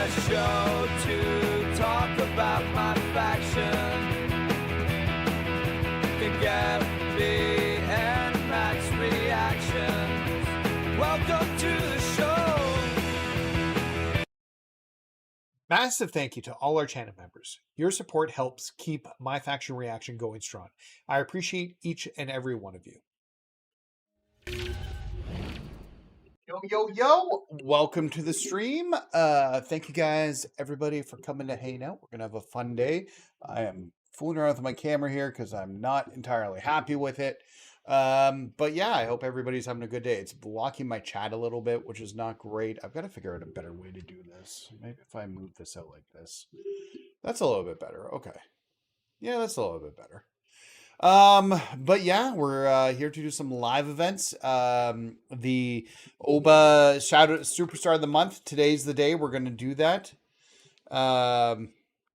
a show to talk about my faction. Can get me and Matt's reactions. Welcome to the show. Massive thank you to all our channel members. Your support helps keep MyFaction Reaction going strong. I appreciate each and every one of you. Yo, welcome to the stream. Thank you guys, everybody, for coming to hang out. We're gonna have a fun day. I am fooling around with my camera here because I'm not entirely happy with it. But yeah, I hope everybody's having a good day. It's blocking my chat a little bit, which is not great. I've got to figure out a better way to do this. Maybe if I move this out like this. That's a little bit better. Okay. Yeah, that's a little bit better. But yeah, we're here to do some live events. The Oba Shadow Superstar of the Month. Today's the day we're going to do that.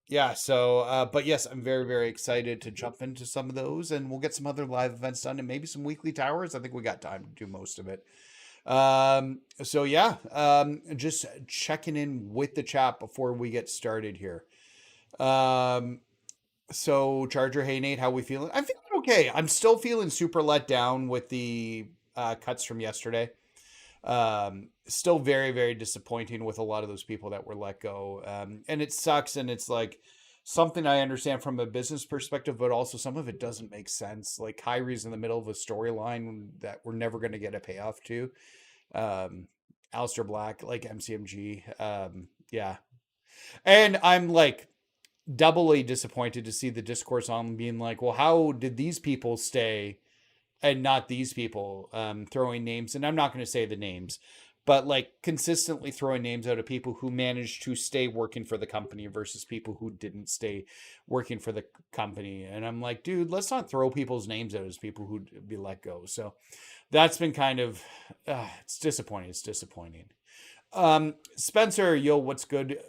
Yeah, so, but yes, I'm very, very excited to jump into some of those, and we'll get some other live events done and maybe some weekly towers. I think we got time to do most of it. So yeah, just checking in with the chat before we get started here. So Charger, hey Nate, how we feeling? I'm feeling okay. I'm still feeling super let down with the cuts from yesterday. Still very, very disappointing with a lot of those people that were let go. And it sucks, and it's like something I understand from a business perspective, but also some of it doesn't make sense. Like Kyrie's in the middle of a storyline that we're never going to get a payoff to. Aleister Black, like MCMG. Yeah. And I'm like doubly disappointed to see the discourse on being like, well, how did these people stay and not these people, throwing names, and I'm not going to say the names, but like consistently throwing names out of people who managed to stay working for the company versus people who didn't stay working for the company. And I'm like, dude, let's not throw people's names out as people who'd be let go. So that's been kind of, it's disappointing. It's disappointing. Spencer, yo, what's good?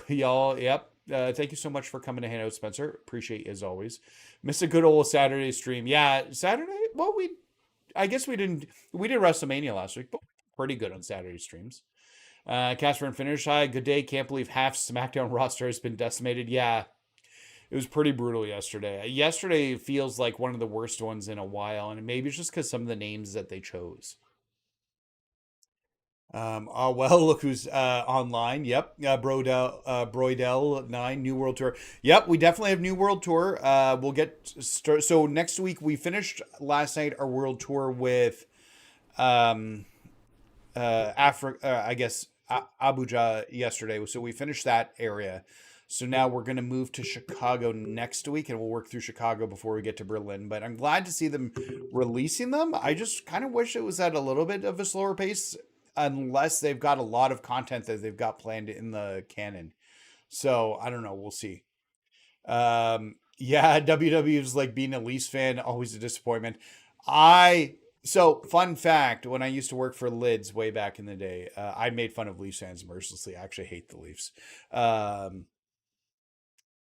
Y'all. Yep. Thank you so much for coming to hang out, Spencer. Appreciate you as always. Miss a good old Saturday stream. Yeah, Saturday. Well, I guess we did WrestleMania last week, but pretty good on Saturday streams. Casper and Finish. Hi, good day. Can't believe half SmackDown roster has been decimated. Yeah, it was pretty brutal yesterday. Yesterday feels like one of the worst ones in a while, and maybe it's just because some of the names that they chose. Oh well, look who's online. Yep, Broidel 9 New World Tour. Yep, we definitely have New World Tour. We'll get so next week we finished last night our World Tour with Africa. I guess Abuja yesterday. So we finished that area. So now we're going to move to Chicago next week, and we'll work through Chicago before we get to Berlin. But I'm glad to see them releasing them. I just kind of wish it was at a little bit of a slower pace, unless they've got a lot of content that they've got planned in the canon. So I don't know. We'll see. Yeah, WWE is like being a Leafs fan, always a disappointment. So fun fact, when I used to work for Lids way back in the day, I made fun of Leafs fans mercilessly. I actually hate the Leafs.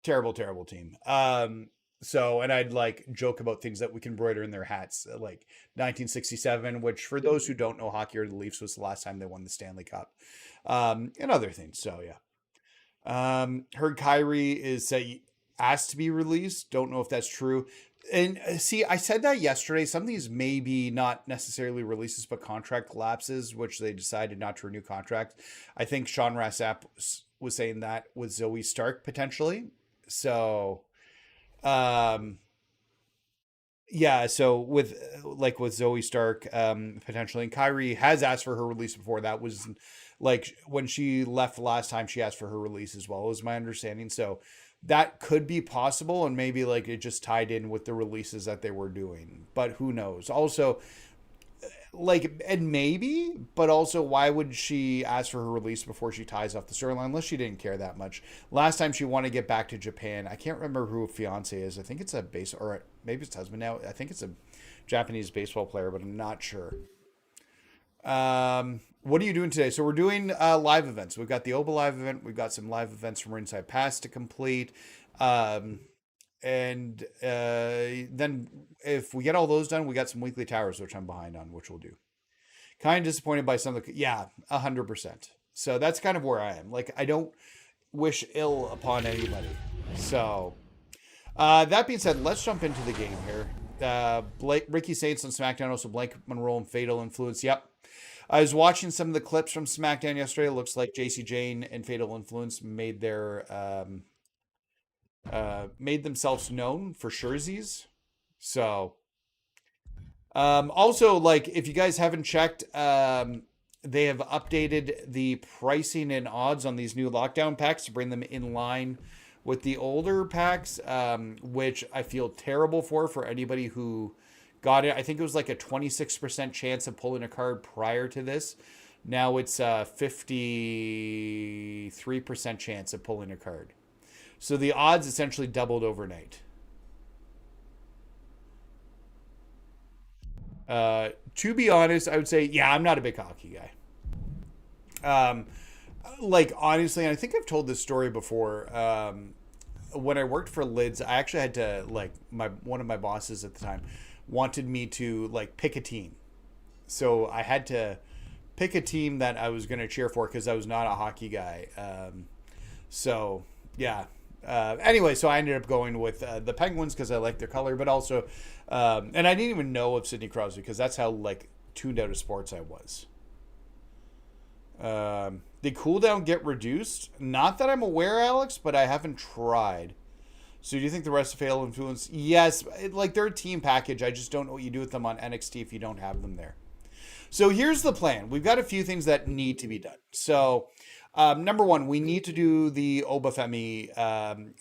Terrible team. So, and I'd like joke about things that we can embroider in their hats, like 1967, which for those who don't know hockey or the Leafs was the last time they won the Stanley Cup, and other things. So yeah, heard Kyrie is asked to be released. Don't know if that's true. And see, I said that yesterday. Some of these may be not necessarily releases, but contract lapses, which they decided not to renew contracts. I think Sean Rassap was saying that with Zoe Stark potentially. So, yeah, so with Zoe Stark, potentially, and Kyrie has asked for her release before. That was like when she left last time, she asked for her release as well, is my understanding. So that could be possible, and maybe like it just tied in with the releases that they were doing, but who knows? Also, like, and maybe, but also, why would she ask for her release before she ties off the storyline unless she didn't care that much? Last time she wanted to get back to Japan. I can't remember who her fiance is. I think it's or maybe it's husband now. I think it's a Japanese baseball player, but I'm not sure. What are you doing today? So we're doing live events. We've got the Oba live event. We've got some live events from Ringside Pass to complete. And then if we get all those done, we got some weekly towers, which I'm behind on, which we'll do. Kind of disappointed by some of the, 100%. So that's kind of where I am. Like, I don't, wish ill upon anybody. So, that being said, let's jump into the game here. Ricky Saints on SmackDown, also Blake Monroe and Fatal Influence. Yep. I was watching some of the clips from SmackDown yesterday. It looks like JC Jane and Fatal Influence made themselves known for Scherzies. So, also, like, if you guys haven't checked, they have updated the pricing and odds on these new lockdown packs to bring them in line with the older packs, which I feel terrible for anybody who got it. I think it was like a 26% chance of pulling a card prior to this. Now it's a 53% chance of pulling a card. So the odds essentially doubled overnight. To be honest, I would say, yeah, I'm not a big hockey guy. Like, honestly, and I think I've told this story before. When I worked for Lids, I actually had to, like, one of my bosses at the time wanted me to, like, pick a team. So I had to pick a team that I was going to cheer for because I was not a hockey guy. So, yeah. Anyway, so I ended up going with the Penguins because I like their color, but also, and I didn't even know of Sidney Crosby because that's how, like, tuned out of sports I was. The cooldown get reduced? Not that I'm aware, Alex, but I haven't tried. So do you think the rest of Fatal Influence? Yes, like, they're a team package. I just don't know what you do with them on NXT if you don't have them there. So here's the plan. We've got a few things that need to be done. So, number one, we need to do the Oba Femi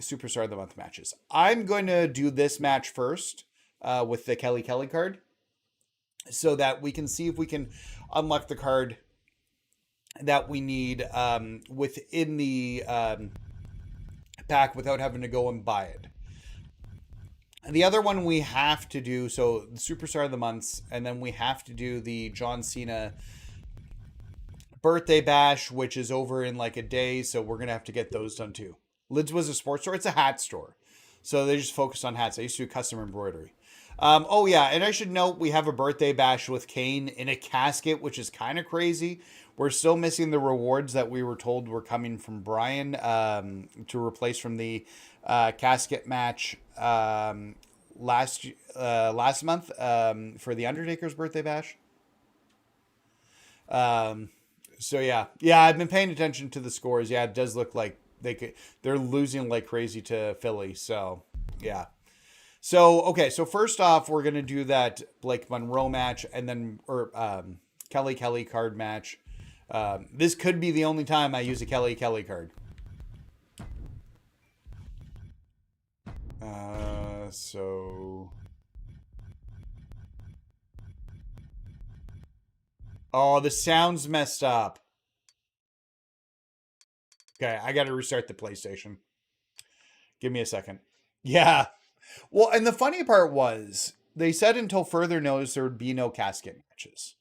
Superstar of the Month matches. I'm going to do this match first with the Kelly card so that we can see if we can unlock the card that we need within the pack without having to go and buy it. The other one we have to do, so the Superstar of the Months, and then we have to do the John Cena birthday bash, which is over in like a day, so we're going to have to get those done too. Lids was a sports store. It's a hat store. So they just focus on hats. I used to do custom embroidery. Oh, yeah, and I should note we have a birthday bash with Kane in a casket, which is kind of crazy. We're still missing the rewards that we were told were coming from Brian to replace from the casket match last month for the Undertaker's birthday bash. So yeah, I've been paying attention to the scores. Yeah, it does look like they're losing like crazy to Philly. So yeah. So okay, so first off, we're gonna do that Blake Monroe match, and then Kelly card match. This could be the only time I use a Kelly card. So. Oh, the sound's messed up. Okay, I got to restart the PlayStation. Give me a second. Yeah. Well, and the funny part was, they said until further notice there would be no casket matches.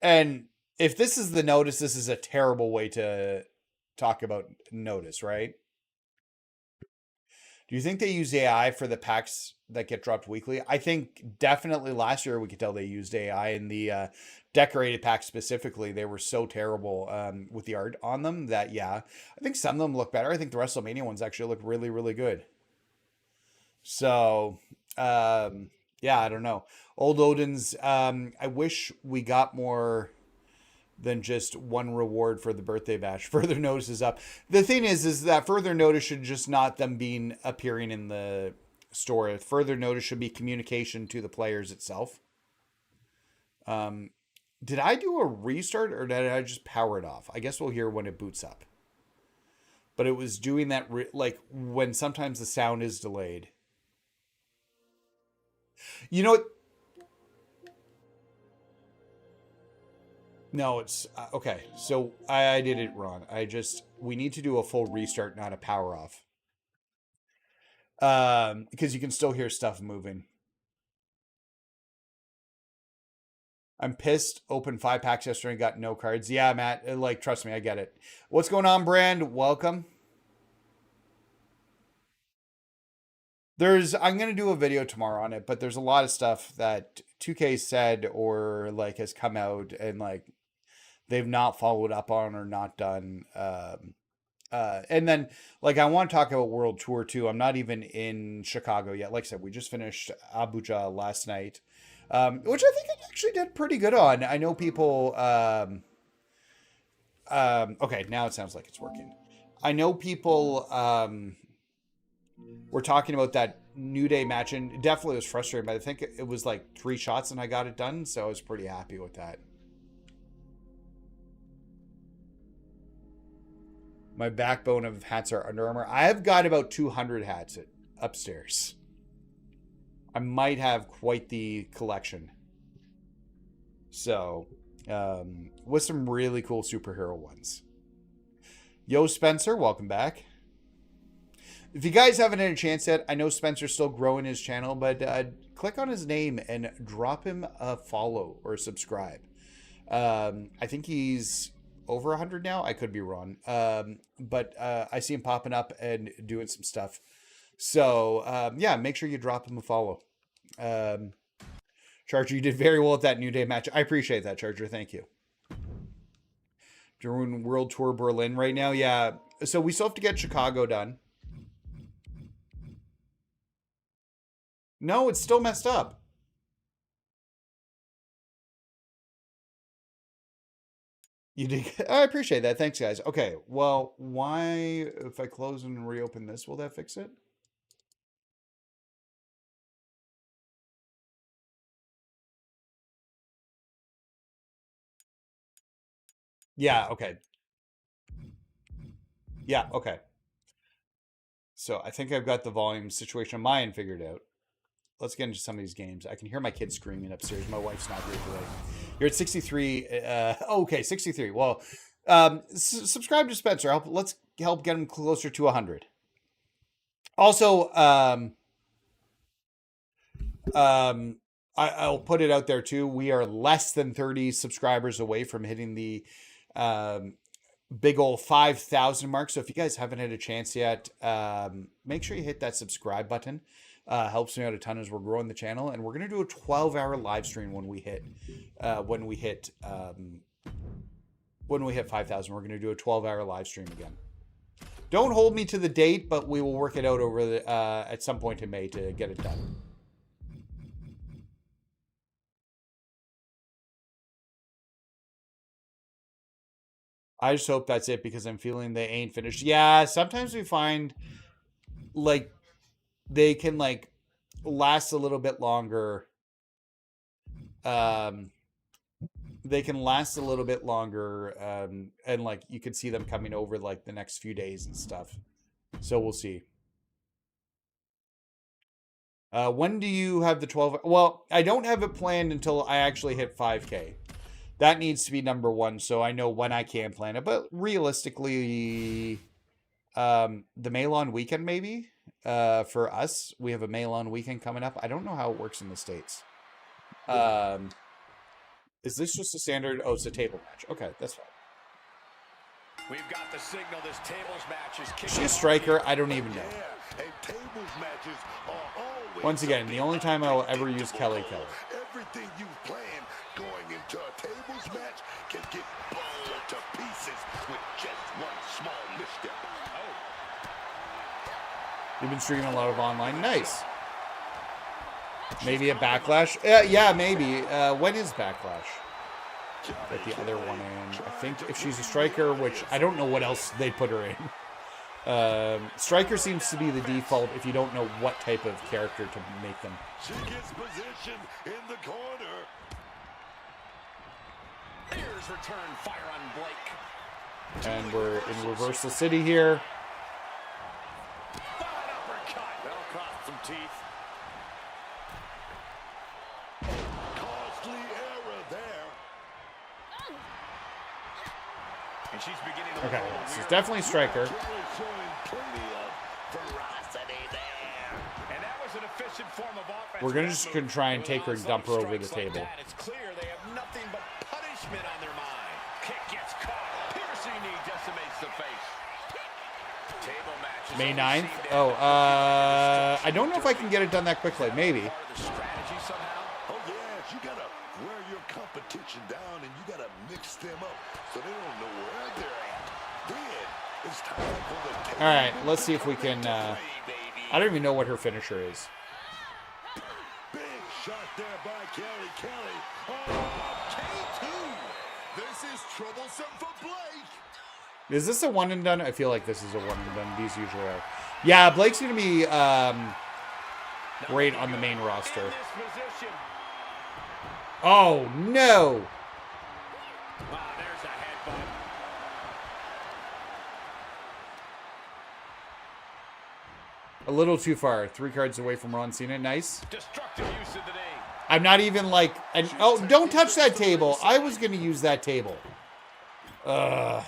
And if this is the notice, this is a terrible way to talk about notice, right? Do you think they use AI for the packs that get dropped weekly? I think definitely last year we could tell they used AI in the decorated packs specifically. They were so terrible with the art on them that, yeah, I think some of them look better. I think the WrestleMania ones actually look really, really good. So, yeah, I don't know. Old Odin's, I wish we got more than just one reward for the birthday bash. Further notice is up. The thing is that further notice should just not them appearing in the store. Further notice should be communication to the players itself. Did I do a restart or did I just power it off? I guess we'll hear when it boots up. But it was doing that like when sometimes the sound is delayed. You know what? No, it's okay. So I did it wrong. We need to do a full restart, not a power off. Because you can still hear stuff moving. I'm pissed. Opened 5 packs yesterday and got no cards. Yeah, Matt, like, trust me, I get it. What's going on, Brand? Welcome. I'm going to do a video tomorrow on it, but there's a lot of stuff that 2K said or like has come out and like they've not followed up on or not done. And then, like, I want to talk about World Tour too. I'm not even in Chicago yet. Like I said, we just finished Abuja last night, which I think I actually did pretty good on. I know people. Okay, now it sounds like it's working. I know people were talking about that New Day match, and it definitely was frustrating, but I think it was like 3 shots and I got it done, so I was pretty happy with that. My backbone of hats are Under Armour. I have got about 200 hats upstairs. I might have quite the collection. So, with some really cool superhero ones. Yo, Spencer, welcome back. If you guys haven't had a chance yet, I know Spencer's still growing his channel, but click on his name and drop him a follow or subscribe. I think he's over 100 now. I could be wrong. But I see him popping up and doing some stuff. So, yeah, make sure you drop him a follow. Charger, you did very well at that New Day match. I appreciate that, Charger. Thank you. Doing World Tour Berlin right now. Yeah. So we still have to get Chicago done. No, it's still messed up. You did. I appreciate that. Thanks, guys. Okay. Well, why, if I close and reopen this, will that fix it? Yeah. Okay. Yeah. Okay. So I think I've got the volume situation on my end figured out. Let's get into some of these games. I can hear my kids screaming upstairs. My wife's not here today. You're at 63. Okay, 63. Well, subscribe to Spencer. Let's help get him closer to 100. Also, I'll put it out there too. We are less than 30 subscribers away from hitting the big old 5,000 mark. So if you guys haven't had a chance yet, make sure you hit that subscribe button. Helps me out a ton as we're growing the channel, and we're gonna do a 12-hour live stream when we hit 5,000. We're gonna do a 12-hour live stream again. Don't hold me to the date, but we will work it out over the at some point in May to get it done. I just hope that's it because I'm feeling they ain't finished. Yeah, sometimes we find like they can like last a little bit longer. They can last a little bit longer, and like you can see them coming over like the next few days and stuff. So we'll see. When do you have the 12? Well, I don't have it planned until I actually hit 5K. That needs to be number one, so I know when I can plan it. But realistically, the Malon weekend maybe. For us, we have a Malon weekend coming up. I don't know how it works in the States. Is this just a standard? Oh, it's a table match. Okay, that's fine. We've got the signal. This tables match is kicking. Is she a striker? I don't even know. And tables matches are always Once again, the only time I will ever use Kelly. Everything you plan going into a tables match can get blown to pieces with just one small misstep. You've been streaming a lot of online. Nice. Maybe a Backlash? Yeah, maybe. When is Backlash? Get the other one in. I think if she's a striker, which I don't know what else they put her in. Striker seems to be the default if you don't know what type of character to make them. She gets position in the corner. Here's return fire on Blake. And we're in Reversal City here. That'll cost some teeth. Costly error there. And she's beginning to Okay, this is definitely striker. showing plenty of ferocity there. And that was an efficient form of offense. We're just gonna try and take her and dump her over the table. It's clear they have nothing but punishment on their mind. Kick gets caught. Piercing knee decimates the face. Table match is May only 9th? seen Oh, down. I don't know if I can get it done that quickly. Maybe. Part of the strategy somehow. Oh yes, you gotta wear your company competition down, and you got to mix them up so they don't know where they're at. Then it's time for the table. All right, let's see if we can. I don't even know what her finisher is. Big shot there by Kelly. Kelly. Oh, K2. This is troublesome for Blake. Is this a one and done? I feel like this is a one and done. These usually are. Yeah, Blake's going to be great on the main roster. Oh, no. Wow, there's a headbutt. A little too far. 3 cards away from Ron Cena. Nice. Destructive use of the name. I'm not even like... oh, don't touch that table. I was going to use that table. Slides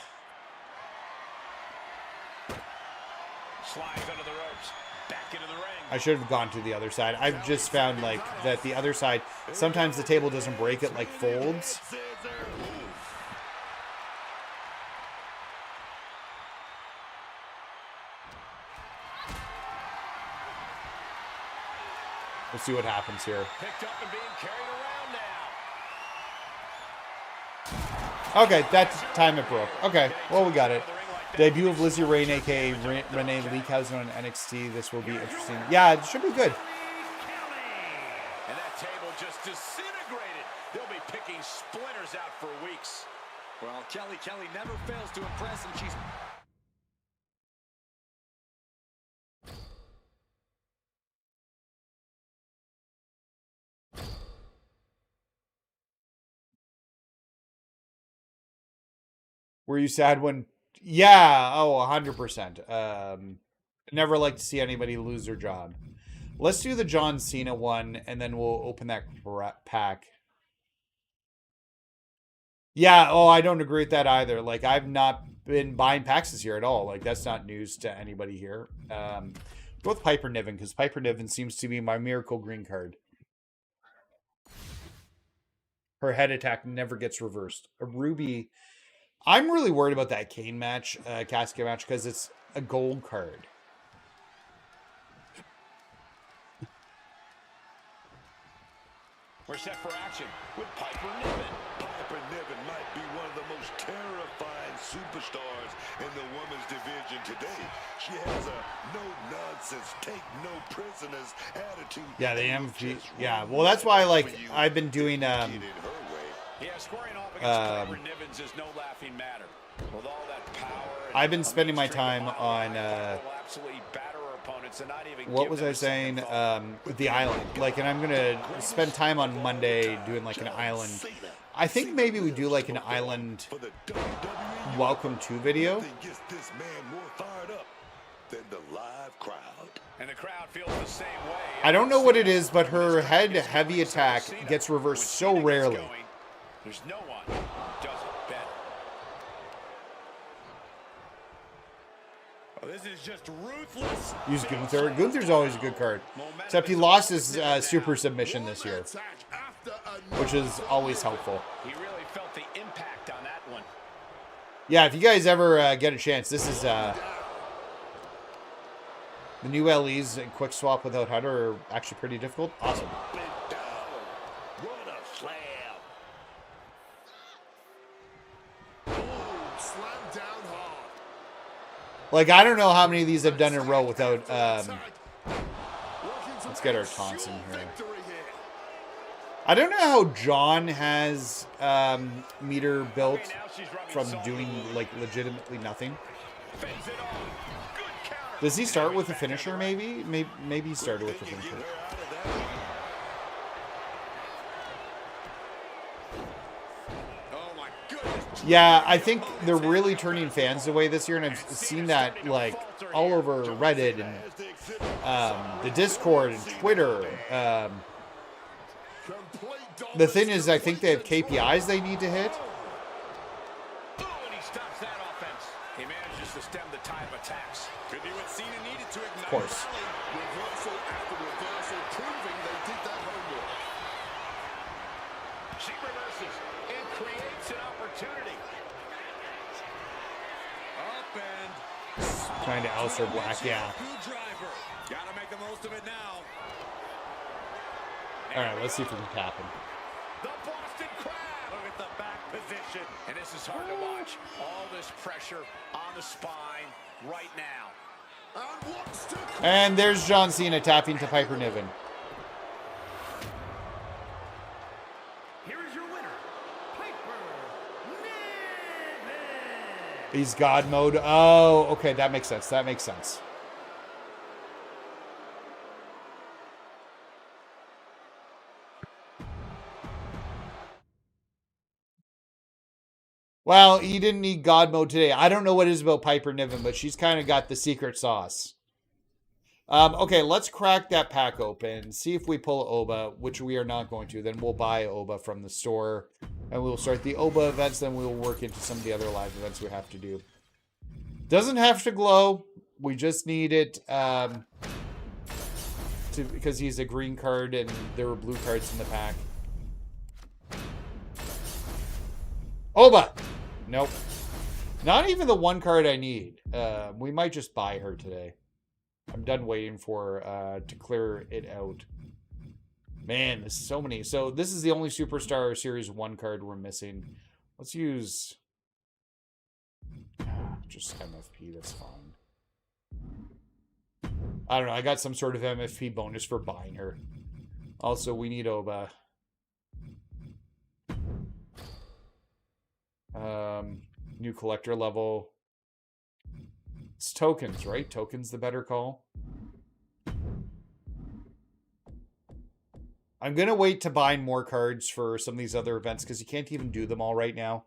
under the ropes. Back into the ring. I should have gone to the other side. I've just found like that the other side, sometimes the table doesn't break, it like folds. We'll see what happens here. Picked up and being carried around now. Okay, that time it broke. Okay, well, we got it. Debut of Lizzie Rain, a.k.a. Renee Leakhausen on NXT. This will be interesting. Yeah, it should be good. And that table just disintegrated. They'll be picking splinters out for weeks. Well, Kelly never fails to impress, and she's... Were you sad when... Yeah, oh, 100%. Never like to see anybody lose their job. Let's do the John Cena one, and then we'll open that pack. Yeah, oh, I don't agree with that either. Like, I've not been buying packs this year at all. Like, that's not news to anybody here. Go with Piper Niven, because Piper Niven seems to be my miracle green card. Her head attack never gets reversed. A Ruby... I'm really worried about that Kane match, casket match, because it's a gold card. We're set for action with Piper Niven. Piper Niven might be one of the most terrifying superstars in the women's division today. She has a no-nonsense, take-no-prisoners attitude. Yeah, the MV. Yeah, well, that's why, like, I've been doing... Yeah, squaring off against Piper Nivens is no laughing matter. With all that power, I've been spending my time on what was I saying? The island. Like, and I'm gonna spend time on Monday doing like an island. I think maybe we do like an island welcome to video. And the crowd feels the same way. I don't know what it is, but her head heavy attack gets reversed so rarely. There's no one who does it better. Oh, this is just ruthless. Use Gunther. Gunther's always a good card. Except he lost his super submission this year, which is always helpful. He really felt the impact on that one. Yeah, if you guys ever get a chance, this is the new LEs and quick swap without Hunter are actually pretty difficult. Awesome. Like, I don't know how many of these I've done in a row without, let's get our taunts in here. I don't know how John has, meter built from doing, like, legitimately nothing. Does he start with a finisher, maybe? Maybe he started with a finisher. Yeah, I think they're really turning fans away this year, and I've seen that like all over Reddit and the Discord and Twitter. The thing is, I think they have KPIs they need to hit. And he stops that offense. He manages to stem the tide of attacks. Could be what Cena needed to ignite. Of course. Reversal after reversal, proving they did that homework. She reverses and creates an opportunity. Up and Trying to Alistair Black, yeah. gotta make the most of it now. All right, let's see if we can tap him. The Boston Crab. position. And this is hard to watch. All this pressure on the spine right now. And there's John Cena tapping to Piper Niven. Here is your winner, Piper Niven. He's God mode. Oh, okay, that makes sense. That makes sense. Well, he didn't need God mode today. I don't know what it is about Piper Niven, but she's kind of got the secret sauce. Okay, let's crack that pack open. See if we pull Oba, which we are not going to. Then we'll buy Oba from the store. And we'll start the Oba events. Then we'll work into some of the other live events we have to do. Doesn't have to glow. We just need it because he's a green card and there were blue cards in the pack. Oba! Nope. Not even the one card I need. We might just buy her today. I'm done waiting for to clear it out. Man, there's so many. So this is the only Superstar Series 1 card we're missing. Let's use just MFP, that's fine. I don't know, I got some sort of MFP bonus for buying her. Also, we need Oba. New collector level. It's tokens, right? Tokens the better call. I'm going to wait to buy more cards for some of these other events because you can't even do them all right now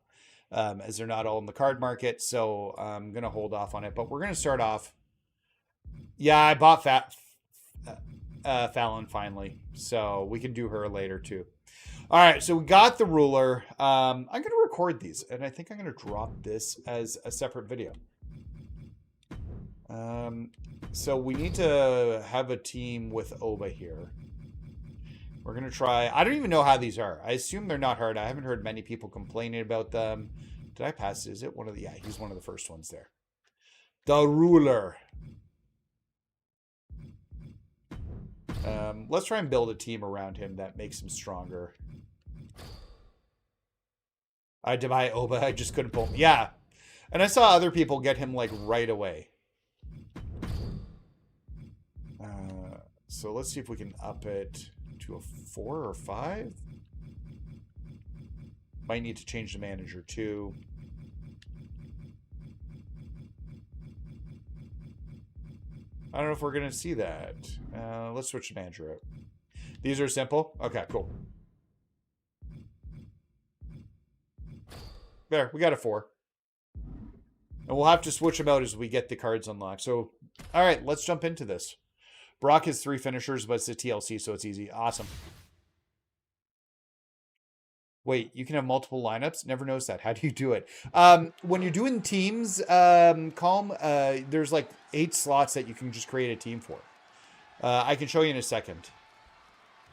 as they're not all in the card market. So I'm going to hold off on it. But we're going to start off. Yeah, I bought Fallon finally. So we can do her later too. All right, so we got the ruler. I'm going to record these, and I think I'm going to drop this as a separate video. So we need to have a team with Oba here. We're going to try... I don't even know how these are. I assume they're not hard. I haven't heard many people complaining about them. Did I pass? Is it one of the... Yeah, he's one of the first ones there. The ruler. Let's try and build a team around him that makes him stronger. I had to buy Oba. I just couldn't pull him. Yeah. And I saw other people get him, like, right away. So let's see if we can up it to a 4 or 5. Might need to change the manager, too. I don't know if we're going to see that. Let's switch the manager out. These are simple? Okay, cool. There, we got a 4. And we'll have to switch them out as we get the cards unlocked. So, all right, let's jump into this. Brock has 3 finishers, but it's a TLC, so it's easy. Awesome. Wait, you can have multiple lineups? Never noticed that. How do you do it? When you're doing teams, Calm, there's like 8 slots that you can just create a team for. I can show you in a second.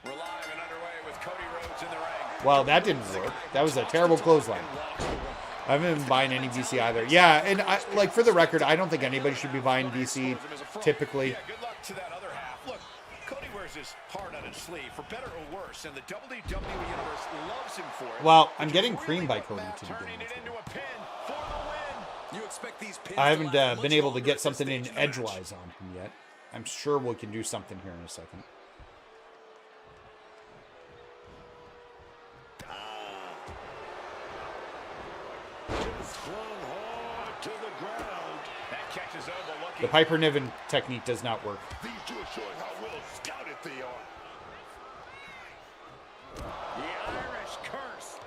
We're live and underway with Cody Rhodes in the ring. Well, that didn't work. That was a terrible clothesline. I haven't been buying any DC either. Yeah, and like for the record, I don't think anybody should be buying DC typically. Yeah, good luck to that other half. Look, Cody wears his heart on his sleeve, for better or worse, and the WWE Universe loves him for it. Well, I'm getting creamed by Cody to begin with. You expect these pins I haven't been able to get something in edgewise on him yet. I'm sure we can do something here in a second. That catches Oba lucky. The Piper Niven technique does not work. These two are showing how well scouted they are. The Irish curse.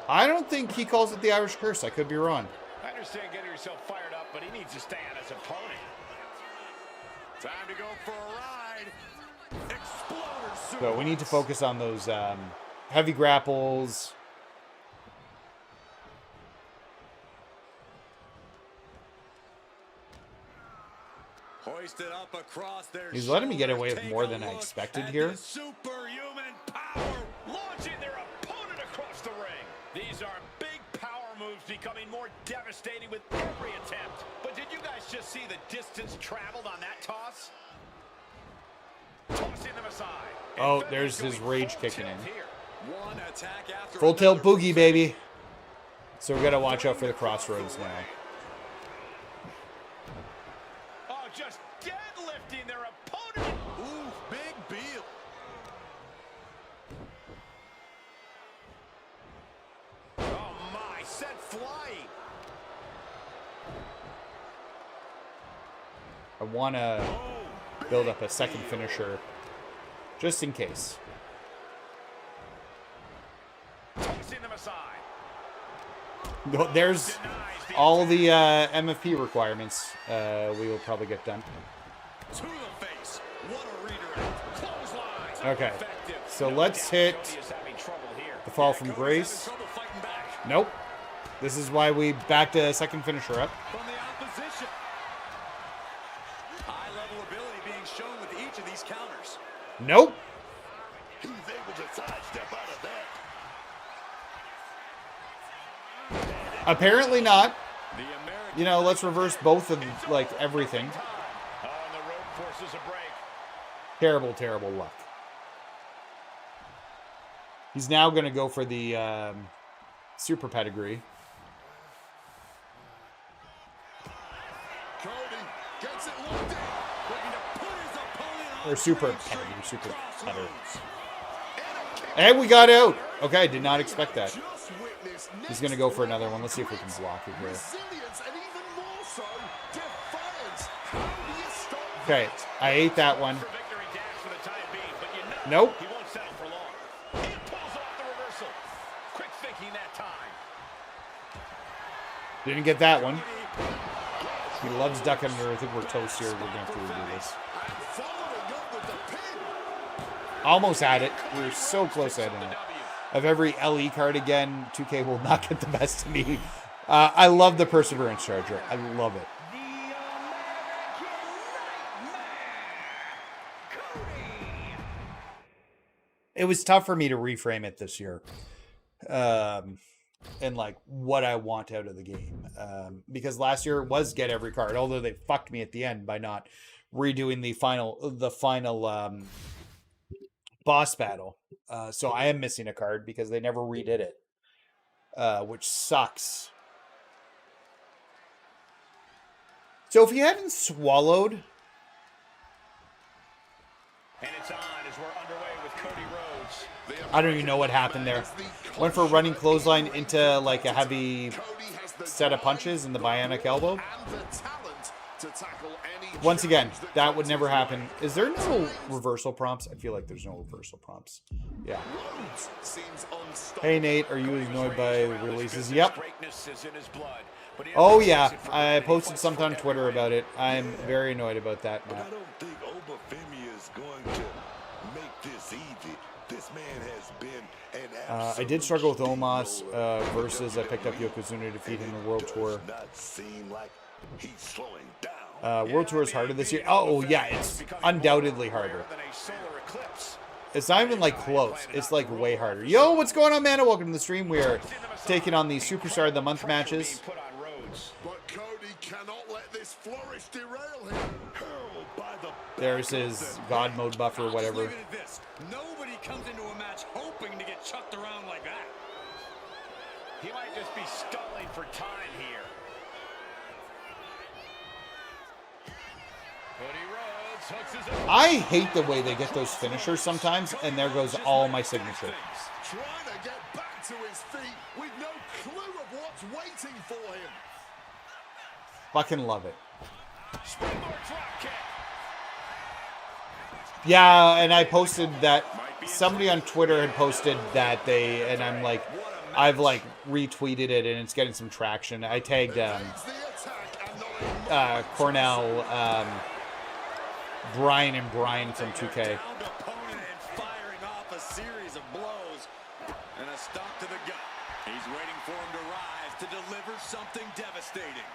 I don't think he calls it the Irish curse. I could be wrong. I understand getting yourself fired up, but he needs to stay on his opponent. Time to go for a ride. Exploder. So we need to focus on those heavy grapples. Hoisted up across their He's letting me get away with shoulders. more Take than a I look expected at here. the superhuman power launching their opponent across the ring. These are big power moves becoming more devastating with every attempt. But did you guys just see the distance traveled on that toss? Tossing them aside. Oh, there's his rage kicking in. Here. One attack after Full tilt another. boogie, baby. So we got to watch out for the crossroads now. Oh, just deadlifting their opponent. Ooh, big deal. Oh my, set flying. I want to build up a second finisher just in case. Tossing them aside. There's all the MFP requirements we will probably get done. To the face. What a redirect. Clothesline. Okay, Effective. so let's hit Cody is having trouble here. the fall from Cody's grace. having trouble fighting back. Nope. This is why we backed a second finisher up. From the opposition. High level ability being shown with each of these counters. Nope. He's able to sidestep out of that. Apparently not. The American You know, let's reverse both of, like, everything. and the rope forces a break. Terrible, terrible luck. He's now going to go for the super pedigree. Cody gets it locked in. Looking to put his opponent on Or super Ringside. pedigree, super pedigree. Crossroads. And we got out. Okay, did not expect that. Just witness He's going to go for another one. Let's see if we can block it here. resilience and even more so, defiance. How do you stop Okay, I ate that one. For victory dash for the time being, but you know Nope. he won't settle for long. He pulls off the reversal. Quick thinking that time. Didn't get that one. He loves duck under. I think we're toast here. We're going to have to redo this. following up with the pin? Almost had it. We were so close at it. Of every LE card again, 2K will not get the best of me. I love the Perseverance Charger. I love it. It was tough for me to reframe it this year. And like what I want out of the game. Because last year it was get every card, although they fucked me at the end by not redoing the final boss battle. So I am missing a card because they never redid it. Which sucks. So if he hadn't swallowed, And it's on as we're underway with Cody Rhodes. I don't even know what happened there. Went for a running clothesline into like a heavy set of punches in the bionic elbow. Once again, that would never happen. Is there no reversal prompts? I feel like there's no reversal prompts. Yeah. Hey Nate, are you annoyed by releases? Yep. Greatness is in his blood, but he Oh never yeah, takes it for I granted. posted something on Twitter about it. I'm very annoyed about that, I Matt. don't think Oba Femi is going to make this easy. This man has been an I did struggle with Omos versus I picked up Yokozuna to defeat him in the World Tour. Does not seem like he's slowing down. World Tour is harder this year. Oh yeah, it's undoubtedly harder. Than a solar eclipse. It's not even like close. It's like way harder. Yo, what's going on, man? Welcome to the stream. We are taking on the Superstar of the Month matches. Put on Rhodes. But Cody cannot let this flourish derail him. Hurled by the There's his God mode buff or whatever. Leave it at this. Nobody comes into a match hoping to get chucked around like that. He might just be stalling for time here. Cody Rhodes hooks his own. I hate the way they get those finishers sometimes, and there goes all my signature. trying to get back to his feet with no clue of what's waiting for him. Fucking love it. Springboard drop kick. Yeah, and I posted that somebody on Twitter had posted that and I'm like, I've like retweeted it and it's getting some traction. I tagged It's the attack and not a Cornell, Brian and Brian from 2K. Downed opponent and firing off a series of blows and a stop to the gut. He's waiting for him to rise to deliver something devastating.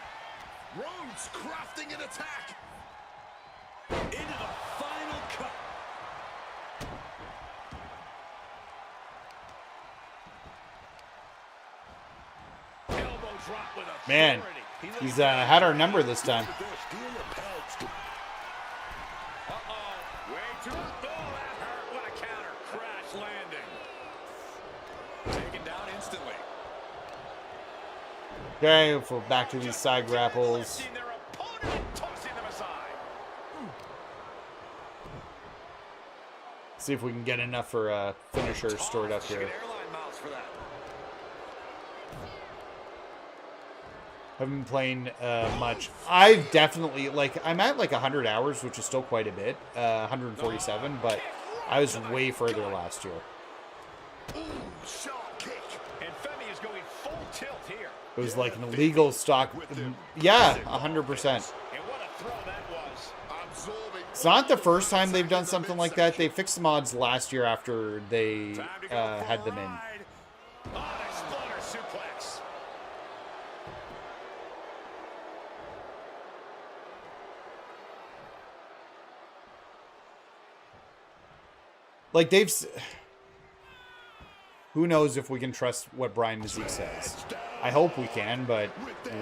Rhodes crafting an attack. Into the final cut. Elbow drop with authority. Man, He looks he's had our number this time. They're still a pads to Uh-oh. Way too. Oh, that hurt. What a counter. Crash landing. down instantly. Okay, we're back to these side grapples. Lifting their opponent and tossing them aside. See if we can get enough for a finisher stored up here. Airline miles for that. Haven't been playing much. I've definitely, like, I'm at like 100 hours, which is still quite a bit. 147, but I was way further last year. Ooh, sharp kick. And Femi is going full tilt here. It was like an illegal stock. Yeah, 100%. And what a throw that was. Absorbing. It's not the first time they've done something like that. They fixed the mods last year after they Time to go had for a them in. ride. Oh, an exploder suplex. Like, they've... Who knows if we can trust what Brian Mazik says. I hope we can, but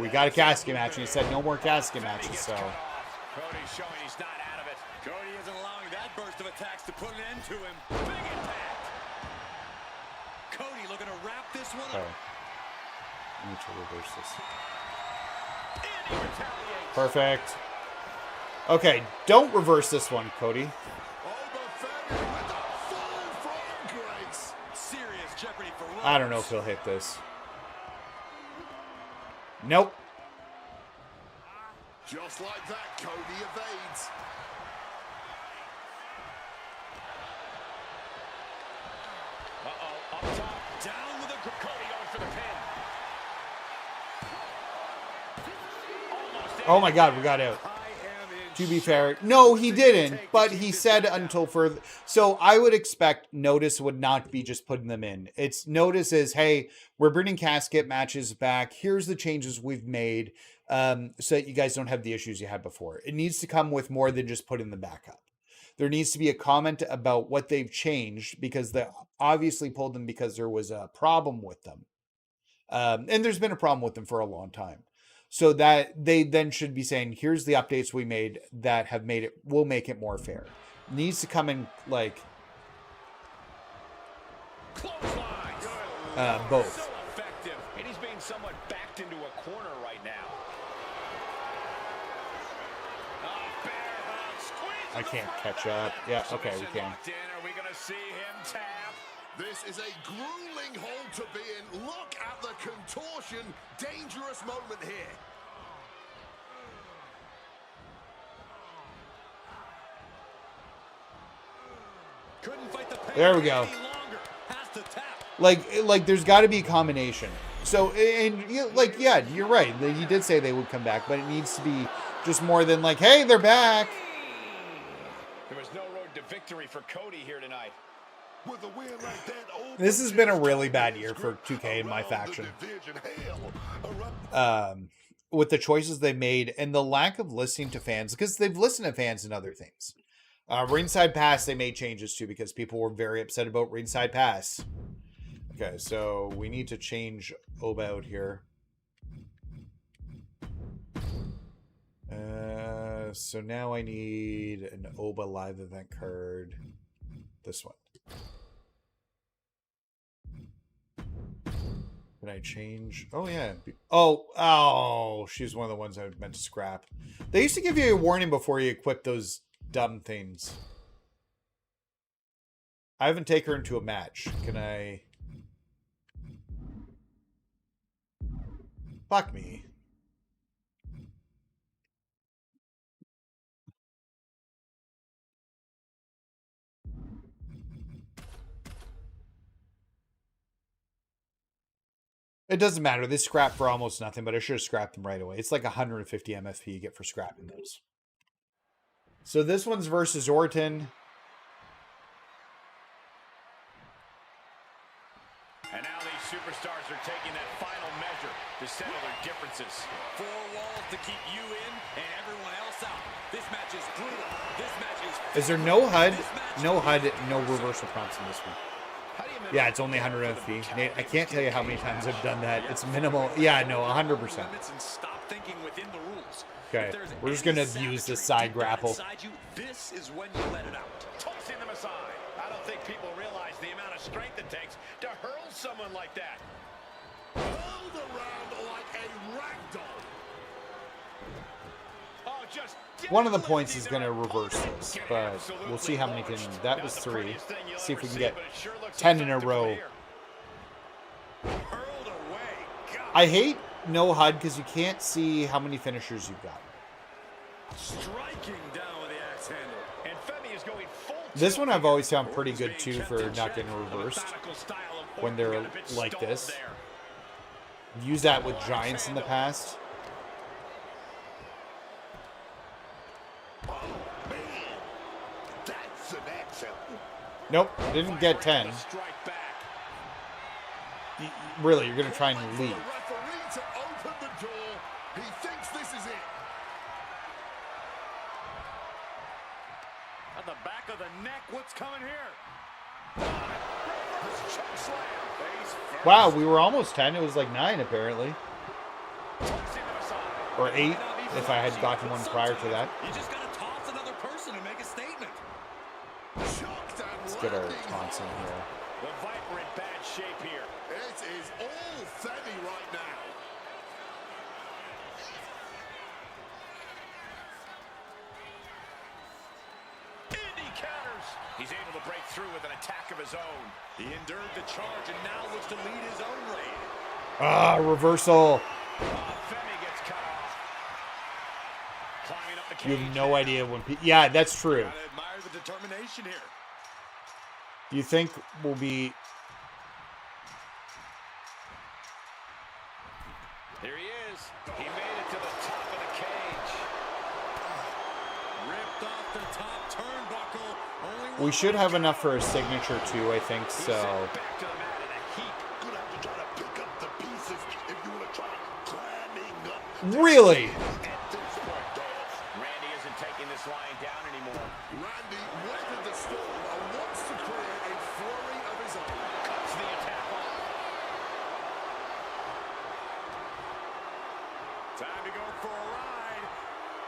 we got a casket match, and he said no more casket matches, so... Cody's showing he's not out of it. Cody isn't allowing that burst of attacks to put an end to him. Big impact. Cody looking to wrap this one Okay. up. I need to reverse this. And he retaliates. Perfect. Okay, don't reverse this one, Cody. Oba Femi with a full front grace. Serious jeopardy for Rhodes. I don't know if he'll hit this. Nope. Just like that, Cody evades. Uh-oh, up top, down with a Cody going for the pin. Almost Oh my god, we got out. I am in To be shock. fair, no, he didn't, Take to but keep he this said down. until further. So I would expect notice would not be just putting them in. It's notice is, hey, we're bringing casket matches back. Here's the changes we've made, so that you guys don't have the issues you had before. It needs to come with more than just putting them back up. There needs to be a comment about what they've changed, because they obviously pulled them because there was a problem with them. And there's been a problem with them for a long time. So that they then should be saying, here's the updates we made that have made it, will make it more fair. Needs to come in like Clothesline. both. So effective. And he's being somewhat backed into a corner right now. Oh, bear hug. Squeeze I of the can't front catch of the up. mat. Yeah, okay, we Submission can. locked in. Are we going to see him tap? This is a grueling hold to be in. Look at the contortion. Dangerous moment here. Couldn't fight the pain There we go. any longer. Has to tap. Like there's got to be a combination. So, and like, yeah, you're right. He did say they would come back, but it needs to be just more than like, hey, they're back. There was no road to victory for Cody here tonight. With a win like that, Oba This has been a just really bad his year for grip 2K in around the MyFaction. division. Hell, around- With the choices they made and the lack of listening to fans, because they've listened to fans and other things. Ringside Pass, they made changes to because people were very upset about Ringside Pass. Okay, so we need to change Oba out here. So now I need an Oba live event card. This one. Can I change? Oh, yeah. Oh, she's one of the ones I meant to scrap. They used to give you a warning before you equip those dumb things. I haven't taken her into a match. Can I... Fuck me. It doesn't matter. They scrap for almost nothing, but I should have scrapped them right away. It's like 150 MFP you get for scrapping those. So this one's versus Orton. And now these superstars are taking that final measure to settle their differences. Four walls to keep you in and everyone else out. This match is brutal. This match is... Is there no HUD? No HUD, no reversal prompts in this one. Yeah, it's only 100 FP. Nate, I can't tell you how many times I've done that. It's minimal. Yeah, no, 100%. And stop thinking within the rules. Okay, If there's we're just any gonna use savagery this side deep down grapple. inside you, this is when you let it out. Tossing them aside. I don't don't think people realize the amount of strength it takes to hurl someone like that. Hurled around like a ragdoll. Oh, just One of the points is going to reverse this, but we'll see how many can. That was 3. See if we can get 10 in a row. Hurled away. God. I hate no HUD because you can't see how many finishers you've got. Striking down with the axe handle. And Femi is going full. This one I've always found pretty good too for not getting reversed when they're like this. Use that with Giants in the past. That's an excellent. Nope, didn't get 10. Really, you're going to try and leave. The referee to open the door. He thinks this is it. On the back of the neck, what's coming here? Wow, we were almost 10. It was like 9 apparently. Or 8 if I had gotten one prior to that. You just gotta toss another person and make a statement. Let's get our taunts in here. The Viper in bad shape here. It is all Femi right now. Indy counters. He's able to break through with an attack of his own. He endured the charge and now looks to lead his own raid. Ah, reversal. Femi gets cut off. Climbing up the cage. You have no idea when yeah, that's true. Gotta admire the determination here. Do you think we'll be... Here he is. He made it to the top of the cage. Ripped off the top turnbuckle. We should have enough for a signature too, I think, so... Back to the mat in a heap. Gonna have to try to pick up the pieces if you want to try climbing up. Really? At this point, Dawes. Randy isn't taking this lying down anymore. Randy weathered the storm and wants to create a flurry of his own. Cuts the attack off. Time to go for a ride.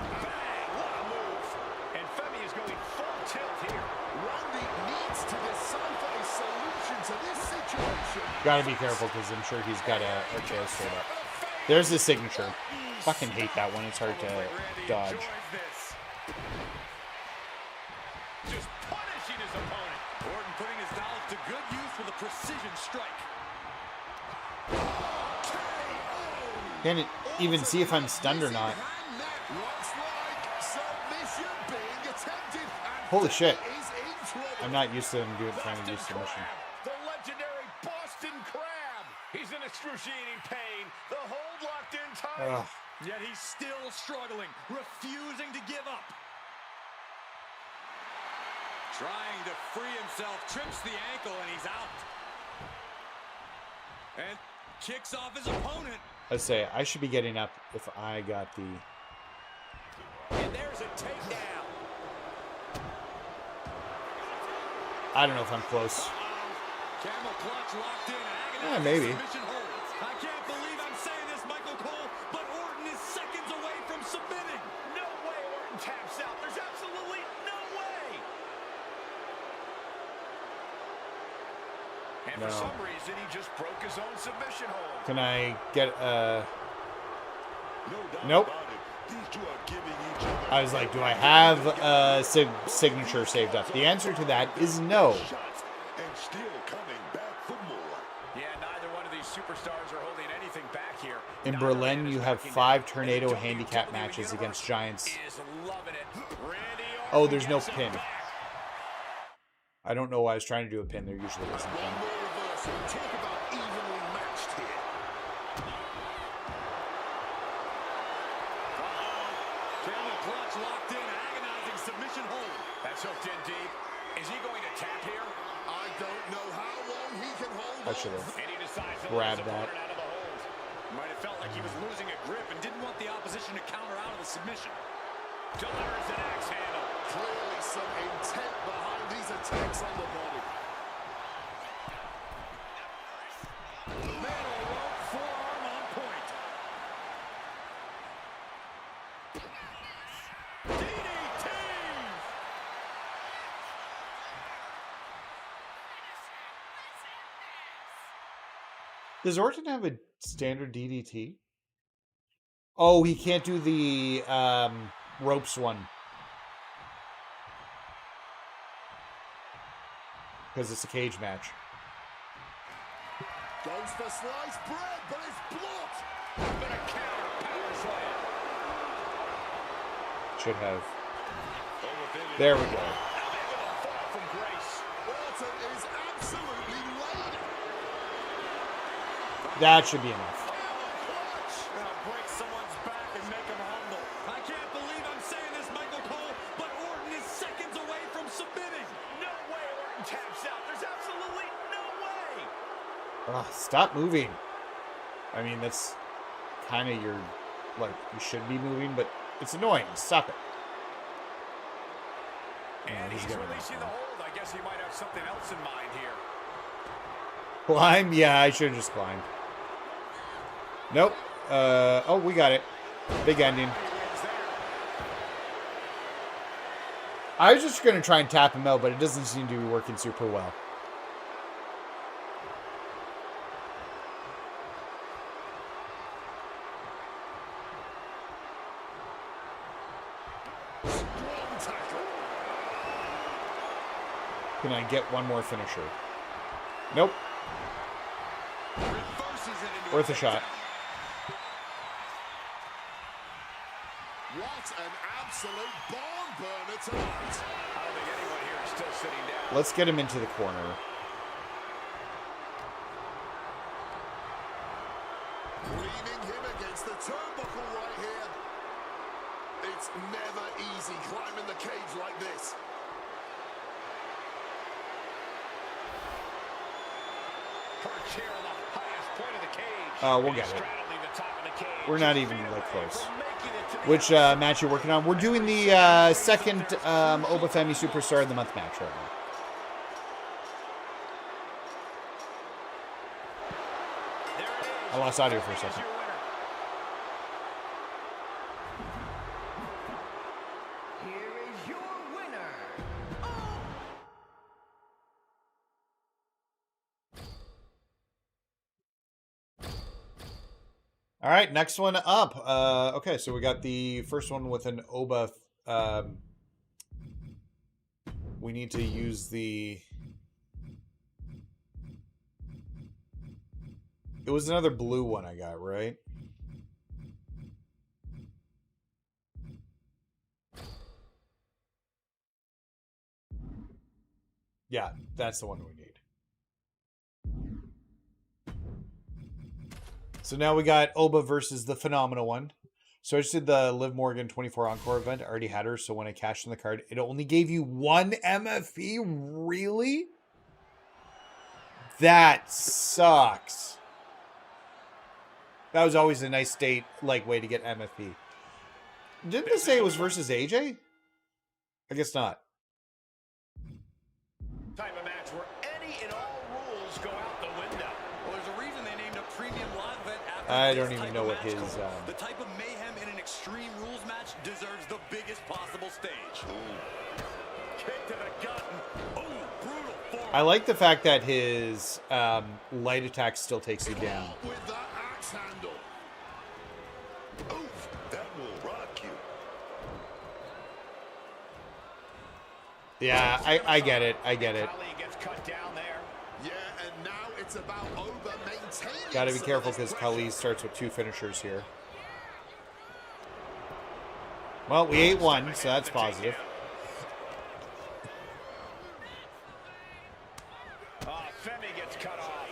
Bang! What a move. And Femi is going full tilt here. Randy needs to decipher a solution to this situation. Gotta be careful because I'm sure he's got a RKO straight up. There's the signature. Fucking hate that one. It's hard to dodge. Just punishing his opponent. Orton putting his knowledge to good use with a precision strike. Can't even see if I'm stunned or not. Looks like submission being attempted. And Holy shit. is in trouble. I'm not used to him trying to do submission. The legendary Boston Crab. He's in excruciating pain. The hold locked in tight. Ugh. Yet he's still struggling, refusing to give up. Trying to free himself, trips the ankle, and he's out. And kicks off his opponent. Let's say I should be getting up if I got the... And there's a takedown. I don't know if I'm close. Camel clutch locked in. Yeah, maybe. Submission hold. I can't believe I'm saying this, Michael Cole, but Orton is seconds away from submitting. No way Orton taps out. There's absolutely no way. And for No. some reason, he just broke his own submission hold. Can I get No doubt Nope. about it. These two are giving each other I was like, do I have a signature saved up? The answer to that is no. shots and still coming back for more. Yeah, neither one of these superstars are holding anything back here. In Neither Berlin, man is you have backing 5 down. tornado And the handicap WWE matches Universe against Giants. is loving it. Randy Oh, Orton there's no gets him pin. back. I don't know why I was trying to do a pin. There usually isn't One one. more reversal. Talk about evenly matched here. Camel clutch locked in, agonizing submission hold. That's hooked in deep. Is he going to tap here? I don't know how long he can hold I should have. And he decides to Grab let his that. opponent out of the hold. Might have felt like he was losing a grip and didn't want the opposition to counter out of the submission. Delivers an axe handle. Clearly some intent behind these attacks on the body. Metal rope forearm on point. DDT! Does Orton have a standard DDT? Oh, he can't do the ropes one. Because it's a cage match. Goes for sliced bread, but it's blocked. But a counter power slam. Should have. Oba Femi. There we go. Able to fall from grace. Orton is absolutely laid. That should be enough. Now break someone's back and make him humble. I can't believe I'm saying this, Michael Cole, but Orton is seconds away from submitting. No way Orton taps out. There's absolutely no way. Ugh, stop moving. I mean, that's kind of your, like, you should be moving, but it's annoying. Stop it. And he's he's getting releasing it. the hold. I guess he might have something else in mind here. Climb? Yeah, I should have just climbed. Nope. Oh, we got it. Big ending. He wins there. I was just going to try and tap him out, but it doesn't seem to be working super well. Strong tackle. Can I get one more finisher? Nope. Reverses it into Worth a shot. What an absolute barn burner tonight. I don't think anyone here is still sitting down. Let's get him into the corner. Leaning him against the turnbuckle right here. It's never easy climbing the cage like this. Her chair on the highest point of the cage. We'll get it. Straddling the top of the cage. We're not even, Feet like, away close. from making it to the Which match you're working on? We're doing the second Oba Femi Superstar of the Month match right now. There it is. I lost audio for a Here's second. your winner. Here is your winner. All right, next one up. Okay, so we got the first one with an Oba. We need to use the... It was another blue one I got, right? Yeah, that's the one we need. So now we got Oba versus the Phenomenal one. So I just did the Liv Morgan 24 Encore event. I already had her, so when I cashed in the card, it only gave you one MFE? Really? That sucks. That was always a nice state, like, way to get MFP. Didn't they say it was versus AJ? I guess not. Type of match where any and all rules go out the window. Well, there's a reason they named a premium live event after I this don't even type know of what match, his, Cole. The type of mayhem in an Extreme Rules match deserves the biggest possible stage. Kick to the gut. Ooh, brutal forward. I like the fact that his light attack still takes you down. With that axe handle. Oof, that will rock you. Yeah, I get it. I get it. Ali gets cut down there. Yeah, and now it's about Oba maintaining. Got to be some careful of this because pressure. Kali starts with two finishers here. Well, we ate one, so that's positive. Femi gets cut off.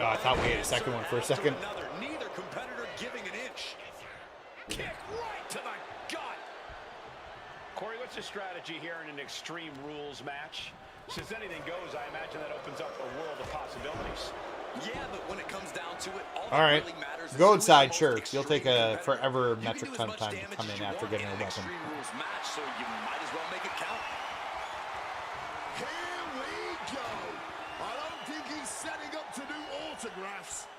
Oh, I thought we ate a second one for a second. Another, neither competitor giving an inch. Kick right to the gut. Corey, what's the strategy here in an Extreme Rules match? Since anything goes, I imagine that opens up a world of possibilities. Yeah, but when it comes down to it, all All right, that really matters is go who is the outside, most sure. extreme You'll take a competitor. forever You can metric do as ton much time to damage come as in you after want getting in a an weapon. Extreme Rules match, so you might as well make it count. Here we go. I don't think he's setting up to do autographs.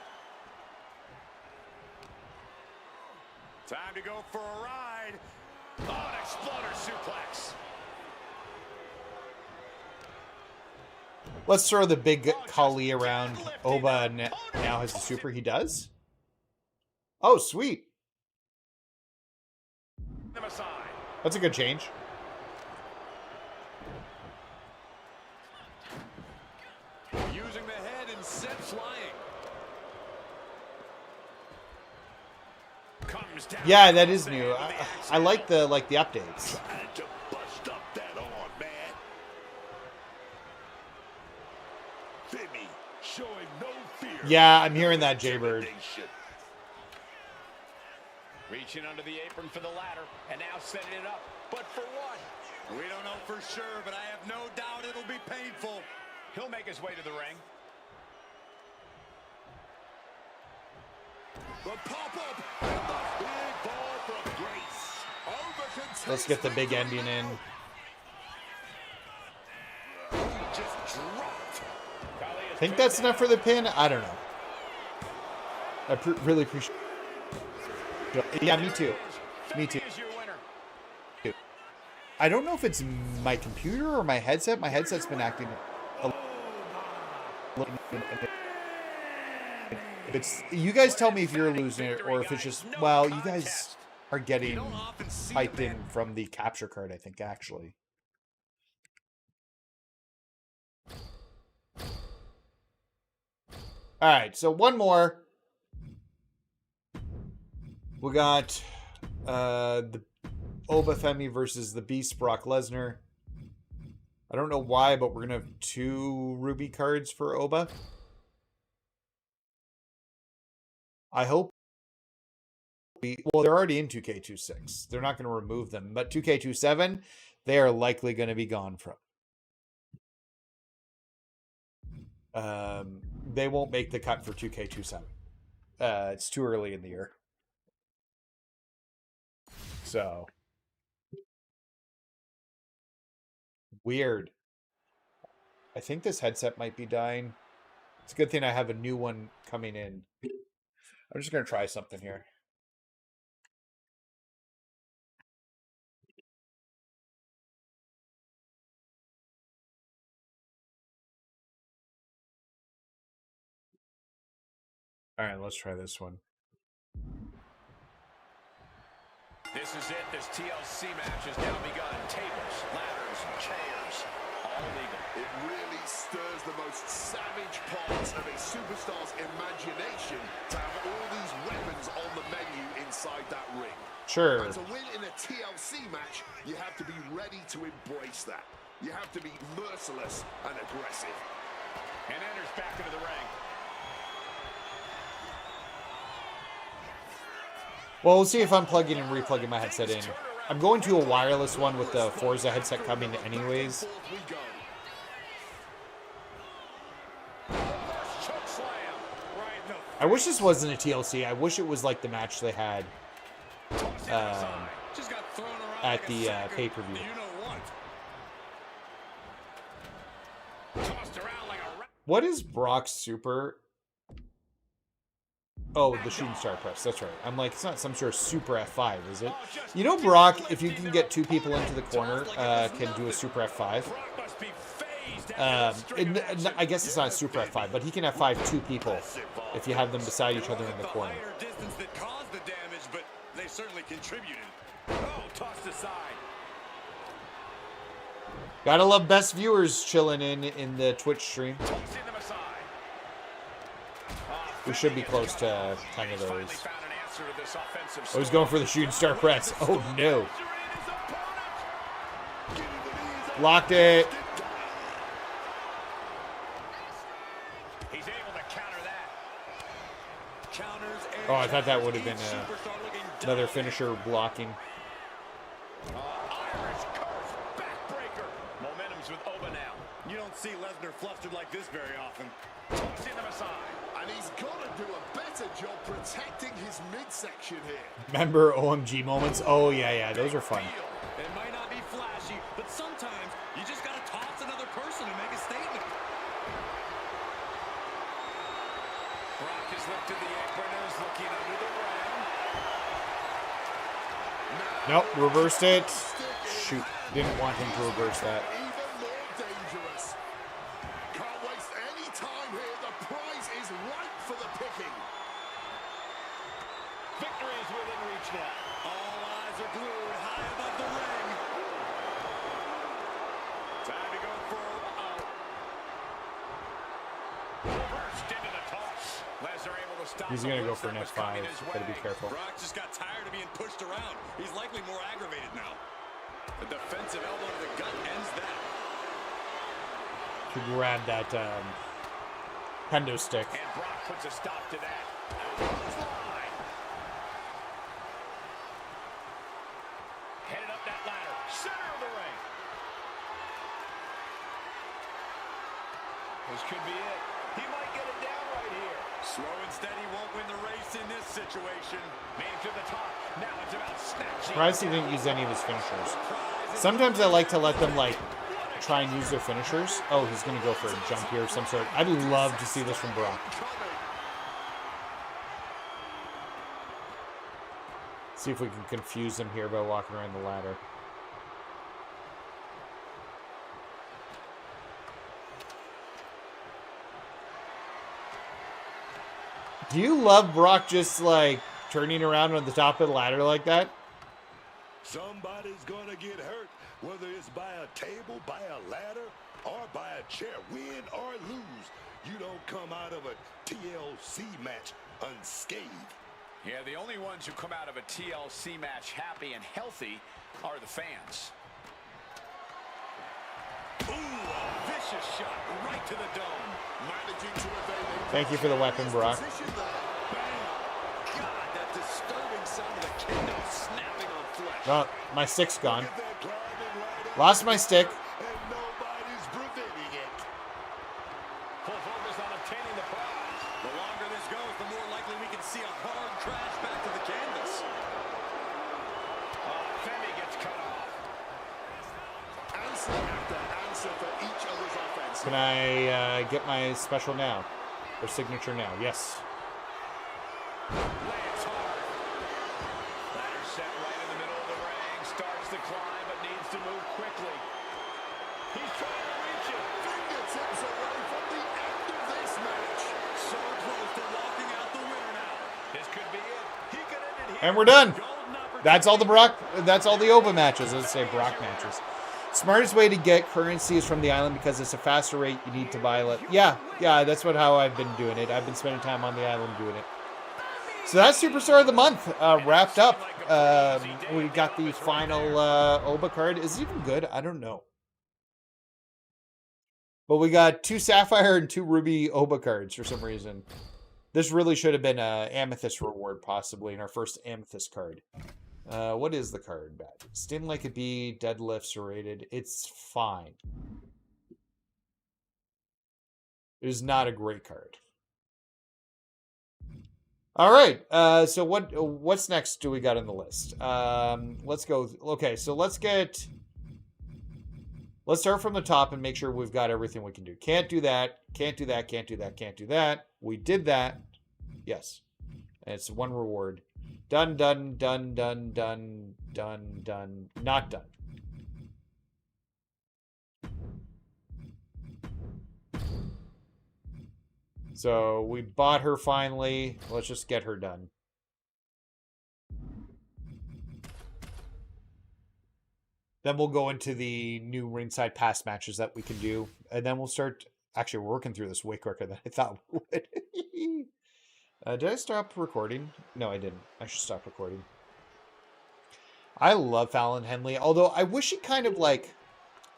Time to go for a ride. Oh, an exploder suplex. Let's throw the big Kali around. Oba now has a super. He does? Oh, sweet. That's a good change. Using the head and set flying. Comes down. Yeah, that is new. I like the updates. Trying to bust up that arm, man. Femi showing no fear. Yeah, I'm hearing that, Jaybird. Reaching under the apron for the ladder, and now setting it up. But for what? We don't know for sure, but I have no doubt it'll be painful. He'll make his way to the ring. The pop-up and the big ball from Grace. Over Let's get the big ending in. just dropped. Think that's enough for the pin? I don't know. I really appreciate it. Yeah, me too. Me too. I don't know if it's my computer or my headset. My headset's been acting a little... It's, you guys tell me if you're losing it or if it's just, well, you guys are getting hyped in from the capture card, I think, actually. All right, so one more. We got the Oba Femi versus the Beast Brock Lesnar. I don't know why, but we're going to have 2 Ruby cards for Oba. I hope. Well, they're already in 2K26. They're not going to remove them. But 2K27, they are likely going to be gone from. They won't make the cut for 2K27. It's too early in the year. So. Weird. I think this headset might be dying. It's a good thing I have a new one coming in. I'm just going to try something here. All right, let's try this one. This is it. This TLC match has now begun. Tables, ladders, chairs, all legal. It really stirs the most savage parts of a superstar's imagination to have all these weapons on the menu inside that ring. Sure. And to win in a TLC match, you have to be ready to embrace that. You have to be merciless and aggressive. And enters back into the ring. Well, we'll see if I'm plugging and replugging my headset in. I'm going to a wireless one with the Forza headset coming anyways. I wish this wasn't a TLC. I wish it was like the match they had at the pay-per-view. What is Brock's super? Oh, the shooting star press. That's right. I'm like, it's not some sort of super F5, is it? You know, Brock, if you can get 2 people into the corner, can do a super F5. I guess it's not a super F5, but he can F5 2 people if you have them beside each other in the corner. Distance that caused the damage, but they certainly contributed. Oh, tossed aside. Gotta love best viewers chilling in the Twitch stream. We should be close to 10 of those. Oh, he's going for the shooting star press. Oh, no. Locked it. Oh, I thought that would have been another finisher blocking. Momentum's with Oba now. You don't see Lesnar flustered like this very often. Tossing them aside. And he's got to do a better job protecting his midsection here. Remember OMG moments? Oh, yeah, those are fun. It might not be flashy, but sometimes you just got to toss another person to make a statement. Brock has lifted the apron and is looking under the ring. Nope, reversed it. Shoot, didn't want him to reverse that. Even more dangerous. Victory is within reach now. All eyes are glued high above the ring. Time to go for reversed into the toss. Lesnar able to stop. He's going to go for an F5. Gotta be careful. Brock just got tired of being pushed around. He's likely more aggravated now. The defensive elbow to the gut ends that. To grab that kendo stick. And Brock puts a stop to that. Line. Headed up that ladder. Center of the ring. This could be it. He might get it down right here. Slow and steady won't win the race in this situation. Made him to the top. Now it's about snatching. Surprised he didn't use any of his finishers. Sometimes I like to let them like try and use their finishers. Oh, he's going to go for a jump here of some sort. I'd love to see this from Brock. See if we can confuse him here by walking around the ladder. Do you love Brock just like turning around on the top of the ladder like that? Somebody's gonna get hurt, whether it's by a table, by a ladder, or by a chair. Win or lose, you don't come out of a TLC match unscathed. Yeah, the only ones who come out of a TLC match happy and healthy are the fans. Ooh, a vicious shot right to the dome. Managing to evade a Thank you for the weapon, Brock. position there. God, that disturbing sound of the kendo snapping on flesh. Oh, my stick's gone. Look at that climbing right up, Lost my stick. and nobody's preventing it. Full focus on obtaining the prize. The longer this goes, the more likely we can see a hard crash back to the canvas. Femi gets cut off. Answer after answer for each other's offense. Can I get my special now? Or signature now? Yes. Lands hard. Ladder set right in the middle of the ring. Starts to climb, but needs to move quickly. He's trying to reach it. Fingertips away from the end of this match. So close to walking out the winner now. This could be it. He could end it here. And we're done. Golden opportunity. That's all the Brock. That's all the Oba matches. Let's say Brock matches. Smartest way to get currency is from the island because it's a faster rate. You need to buy it. Yeah, that's how I've been doing it. I've been spending time on the island doing it. So that's Superstar of the Month wrapped up. We got the final Oba card. Is it even good? I don't know. But we got 2 Sapphire and 2 Ruby Oba cards for some reason. This really should have been an Amethyst reward, possibly, in our first Amethyst card. What is the card badge? Sting like a bee, deadlift serrated. It's fine. It is not a great card. All right. So what's next do we got on the list? Let's go. Okay, so let's start from the top and make sure we've got everything we can do. Can't do that. Can't do that. Can't do that. Can't do that. We did that. Yes. And it's 1 reward. Done, done, done, done, done, done, done. Not done. So we bought her finally. Let's just get her done. Then we'll go into the new ringside pass matches that we can do. And then we'll start... Actually, we're working through this way quicker than I thought we would. Did I stop recording? No, I didn't. I should stop recording. I love Fallon Henley. Although, I wish he kind of, like,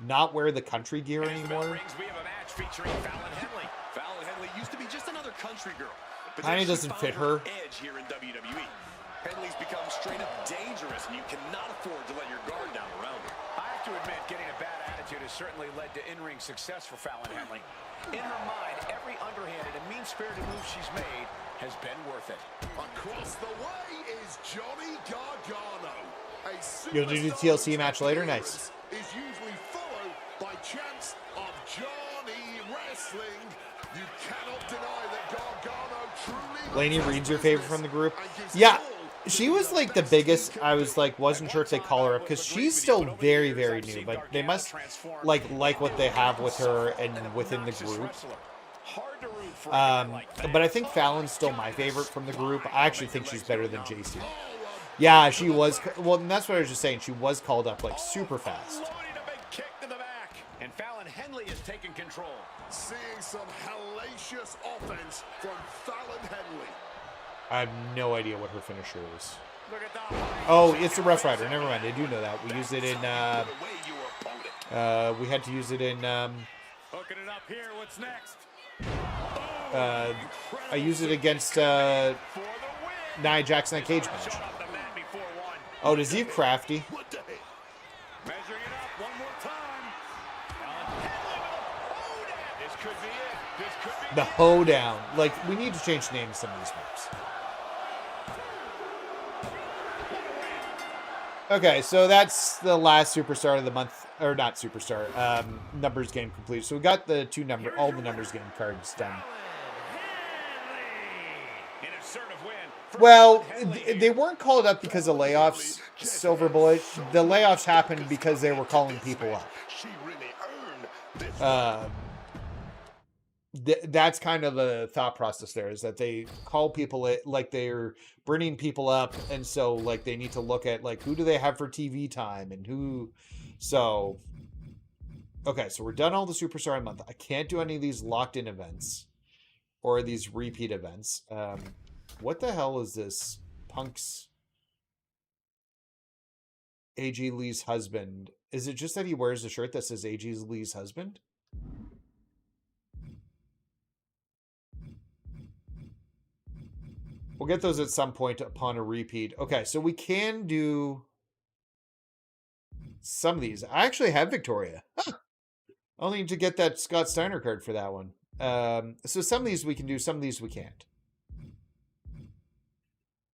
not wear the country gear anymore. We have a match featuring Fallon Henley. Fallon Henley used to be just another country girl. Kinda doesn't fit her. Edge here in WWE. Henley's become straight up dangerous, and you cannot afford to let your guard down around her. I have to admit, getting a bad attitude has certainly led to in-ring success for Fallon Henley. In her mind, every underhanded and mean-spirited move she's made has been worth it. Across the way is Johnny Gargano. You'll do the TLC match later? Nice. Is usually followed by chants of Johnny Wrestling. You cannot deny that Gargano truly... Laney Reed's your favorite from the group? Yeah, she was like the biggest. I was like, wasn't sure if they call her up because she's still very, very new. But they must like what they have with her and within the group. Hard to root But I think Fallon's still my favorite from the group. I actually think she's better than JC. Yeah, she was. Well, and that's what I was just saying. She was called up like super fast. And Fallon Henley is taking control. Seeing some hellacious offense from Fallon Henley. I have no idea what her finisher is. Look at that. Oh, it's a Rough Rider. Never mind. I do know that. We used it in. We had to use it in. Hooking it up here. What's next? I used it against Nia Jackson at Cage match. Oh, does he have Crafty? Measuring it up one more time. This could be it. This could be The hoedown. Like, we need to change the name of some of these maps. Okay, so that's the last superstar of the month, or not superstar, numbers game complete. So we got the all the numbers game cards done. an assertive win. Well, they weren't called up because of layoffs, Silver Bullet. The layoffs happened because they were calling people up. She really earned this. That's kind of the thought process there, is that they call people like they're bringing people up, and so like they need to look at like who do they have for TV time and who. So okay, so we're done all the superstar of the month. I can't do any of these locked in events or these repeat events. What the hell is this? Punk's AJ Lee's husband. Is it just that he wears a shirt that says AJ Lee's husband? We'll get those at some point upon a repeat. Okay, so we can do some of these. I actually have Victoria. Huh. Only need to get that Scott Steiner card for that one. So some of these we can do, some of these we can't.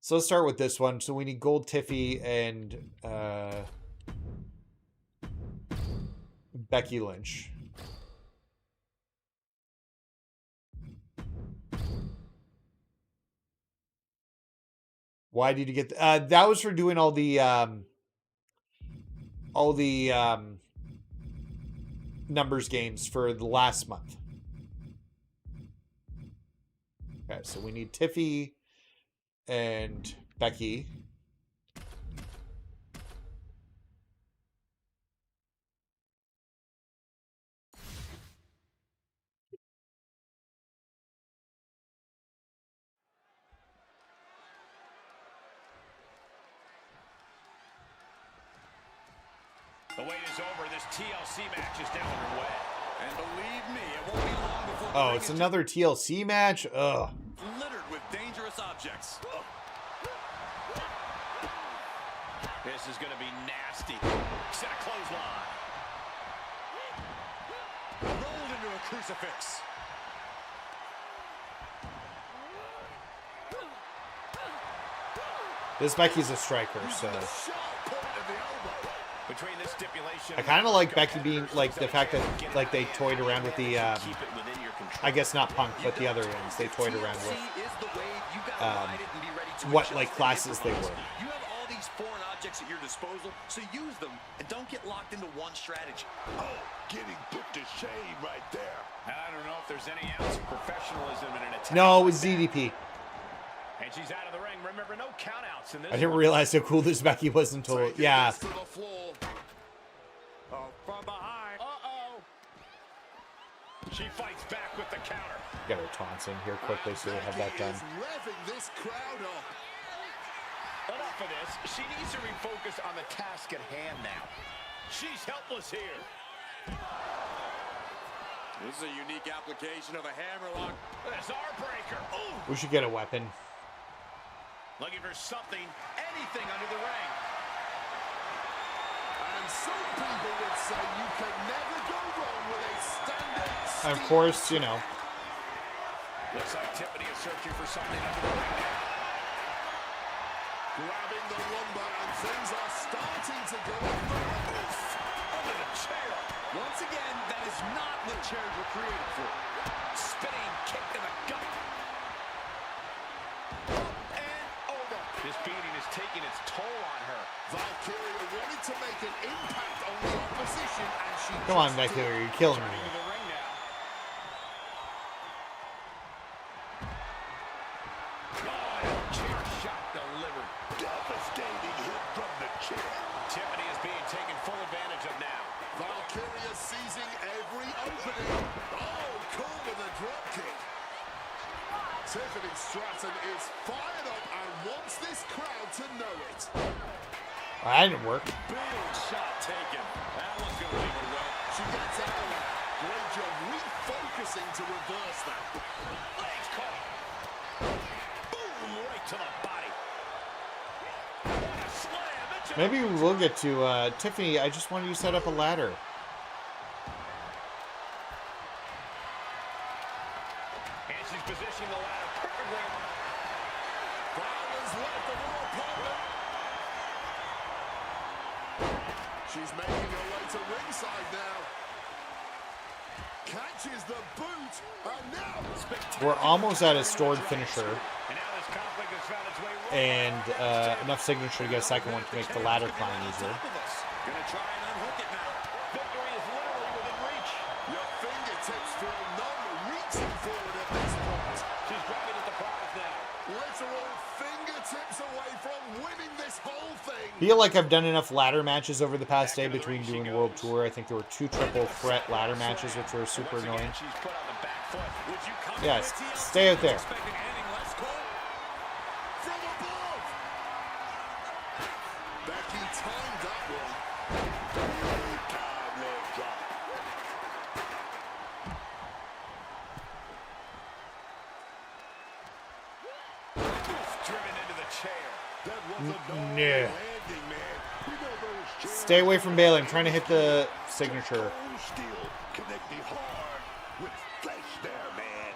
So let's start with this one. So we need Gold Tiffy and Becky Lynch. Why did you get that was for doing all the numbers games for the last month. Okay, so we need Tiffy and Becky. The wait is over. This TLC match is now underway. And believe me, it won't be long before the ring It's another TLC match? Ugh. littered with dangerous objects. This is going to be nasty. Set a clothesline. Rolled into a crucifix. This Becky's a striker, so Between this stipulation, I kind of like Becky being like the fact that like they toyed around with the I guess not Punk, but the other ones they toyed around with what like classes they were. You have all these foreign objects at your disposal, so use them and don't get locked into one strategy. Oh, getting put to shame right there. I don't know if there's any ounce of professionalism in an attack. No, it was ZDP. And she's out of the ring. Remember, no countouts in this. I didn't realize how cool this Becky was until yeah. Oh, from behind. She fights back with the counter. Get her taunts in here quickly so we have that done. Revving this crowd up. Enough of this. She needs to refocus on the task at hand now. She's helpless here. This is a unique application of a hammerlock. There's our breaker. Ooh. We should get a weapon. Looking for something, anything under the ring. And some people would say you can never go wrong with a standard. Of course, you know. Looks like Tiffany is searching for something under the ring now. Grabbing the lumber, and things are starting to go off the roof. Under the chair. Once again, that is not what chairs were created for. Spinning kick to the gut. Up and over. This beating is taking its toll on her. Valkyria wanted to make an impact on the opposition, and she Come on, just Becky, did. you're killing me. Into the ring now. to know it. That didn't work. Big shot taken. That one's going to leave her wet. She gets out of that. Great job refocusing to reverse that. Legs caught. Boom, right to the body. What a slam. Maybe we will get to Tiffany. I just wanted you to set up a ladder. And she's positioning the ladder perfectly. Fowler's left the raw opponent. She's making her way to ringside now. Catches the boot, and now We're almost at a stored finisher. And now this conflict has found its way right And enough signature to get a second one to make the ladder climb easier. Gonna try and unhook it now. Victory is literally within reach. your fingertips feel numb, reaching forward at this point. She's grabbing at the prize now. Literal fingertips away from winning this whole thing. Feel like I've done enough ladder matches over the past day between doing World Tour. I think there were 2 triple threat ladder matches, which were super Once again, annoying. she's put on the back foot. Would you come Yes, with TLC stay out there. expecting anything less, Cole? From above. Becky timed that one. Big time leg drop. Driven into the chair. That was a dog No. landing, man. You know those chairs. Stay away from Bailey. I'm trying to hit the signature. Bone steel connecting hard with flesh there, man.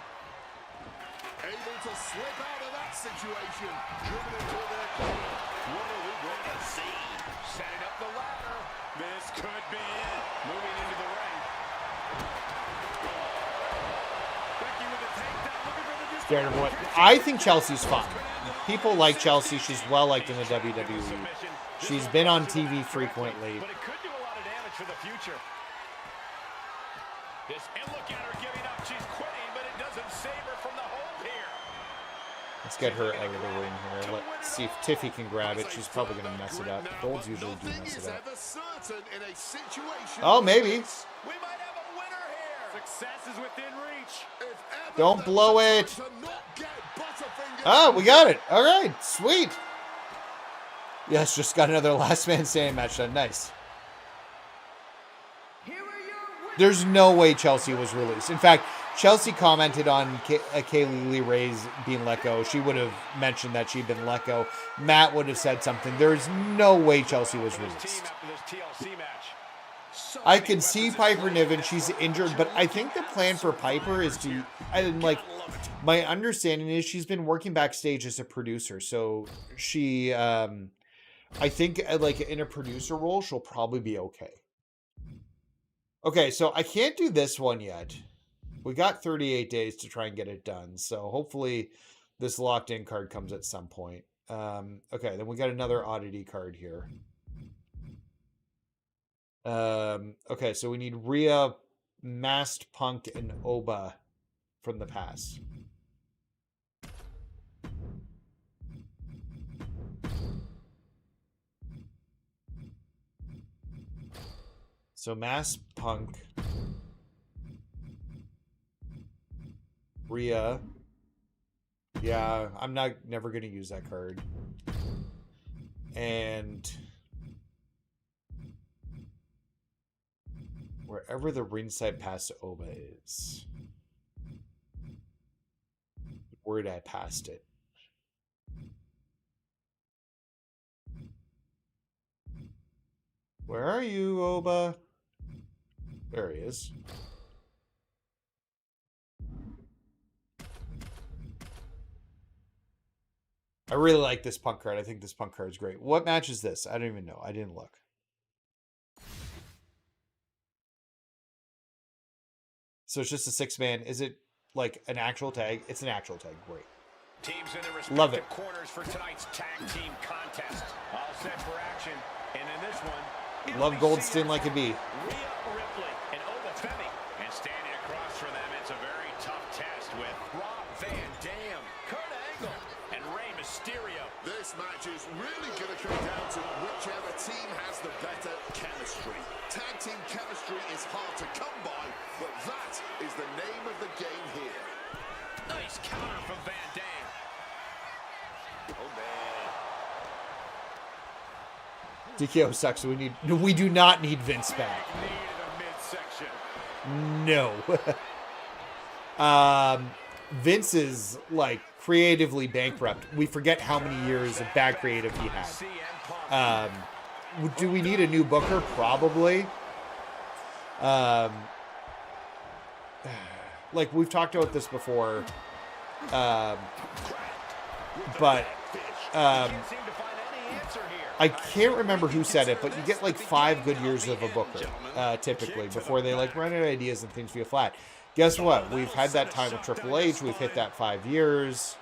Able to slip out of that situation. Driven into their corner. What are we going to see? Setting up the ladder. This could be it. Moving into the ring. Becky with a takedown. Looking for the Scared of what? I think Chelsea's fun. People like Chelsea. She's well liked in the WWE. She's been on TV frequently. But it could do a lot of damage for the future. This, and look at her giving up. She's quitting, but it doesn't save her from the hold here. Let's get her out of the ring here. Let's see if Tiffy can grab it. She's probably going to mess it up. Golds usually do Nothing mess is it up. ever certain in a situation Oh, like maybe. this. We might have a winner here. Success is within reach. If ever Don't there blow was a it. time to not get Butterfinger, Oh, we got it. All right. Sweet. Yes, just got another last man standing match done. Nice. There's no way Chelsea was released. In fact, Chelsea commented on Kaylee Lee Ray's being let go. She would have mentioned that she'd been let go. Matt would have said something. There's no way Chelsea was released. I can see Piper Niven. She's injured, but I think the plan for Piper is to, my understanding is she's been working backstage as a producer. So she, I think like in a producer role, she'll probably be okay. Okay, so I can't do this one yet. We got 38 days to try and get it done. So hopefully this locked in card comes at some point. Okay, then we got another oddity card here. Okay, so we need Rhea, Masked Punk, and Oba from the past. So Masked Punk, Rhea. Yeah, I'm never gonna use that card. And wherever the ringside pass to Oba is. Worried I passed it. Where are you, Oba? There he is. I really like this Punk card. I think this Punk card is great. What match is this? I don't even know. I didn't look. So it's just a 6-man. Is it like an actual tag? It's an actual tag. Great. Teams in their respective Love it. corners for tonight's tag team contest. All set for action. And in this one, it'll Love be Goldstein Cena, like a bee. Rhea Ripley, and Oba Femi. And standing across from them, it's a very tough test with Rob Van Dam, Kurt Angle, and Rey Mysterio. this match is really going to come down to whichever team has the better chemistry. Tag team chemistry is hard to come by, but that is the name of the game here. Nice counter from Van Dam. Oh, man. TKO sucks. So we do not need Vince back. No. Vince is like creatively bankrupt. We forget how many years of bad creative he had. Do we need a new booker? Probably. Like we've talked about this before. But I can't remember who said it, but you get like 5 good years of a booker, typically, before they like run out of ideas and things feel flat. Guess what? We've had that time with Triple H. We've hit that 5 years.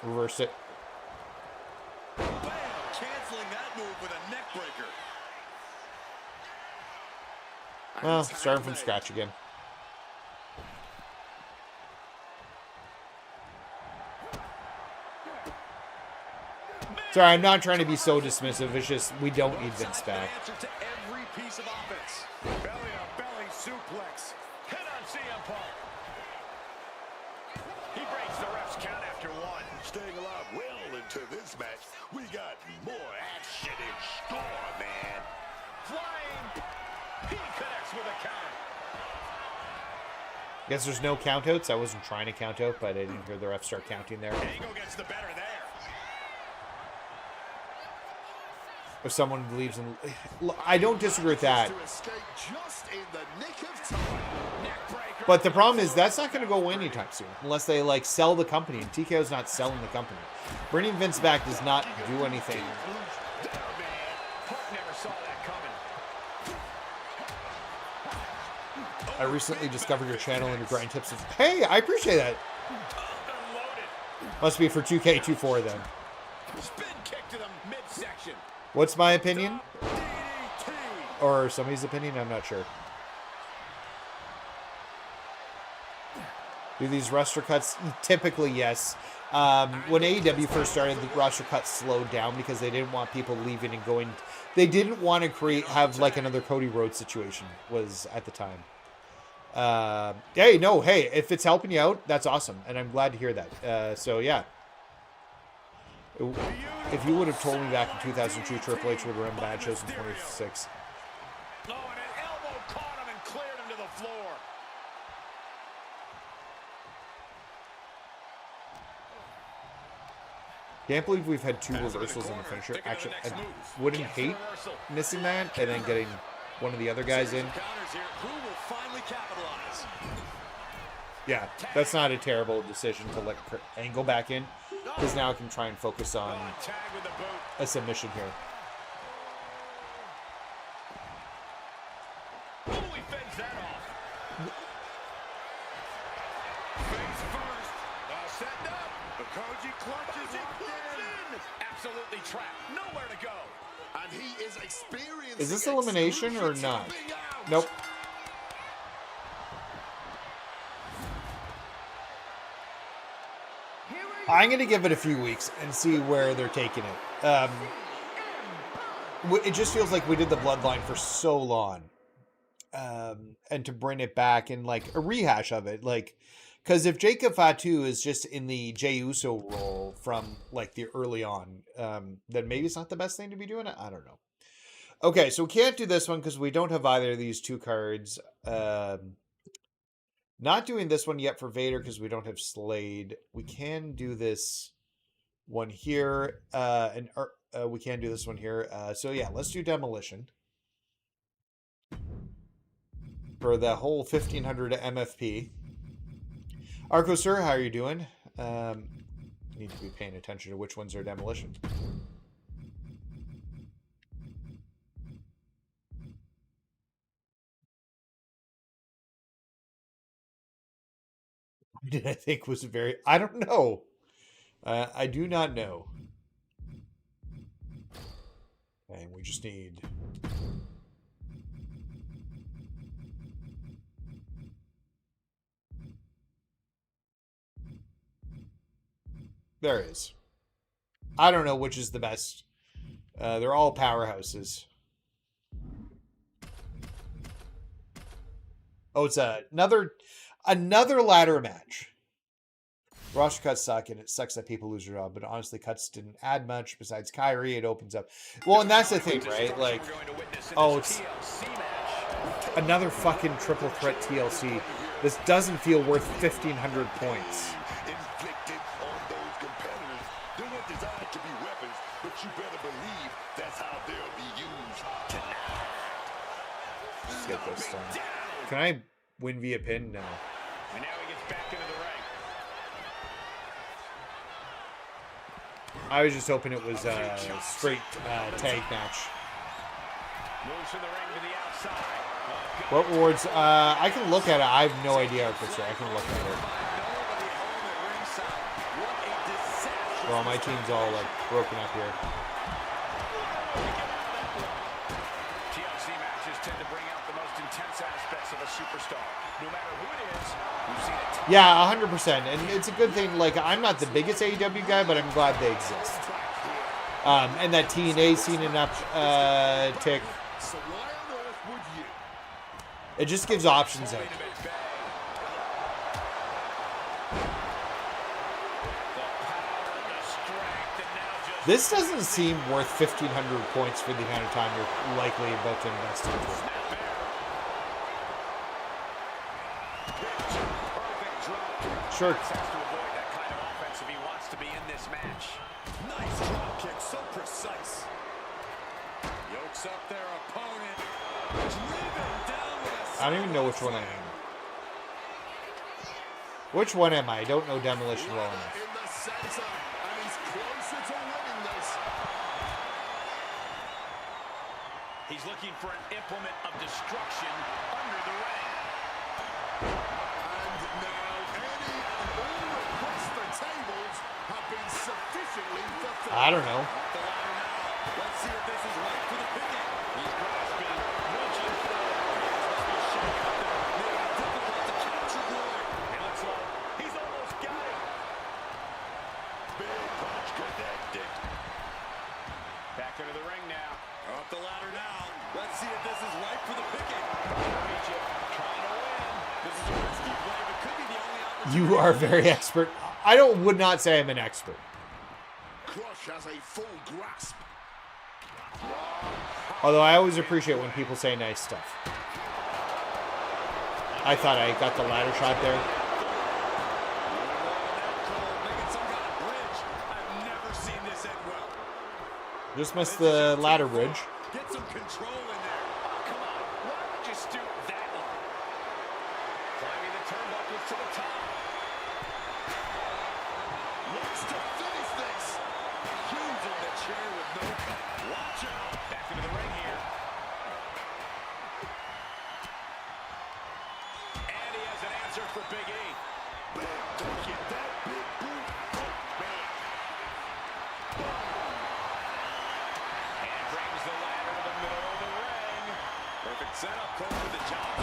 Reverse it. Bam! Canceling that move with a neck breaker. Well, starting from scratch again. Sorry, I'm not trying to be so dismissive. It's just we don't need Vince back. To every piece of offense. Belly-to-belly suplex. Hit on CM Punk. He breaks the ref's count after 1. Staying alive well into this match. We got more action in store, man. Flying. He connects with a counter. Guess there's no countouts. I wasn't trying to count out, but I didn't hear the ref start counting there. Angle gets the better there. If someone believes in... I don't disagree with that. But the problem is that's not going to go away anytime soon. Unless they, like, sell the company. And TKO's not selling the company. Bringing Vince back does not do anything. I recently discovered your channel and your grind tips. Hey, I appreciate that. Must be for 2K24 then. Spin kick to the midsection. What's my opinion? Or somebody's opinion? I'm not sure. Do these roster cuts? Typically, yes. When AEW first started, the roster cuts slowed down because they didn't want people leaving and going. They didn't want to have like another Cody Rhodes situation was at the time. Hey, if it's helping you out, that's awesome. And I'm glad to hear that. So, yeah. If you would have told me back in 2002 Triple H would run bad shows in 26. Oh, and an elbow caught him and cleared him to the floor. Can't believe we've had 2 reversals in the finisher. Actually, I wouldn't hate missing that and then getting one of the other guys in. Yeah, that's not a terrible decision to let Angle back in. Because now I can try and focus on a submission here. Oh, he fends that off. Face first. Set up. The Koji clutches in. Absolutely trapped. Nowhere to go. And he is experiencing. Is this elimination or not? Nope. I'm going to give it a few weeks and see where they're taking it. It just feels like we did the Bloodline for so long. And to bring it back in like a rehash of it. Like, because if Jacob Fatu is just in the Jey Uso role from like the early on, then maybe it's not the best thing to be doing it. I don't know. Okay, so we can't do this one because we don't have either of these 2 cards. Not doing this one yet for Vader because we don't have Slade. We can do this one here. We can do this one here. So yeah, let's do Demolition. For the whole 1500 MFP. Arco Sir, how are you doing? Need to be paying attention to which ones are Demolition. Did I think was very... I don't know. I do not know. And we just need... There is. I don't know which is the best. They're all powerhouses. Oh, it's another ladder match. Roster cuts suck, and it sucks that people lose their job. But honestly, cuts didn't add much besides Kyrie. It opens up. Well, and that's the thing, right? Like, oh, it's another fucking triple threat TLC. This doesn't feel worth 1,500 points. Inflicted on those competitors. They weren't designed to be weapons, but you better believe that's how they'll be used tonight. Let's get this done. Can I win via pin? No. And now he gets back into the ring. I was just hoping it was a straight tag match. Moves from the ring to the outside. What rewards? I can look at it. I have no idea what this is. I can look at it. Well, my team's all like broken up here. TLC matches tend to bring out the most intense aspects of a superstar. No matter who it is, we've seen it. Yeah, 100%. And it's a good thing. Like, I'm not the biggest AEW guy, but I'm glad they exist. And that TNA scene an uptick. So why on earth would you? It just gives options out. This doesn't seem worth 1,500 points for the amount of time you're likely about to invest into it. Sure. Has to avoid that kind of offense if he wants to be in this match. Nice drop kick, so precise. Yokes up their opponent. Driven down with a I don't even know which one I am. Which one am I? I don't know Demolition well enough. In the center, and he's closer to winning this. He's looking for an implement of destruction under the ring. And now any and all requests for tables have been sufficiently fulfilled. I don't know. the ladder now. Let's see if this is right for the picking. He's grasping, reaching for it. Must be shaking up there. Making it difficult to capture glory. It looks like he's almost got it. Big punch connected. Back into the ring now. Up the ladder now. Let's see if this is right for the picking. Reach it. Trying to win. This is a risky play, but could be the only opportunity. You are very expert. I would not say I'm an expert. Crush has a full grasp. Although I always appreciate when people say nice stuff. I thought I got the ladder shot there. Making some kind of bridge. I've never seen this end well. Just missed the ladder bridge. Get some control in there. Come on. Why would you stoop that low? Climbing the turnbuckles to the top. Wants to finish this. Using the chair with no cut. Watch out. Back into the ring here. And he has an answer for Big E. Don't get that big boot. And brings the ladder to the middle of the ring. Perfect setup. Cole with the job.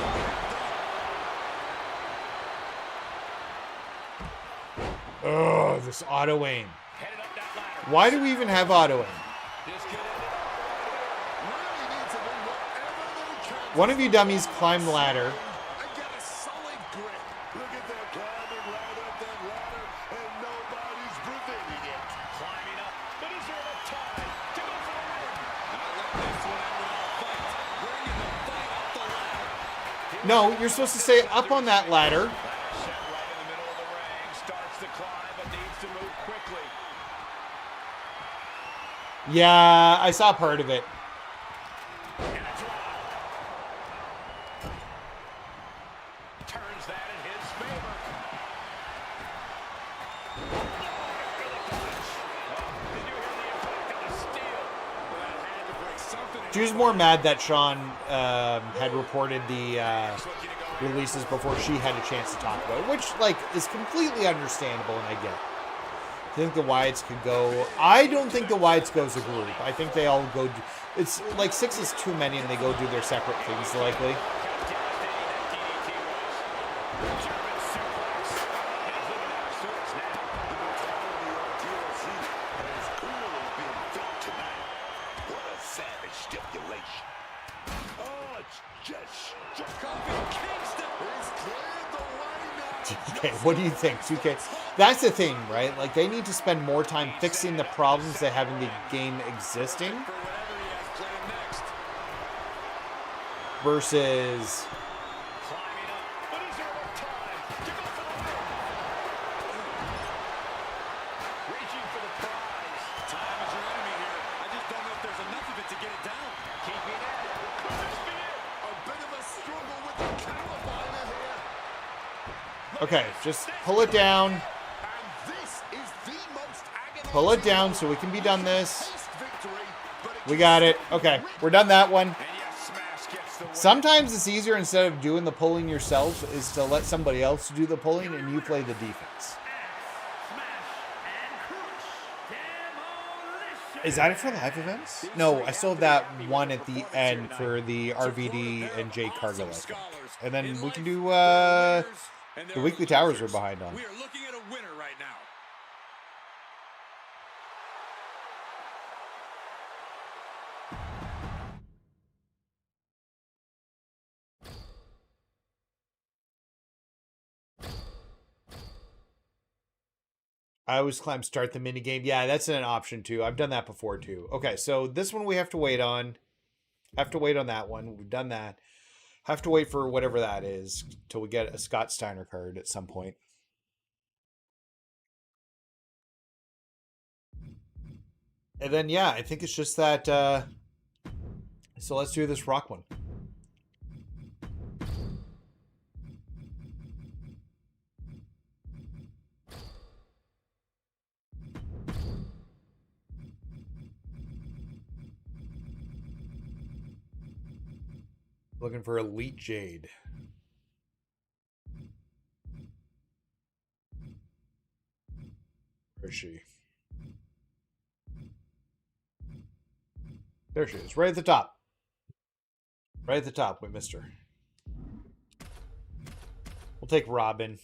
Ugh, this auto aim. Headed up that ladder. Why do we even have auto aim? This could end it. Really need to do whatever they can One of you dummies climb the ladder. and get a solid grip. Look at them climbing right up that ladder, and nobody's preventing it. Climbing up. But is there enough time to go for the win? Not letting this one end without a fight. Bringing the fight up the ladder. No, you're supposed to stay up on that ladder. Set right in the middle of the ring. Starts to climb, but needs to move quickly. Yeah, I saw part of it. And a drop. Turns that in his favor. Did you hear the impact of the steel? Well, that had to break something. She was more mad that Sean had reported the releases before she had a chance to talk about it, which, like, is completely understandable, and I get it. I think the Wyatts could go. I don't think the Wyatts go as a group. I think they all go. It's like 6 is too many, and they go do their separate things likely. German suplex. And he's looking out of sorts now. The mentality of TLC has clearly been felt tonight. What a savage stipulation. Oh, it's just struck off in Kingston. He's cleared the way now. Okay, what do you think, 2K? That's the thing, right? Like, they need to spend more time fixing the problems they have in the game existing For whatever he has planned next. versus... Climbing up, but is there enough time to go for the win? Reaching for the prize. Time is your enemy here. I just don't know if there's enough of it to get it down. Keeping at it. Could this be it? A bit of a struggle with the carabiner here. Okay, just pull it down. And this is the most agonizing Pull it down so we can be done this. victory, but it We got it. Okay, we're done that one. And yes, Smash gets the win. Sometimes it's easier, instead of doing the pulling yourself, is to let somebody else do the pulling and you play the defense. Is that it for live events? No, I still have that one at the end for the RVD and Jay Cargill, I think. And then we can do the weekly towers we're behind on. We are looking at a winner right now. I always climb start the minigame. Yeah, that's an option too. I've done that before too. Okay, so this one we have to wait on. Have to wait on that one. We've done that. Have to wait for whatever that is till we get a Scott Steiner card at some point. And then, yeah, I think it's just that... so let's do this rock one. Looking for Elite Jade. Where is she? There she is, right at the top. Right at the top, we missed her. We'll take Robin.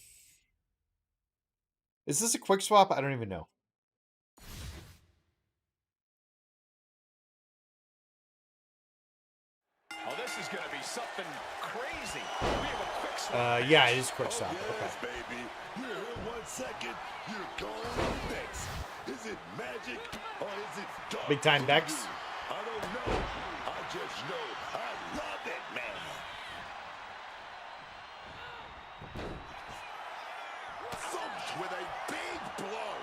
Is this a quick swap? I don't even know. Oh, this is going to be something crazy. We have a quick swap. Yeah, it is quick swap. Yes, Okay. baby. You're here 1 second, you're gone next. Is it magic or is it dark? Big time Bex. I don't know. I just know I love it, man. thumped with a big blow.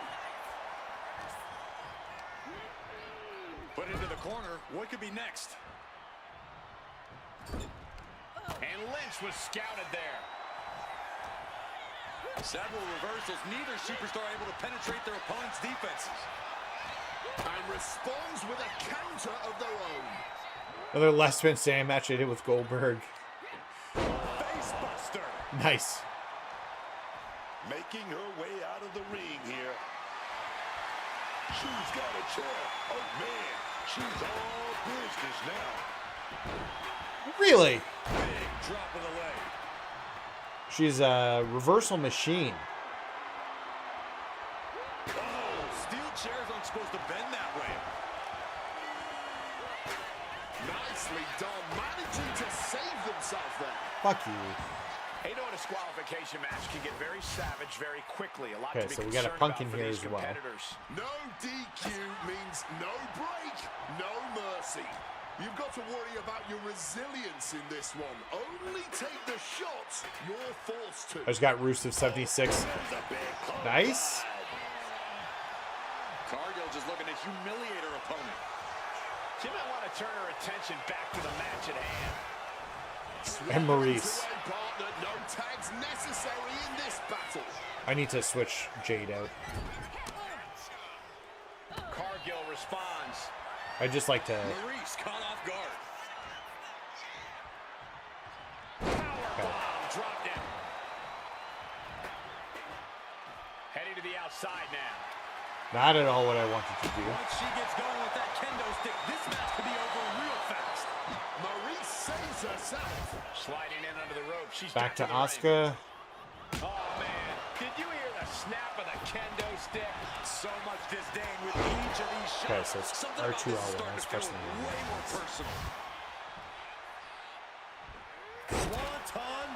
Put into the corner. What could be next? And Lynch was scouted there. Several reversals. Neither superstar able to penetrate their opponent's defenses. And responds with a counter of their own. Another last man standing match I did with Goldberg. Facebuster. Nice. Making her way out of the ring here. She's got a chair. Oh, man. She's all business now. Really? Big drop of the leg. She's a reversal machine. Oh, steel chairs aren't supposed to bend that way. Nicely done, managing to save themselves there. Fuck you. Hey, you know, a disqualification match can get very savage very quickly. A lot Okay, to be so we got a concerned punk about in for here these as well. competitors. No DQ means no break, no mercy. You've got to worry about your resilience in this one. Only take the shots you're forced to. I just got Rusev 76. Nice. Cargill just looking to humiliate her opponent. She might want to turn her attention back to the match at hand. And Maurice. Into a partner, no tags necessary in this battle. I need to switch Jade out. Cargill responds. I just like to... Maurice caught off guard. Powerbomb dropped him. Heading to the outside now. Not at all what I wanted to do. Once she gets going with that kendo stick, this match could be over real fast. Maurice saves herself. Sliding in under the rope. She's Back to got Asuka. Oh, man. Did you hear the snap of the kendo stick? So much disdain with each of these shots. Okay, so it's Something about R2 this is all starting in. to feel Especially way more personal. Swanton.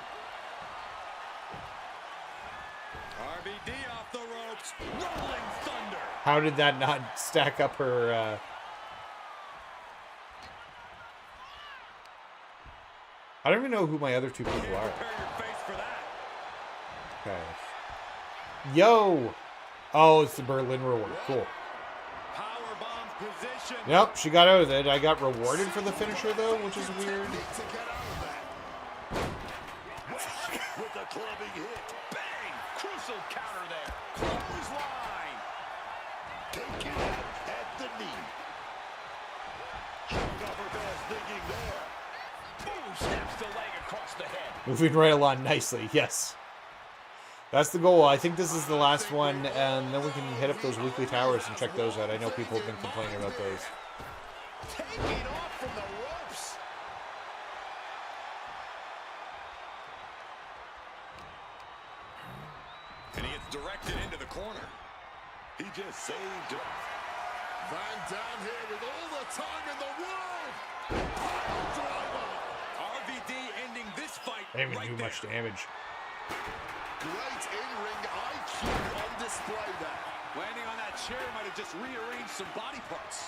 RBD off the rope. Rolling thunder. How did that not stack up her? I don't even know who my other two people are. Prepare your face for that. Okay. Yo! Oh, it's the Berlin reward. Cool. Power bomb position. Yep, she got out of it. I got rewarded for the finisher, though, which is weird. To get out of that. With a clubbing hit. Bang! Crucial counter there. Clothesline. Take it out at the knee. Showing off her best thinking there. Boom! Snaps the leg across the head. Moving right along nicely, yes. That's the goal. I think this is the last one, and then we can hit up those weekly towers and check those out. I know people have been complaining about those. Taking off from the ropes. And he gets directed into the corner. He just saved it. Van Dam here with all the time in the world. Pile driver. RVD ending this fight They didn't right even do there. much damage. Great in-ring IQ on display there. Landing on that chair might have just rearranged some body parts.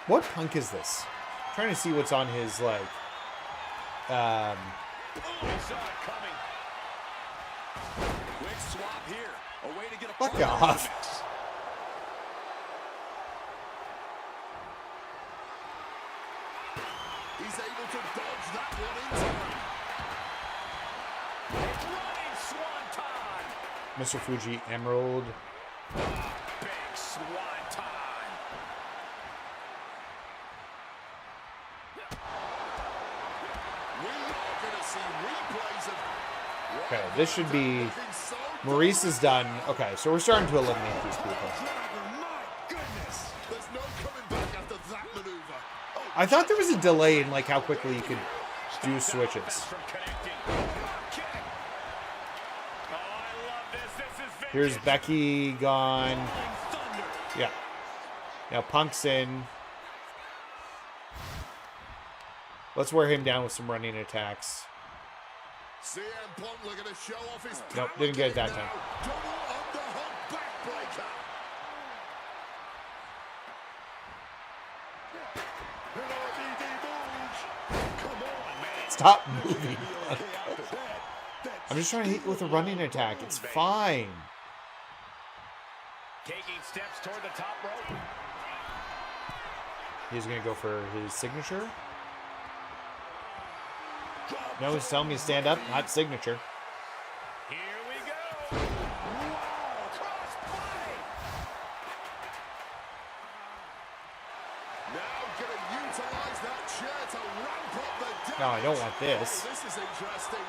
What Punk is this? I'm trying to see what's on his, like, Oh, he saw it coming. Quick swap here. A way to get a Fuck partner in the off. mix. He's able to dodge that one in time. Running swanton. Mr. Fuji Emerald. Big swanton. We are going to see replays of... Okay, this should be... Looking so Maurice is done. Okay, so we're starting to eliminate these people. My goodness. There's no coming back after that maneuver. Oh, I thought there was a delay in, like, how quickly you could do switches. From connecting. Drop kick. Oh, I love this. This is vintage. Here's Becky gone. Rolling thunder. Yeah. Now Punk's in. Let's wear him down with some running attacks. CM Punk looking to show off his Nope, power didn't get it that game time. now. Double underhook backbreaker. And RVD moves. Come on, man. Stop moving. Okay, after that, that's I'm just trying to hit with a running attack. It's fine. Taking steps toward the top rope. He's going to go for his signature. No, he's telling me to stand up, not signature. Here we go. Wow, cross body. Now gonna utilize that chair to ramp up the damage. No, I don't want this. Oh, this is interesting.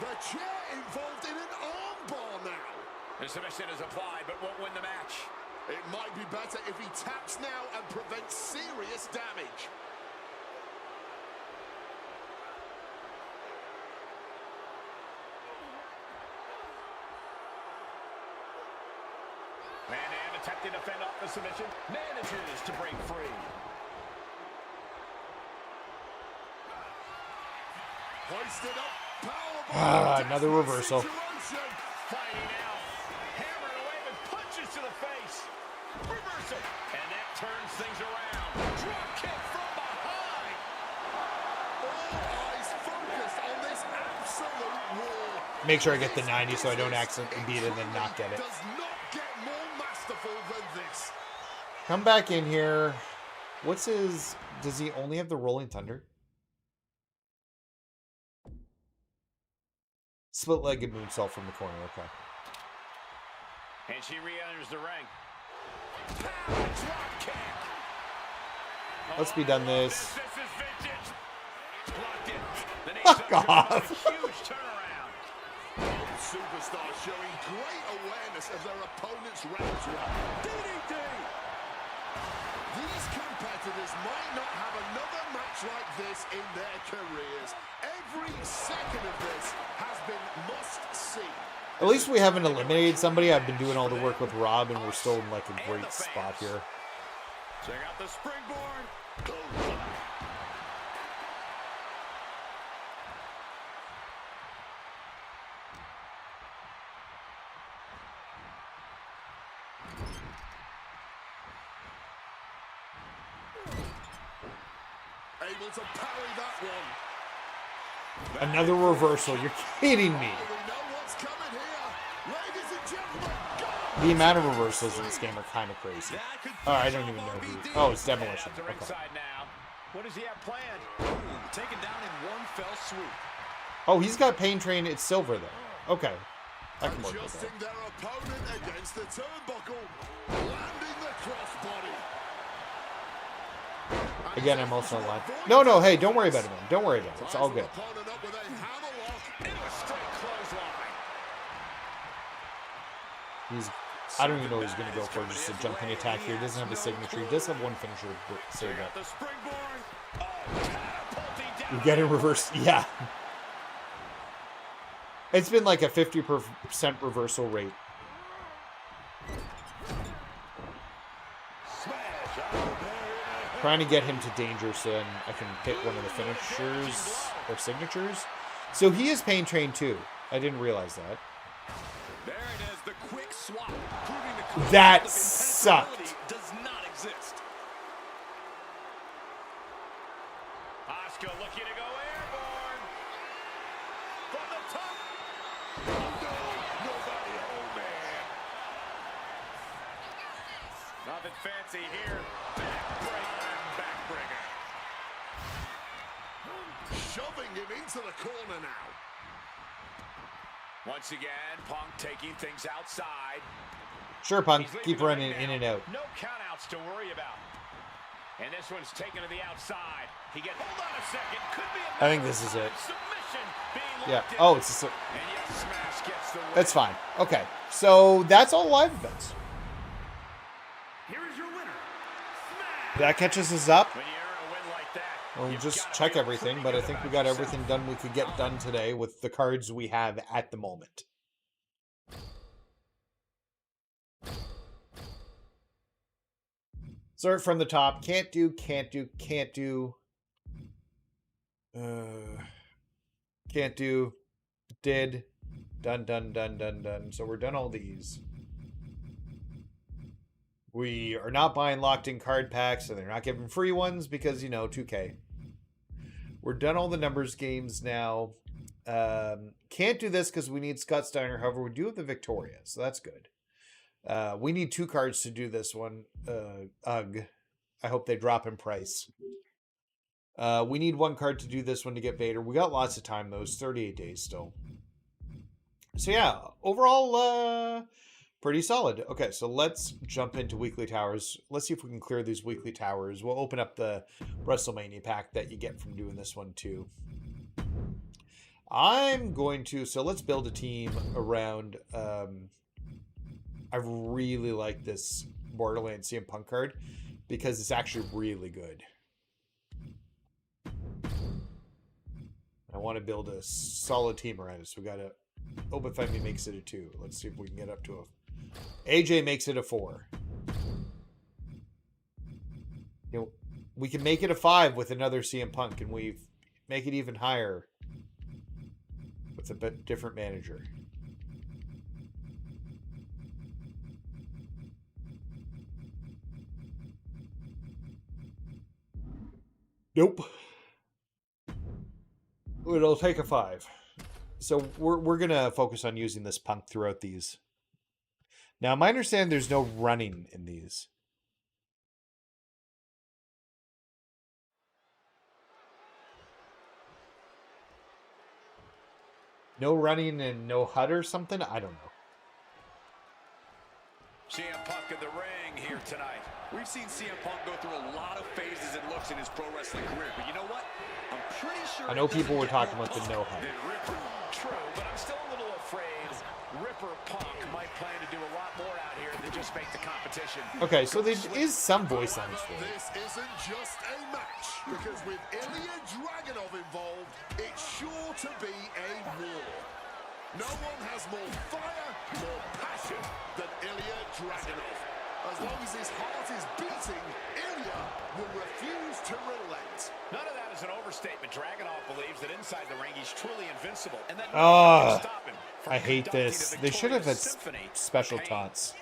The chair involved in an armbar now. The submission is applied, but won't win the match. It might be better if he taps now and prevents serious damage. Van Dam attempting to fend off the submission. Manages to break free. Hoisted up. Powerbomb. Another reversal. Situation. Fighting out. Hammered away with punches to the face. Reversal. And that turns things around. Drop kick from behind. All eyes focused on this absolute war. Make sure I get the 90 so I don't accidentally beat it and then not get it. Does not get more masterful than this. Come back in here. What's his... Does he only have the Rolling Thunder? Split-legged moonsault from the corner. Okay. And she re-enters the ring. Power drop kick. Let's be done this. This is vintage. Blocked it. The name's Fuck up, off. a huge turnaround. Both superstars showing great awareness of their opponent's repertoire. DDT! These competitors might not have another match like this in their careers. Every second of this has been must-see. At least we haven't eliminated somebody. I've been doing all the work with Rob, and we're still in like a great spot here. Check out the springboard. Able to parry that one. Another reversal. You're kidding me. We know what's coming here. Ladies and gentlemen, go! The amount of reversals in this game are kind of crazy. Oh, I don't even know who. Oh, it's Demolition. To Okay. ringside now. What does he have planned? Boom, taken down in one fell swoop. Oh, he's got Pain Train. It's silver though. Okay. I can work with Adjusting that. their opponent against the turnbuckle. Landing the crossbody. Again, I'm also alive. No, no, hey, don't worry about it, man. Don't worry about it. It's all good. Opponent up with a hammerlock. Into a straight clothesline. I don't even know what he's going to go for. Just a jumping attack here. He doesn't have a signature. He does have one finisher. Save that. The springboard. Oh, catapulting down. We get in reverse. Yeah. It's been like a 50% reversal rate. Trying to get him to danger so then I can hit one of the finishers or signatures. So he is Pain Train too. I didn't realize that. There it is, the quick swap, proving the concept That of sucked. impenetrability does not exist. Asuka looking to go airborne. From the top. Nobody home, man. Nothing fancy here. Backbreaker and backbreaker. Shoving him into the corner now. Once again, Punk taking things outside. Sure, Punk. He's leaving Keep the ring running now. in and out. No countouts to worry about. And this one's taken to the outside. He gets. Hold on a second. Could be I think this is it. submission being Yeah. locked in. Oh, it's a, And yes, Smash gets the win. that's fine. Okay. So that's all live events. Here is your winner. Smash. That catches us up. When you earn a win like that, We'll you've just gotta check feel everything, pretty but I good think we about got yourself. everything done we could get done today with the cards we have at the moment. Start from the top. Can't do, can't do, can't do. Can't do. Did. Done, done, done, done, done. So we're done all these. We are not buying locked-in card packs, so they're not giving free ones because, you know, 2K. We're done all the numbers games now. Can't do this because we need Scott Steiner. However, we do have the Victoria, so that's good. We need 2 cards to do this one. Ugh. I hope they drop in price. We need 1 card to do this one to get Vader. We got lots of time, though. It's 38 days still. So, yeah. Overall, pretty solid. Okay, so let's jump into weekly towers. Let's see if we can clear these weekly towers. We'll open up the WrestleMania pack that you get from doing this one, too. I'm going to... So, let's build a team around... I really like this Borderlands CM Punk card because it's actually really good. I want to build a solid team around it. So we got a Oba Femi makes it a 2. Let's see if we can get up to a... AJ makes it a 4. You know, we can make it a 5 with another CM Punk, and we make it even higher with a bit different manager. Nope. It'll take a 5. So we're gonna focus on using this Punk throughout these. Now, my understanding there's no running in these. No running and no HUD or something? I don't know. CM Punk in the ring here tonight. We've seen CM Punk go through a lot of phases and looks in his pro wrestling career, but you know what? I'm pretty sure I know it doesn't people were get talking more about the Punk no HUD. Than Ripper. True, but I'm still a little afraid Ripper Punk might plan to do a lot more out here than just make the competition. Okay, so there is some voice lines for it. This isn't just a match, because with Ilya Dragunov involved, it's sure to be a war. No one has more fire, more passion than Ilya Dragunov. As long as his heart is beating, Ilya will refuse to relent. None of that is an overstatement. Dragunov believes that inside the ring he's truly invincible. And that Ah, can stop him from I hate conducting this. the They should have had victorious symphony special of pain. taunts.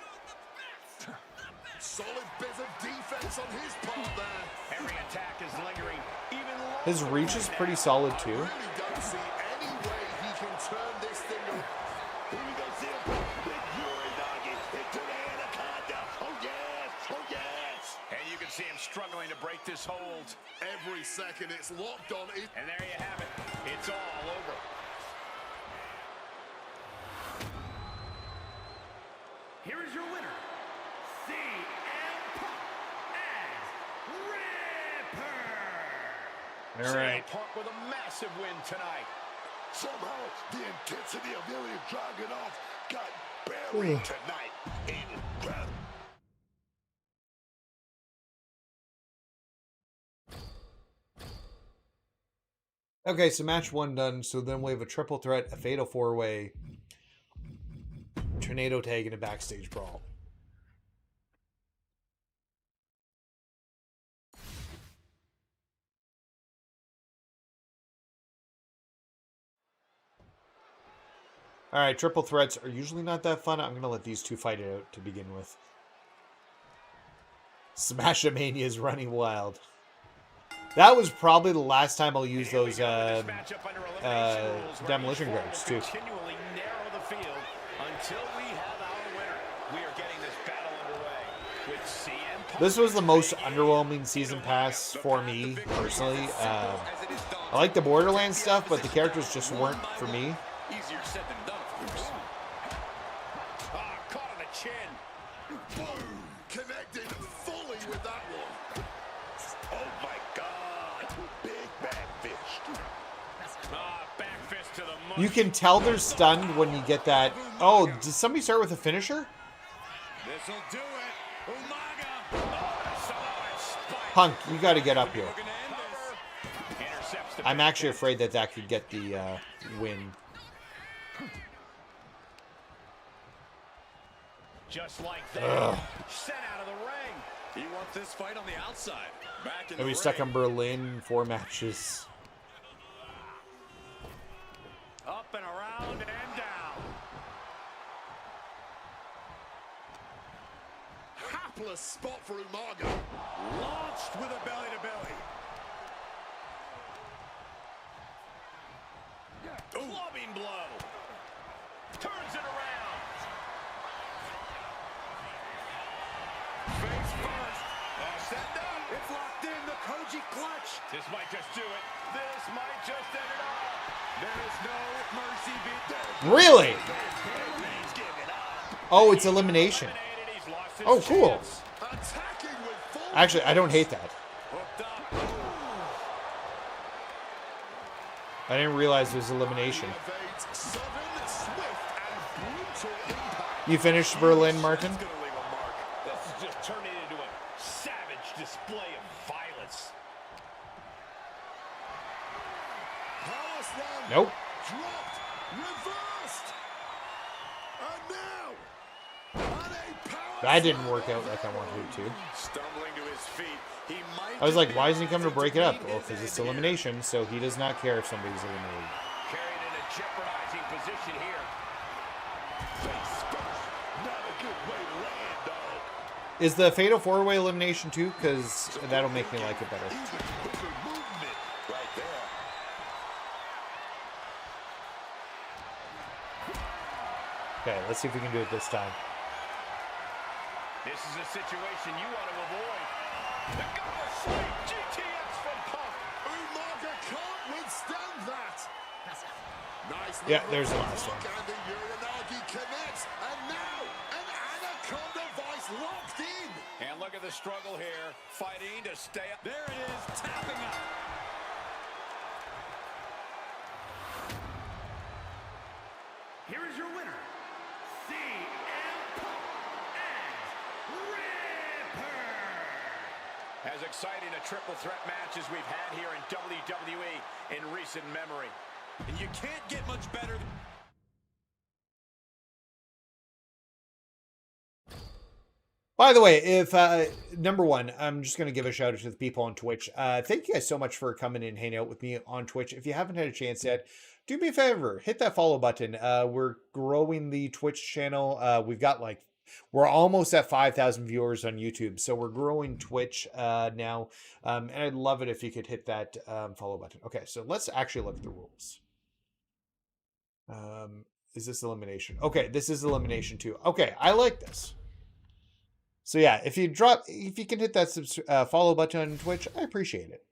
Solid bit of defense effortless on his part there. Every attack is lingering even longer. His reach is pretty solid too. Really don't see any way he can turn this thing up. Here we go, see him. Big Yuri doggy into the anaconda. Oh, yes. Oh, yes. And you can see him struggling to break this hold. Every second it's locked on. And there you have it. It's all over. Here is your winner, CM Punk as Ripper. All right. CM Punk with a massive win tonight. Somehow, the intensity of Ilya Dragunov got buried tonight. Incredible. Okay, so match 1 done. So then we have a triple threat, a fatal 4-way, tornado tag, and a backstage brawl. All right, triple threats are usually not that fun. I'm going to let these two fight it out to begin with. Smash-A-Mania is running wild. That was probably the last time I'll use those demolition guards too. Continually narrow the field until we have our winner. We are getting this battle underway with CM Punk. This was the most underwhelming season pass for me personally. I like the Borderlands stuff, but the characters just weren't for me. Easier said than done, of course. Caught on the chin. Boom! Connecting fully with that one. Oh, my God. Big bad fish. Back fist to the mush. You can tell they're stunned when you get that. Oh, did somebody start with a finisher? This'll do it. Umaga. Punk, you got to get up here. Looking to end this. Intercepts the I'm actually afraid that that could get the win. just like that. Sent out of the ring. He wants this fight on the outside. Back in He'll the be stuck ring. in Berlin 4 matches. Up and around and down. Hapless spot for Umaga. Launched with a belly-to-belly. Clubbing blow. Turns it around. Face first. Set down. It's locked in. The Koji clutch. This might just do it. This might just end it all. There is no mercy beat. Really? He's giving up. Oh, it's elimination. Eliminated. He's lost his Oh, cool. chance. Attacking with full Actually, I don't hate that. Hooked up. I didn't realize it was elimination. Evades sudden, swift, and brutal impact. You finished Berlin, Martin? It's gonna leave a mark. This is just turning into a savage display of violence. Power slam. Nope. Dropped. Reversed. And now. And a power That didn't slam work out of like I wanted it to. Stumbling to his feet. He might I was just like, be why isn't he able coming to break it up? beat Well, his because it's end here. elimination, so he does not care if somebody's eliminated. Carried in a jeopardizing position here. Face first. Not a good way to land, dog. Is the Fatal 4-Way elimination too? Because that'll make me like it better. Even quicker movement right there. Okay, let's see if we can do it this time. This is a situation you want to avoid. The Gunther sweep. GTS from Punk. Umaga can't withstand that. Nice Yeah, move there's the from last Punk, one. and the Uranagi connects. And now an anaconda vice locked in. And look at the struggle here. Fighting to stay up. There it is. Tapping out. Here is your winner, CM Punk as Ripper. As exciting a triple threat match as we've had here in WWE in recent memory. And you can't get much better than... By the way, if number one, I'm just going to give a shout out to the people on Twitch. Thank you guys so much for coming and hanging out with me on Twitch. If you haven't had a chance yet, do me a favor, hit that follow button. We're growing the Twitch channel. We've got like We're almost at 5,000 viewers on YouTube, so we're growing Twitch now, and I'd love it if you could hit that follow button. Okay, so let's actually look at the rules. Is this elimination? Okay, this is elimination too. Okay, I like this. So yeah, if you can hit that follow button on Twitch, I appreciate it.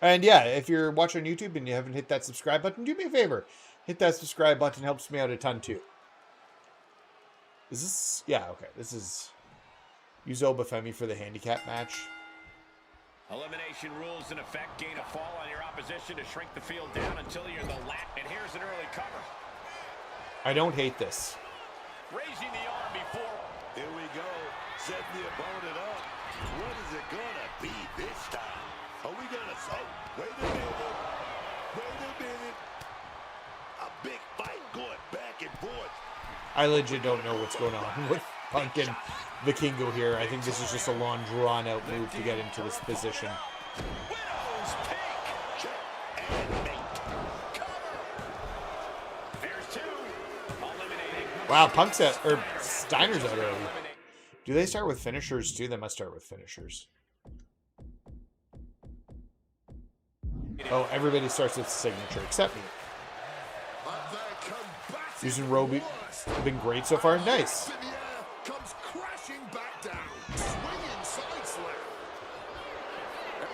And yeah, if you're watching on YouTube and you haven't hit that subscribe button, do me a favor. Hit that subscribe button. Helps me out a ton too. Is this... Yeah, okay. This is... Use Oba Femi for the handicap match. Elimination rules in effect. Gain a fall on your opposition to shrink the field down until you're in the lap. And here's an early cover. I don't hate this. Raising the arm before. Here we go. Setting the opponent up. What is it gonna be this time? Are we gonna... Oh, wait a minute. Wait a minute. A big fight going back and forth. I legit don't know what's going on with Punk and Vikingo here. I think this is just a long, drawn-out move to get into this position. Widow's pick. Check and mate. Cover. There's two. Eliminating. Wow, Punk's out, or Steiner's out already. Do they start with finishers too? They must start with finishers. Oh, everybody starts with signature except me. Using Roby been great so far. Nice. Comes crashing back down. Swinging side slam.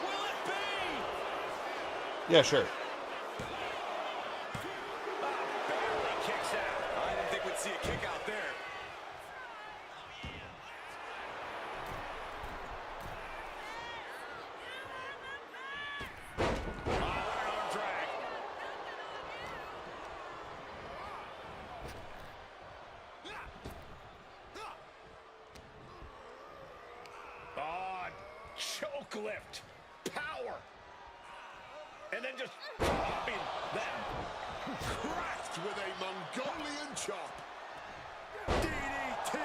Will it be? Yeah, sure. Barely kicks out. I didn't think we'd see a kick out there. Choke lift. Power. And then just popping them. Cracked with a Mongolian chop. DDT.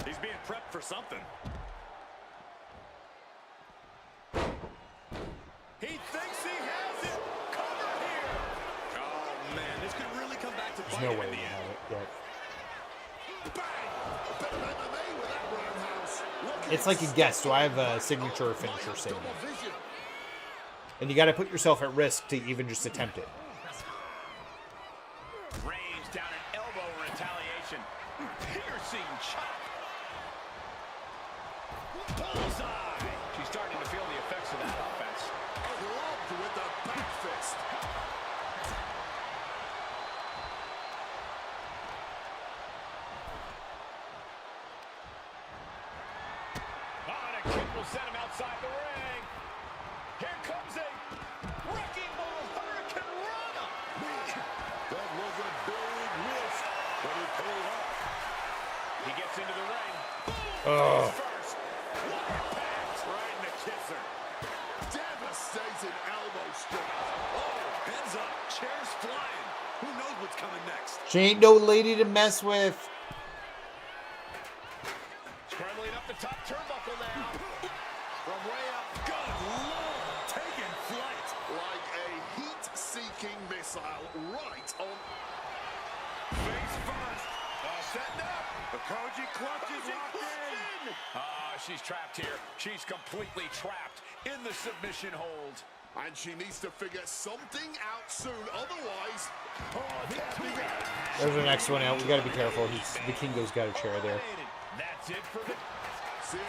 He's being prepped for something. He thinks he has it. Cover here. Oh, man, this could really come back to There's bite no him way in we the end. have it yet. Bang! A bit of MMA with that roundhouse. It's like a guess. Do I have a signature or finisher saving? Double vision. And you got to put yourself at risk to even just attempt it. Range down an elbow in retaliation. Piercing chop. Bullseye. She's starting to feel the effects of that offense. Clubbed with the back fist. On a kick will send him outside the ring. Here comes a wrecking ball hurricane rana. That was a big risk, but it paid off. He gets into the ring. Oh. First. Pass right in the kisser. Devastating elbow strike. Oh, heads up. Chairs flying. Who knows what's coming next? She ain't no lady to mess with. Scrambling up the top turnbuckle now. From way up. Good Lord. Taking flight. Like a heat-seeking missile right on. Face first. Setting up. The Koji clutch is locked in. She's trapped here. She's completely trapped in the submission hold. And she needs to figure something out soon. Otherwise, There's the next one out. We got to be careful. Vikingo's got a chair there. That's it for the... CM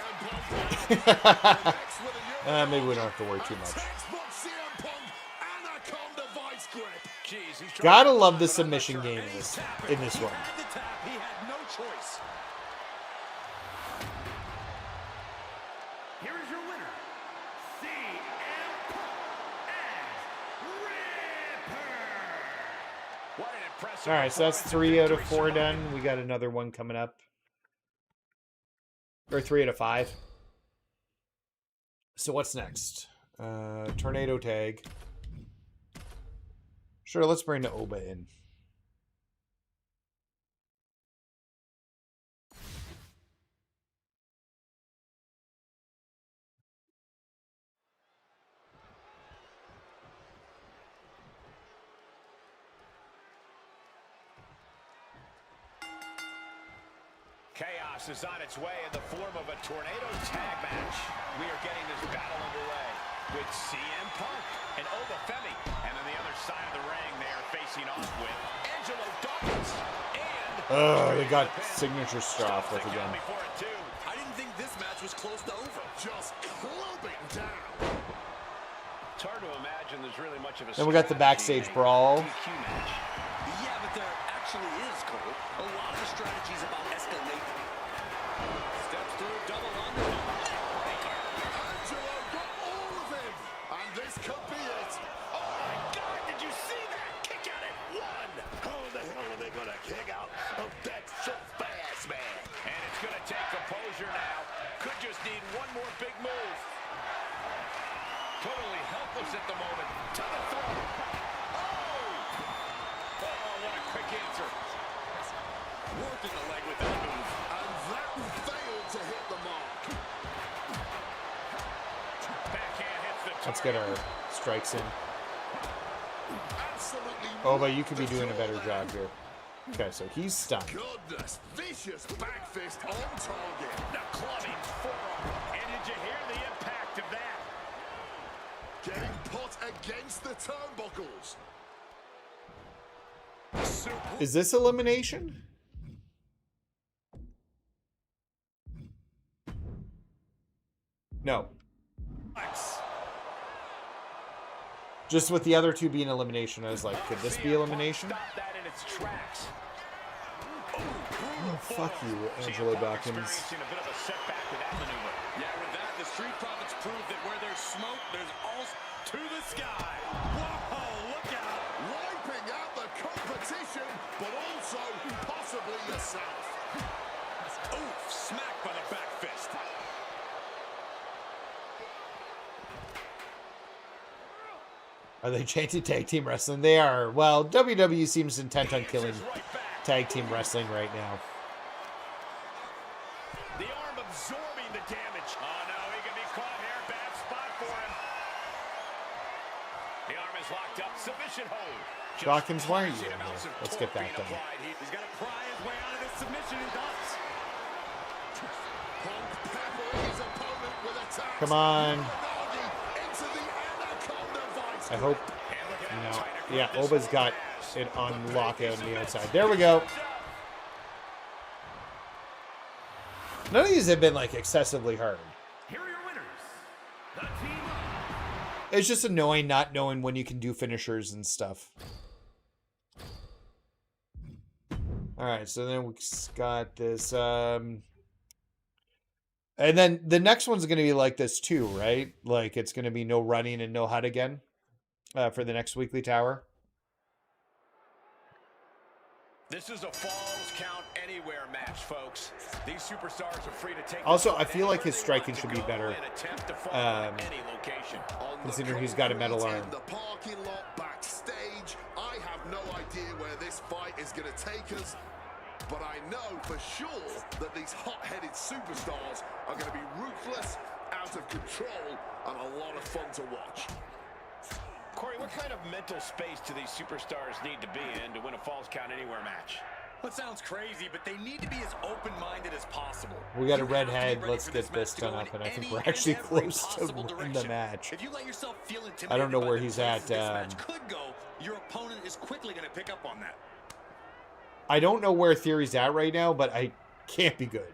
Punk. Maybe we don't have to worry too much. Textbook CM Punk Anaconda vice grip. Jeez, he's Gotta love the submission game in this one. At the tap, he had no choice. Here is your winner, CM Punk as Ripper. What an impressive... All right, so that's 3 out of 4 done. We got another one coming up. Or 3 out of 5. So what's next? Tornado tag. Sure, let's bring the Oba in. Chaos is on its way in the form of a tornado tag match. We are getting this battle underway with CM Punk and Oba Femi. And on the other side of the ring, they are facing off with Angelo Dawkins. And They got signature stuff with again. before it too. I didn't think this match was close to over. Just clubbing down. It's hard to imagine there's really much of a Then we got the backstage strategy in a brawl. DQ match. Yeah, but there actually is, Cole. A lot of strategies about escalate. Steps through double under. Angelo got all of him. And this could be it. Oh my God, did you see that? Kick out at one. How the hell are they gonna kick out of that so fast, man? And it's going to take composure now. Could just need one more big move. Totally helpless at the moment. To the throat. Oh! Oh, what a quick answer. Working the leg with that move. And that failed to hit the mark. Backhand hits the Let's get our strikes in. Absolutely. Oh, but you could be doing a better job here. Okay, so he's stunned. Goodness, vicious back fist on target. The clubbing forearm. And did you hear the impact of that? Getting put against the turnbuckles. Is this elimination? No. Just with the other two being elimination, I was like, could this be elimination? Stop that in its tracks. Oh, fuck you, Angelo Dawkins. Experiencing a bit of a setback with that maneuver. Yeah, with that, the Street Profits prove that where there's smoke, there's all to the sky. Whoa, look out. Wiping out the competition, but also possibly yourself. Oof, smacked by the back fist. Are they chanting tag team wrestling? They are. Well, WWE seems intent on killing tag team wrestling right now. The arm absorbing the damage. Oh no, he can be caught here. Bad spot for him. The arm is locked up. Submission hold. Dawkins, why aren't you in here? Let's get that done. He's got to pry his way out of this submission. He does. Punk peppering his opponent with attacks. Come on. Into the anaconda vice I hope. And look at how No. tight a grip Yeah, this Oba's hold got has. it on lockout on the outside. There we go. None of these have been like excessively hard. Here are your winners. The team. It's just annoying not knowing when you can do finishers and stuff. All right, so then we got this. And then the next one's going to be like this too, right? Like it's going to be no running and no hut again for the next weekly tower. This is a Falls Count Anywhere match, folks. These superstars are free to take. Also, I feel like his striking should be better, Any location. considering he's got a metal arm. In the parking lot backstage, I have no idea where this fight is going to take us, but I know for sure that these hot-headed superstars are going to be ruthless, out of control, and a lot of fun to watch. Corey, what kind of mental space do these superstars need to be in to win a Falls Count Anywhere match? That sounds crazy, but they need to be as open-minded as possible. We got a You red have to be head. ready Let's for get match this to go done up, in and I think any we're and actually every close to possible winning the direction. match. If you let yourself feel intimidated I don't know by where the he's places at, this match could go, your opponent is quickly going to pick up on that. I don't know where Theory's at right now, but I can't be good.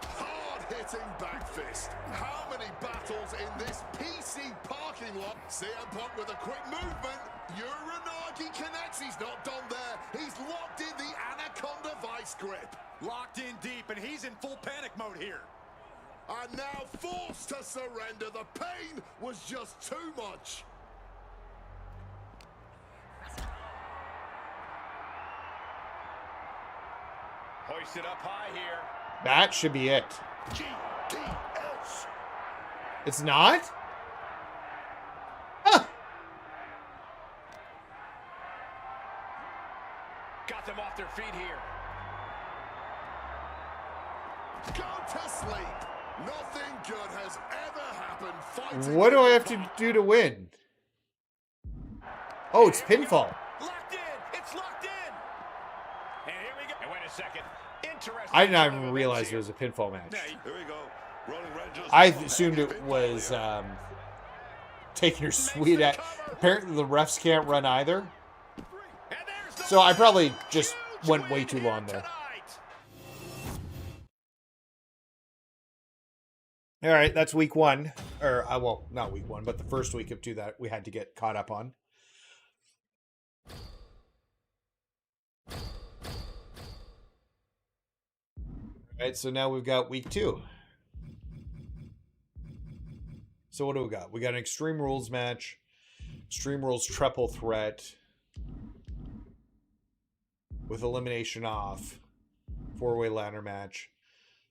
Hard-hitting back fist. How many battles in this PC parking lot? CM Punk with a quick movement. Uranagi connects. He's not done there. He's locked in the anaconda vice grip. Locked in deep, and he's in full panic mode here. And now forced to surrender. The pain was just too much. Hoisted up high here. That should be it. GTS. It's not? Huh. Got them off their feet here. Go to sleep. Nothing good has ever happened fighting. What do I have to do to win? Oh, it's pinfall. Locked in. It's locked in. And here we go. And wait a second. Interesting. I did not even realize it was a pinfall match. Here we go. Rolling right just I assumed it was taking her sweet at. Apparently the refs can't run either. So I probably just went way too long there. All right, that's week one. Or, well, not week one, but the first week of two that we had to get caught up on. All right, so now we've got week two. So what do we got? We got an Extreme Rules match. Extreme Rules triple threat. With elimination off. 4-way ladder match.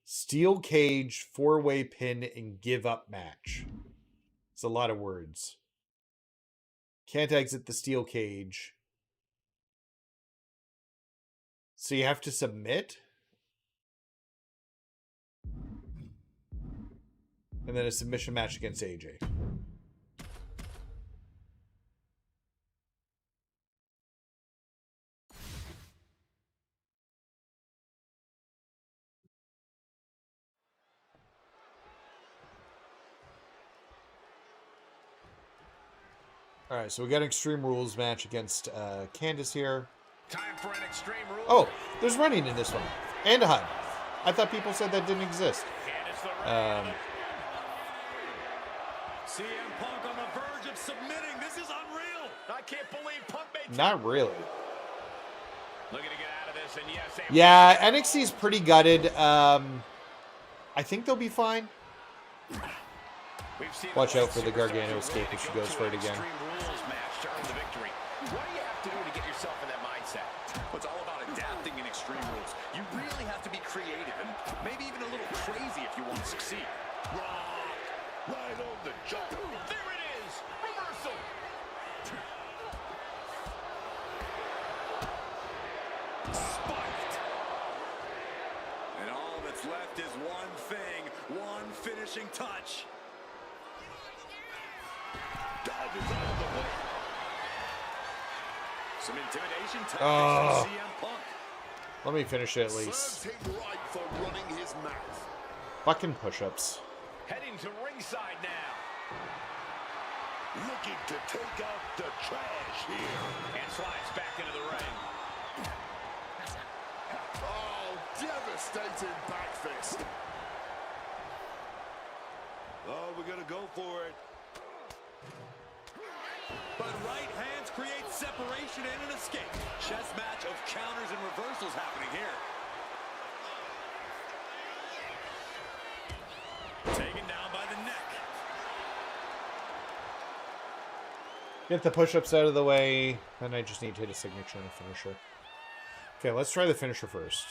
Steel cage, 4-way pin, and give up match. It's a lot of words. Can't exit the steel cage. So you have to submit? And then a submission match against AJ. All right, so we got an Extreme Rules match against Candice here. Time for an Extreme Rules. Oh, there's running in this one. And a HUD. I thought people said that didn't exist. CM Punk on the verge of submitting. This is unreal. I can't believe Punk made. Not really. Looking to get out of this, and yes. Yeah, NXT's pretty gutted. I think they'll be fine. Watch out for the Gargano escape if she goes for it again. Extreme Rules match to earn the victory. What do you have to do to get yourself in that mindset? Well, it's all about adapting in Extreme Rules. You really have to be creative and maybe even a little crazy if you want to succeed. right on the jump. There it is. Reversal. Spiked. And all that's left is one thing, one finishing touch. Dodges out of the way. Some intimidation tactics Oh. from CM Punk. Let me finish it at least. Serves him right for running his mouth. Fucking push-ups. Heading to ringside now. Looking to take out the trash here. And slides back into the ring. Oh, devastating back fist. Oh, we're going to go for it. But right hands create separation and an escape. Chess match of counters and reversals happening here. Taken down by the neck. Get the push-ups out of the way. Then I just need to hit a signature and a finisher. Okay, let's try the finisher first.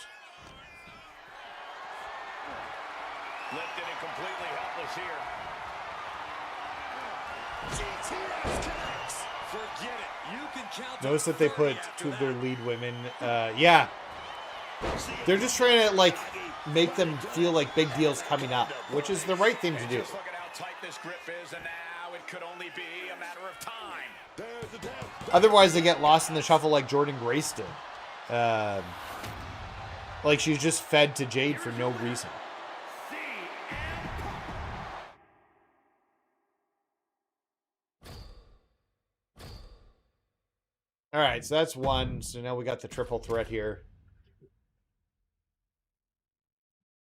Lifted and completely helpless here. GTS connects. Forget it. You can count. Notice to that they 30 put after two of their that. lead women. Yeah. They're just trying to, like, make them feel like big deals coming up, which is the right thing to do. Just look at how tight this grip is, and now it could only be a matter of time. There's the tap. Otherwise, they get lost in the shuffle like Jordan Grace did. Like she's just fed to Jade for no reason. All right, so that's one. So now we got the triple threat here.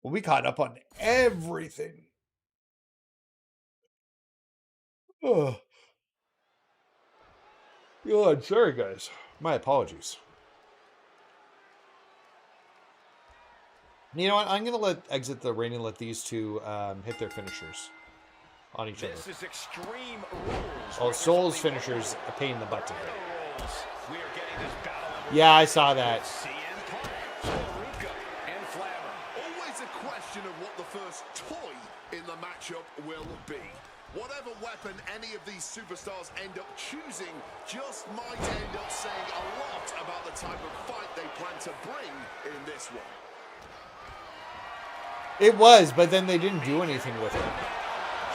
Well, we caught up on everything. Oh. God, sorry guys. My apologies. You know what? I'm gonna exit the ring and let these two hit their finishers on each other. This is Extreme Rules. Oh, Soul's finisher's a pain in the butt to hit. We are getting this battle. Yeah, I saw that. CM Punk, Faruka, and Flavor. Always a question of what the first toy in the matchup will be. Whatever weapon any of these superstars end up choosing just might end up saying a lot about the type of fight they plan to bring in this one. It was, but then they didn't do anything with it.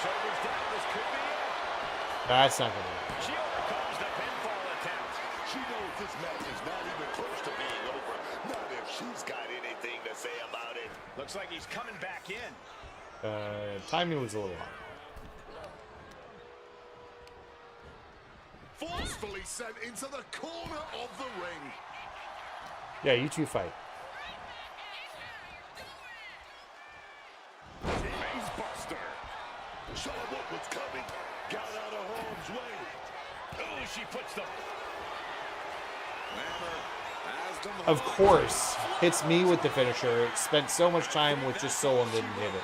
Shoulders down, this could be it. That's not gonna work. She overcomes the pinfall attempt. She knows this match is not even close to being over. Not if she's got anything to say about it. Looks like he's coming back in. Timing was a little off. Forcefully sent into the corner of the ring. Yeah, you two fight. Face buster. Saw what was coming. Got out of harm's way. Oh, she puts the... Of course, hits me with the finisher. Spent so much time with just Solo and didn't hit it.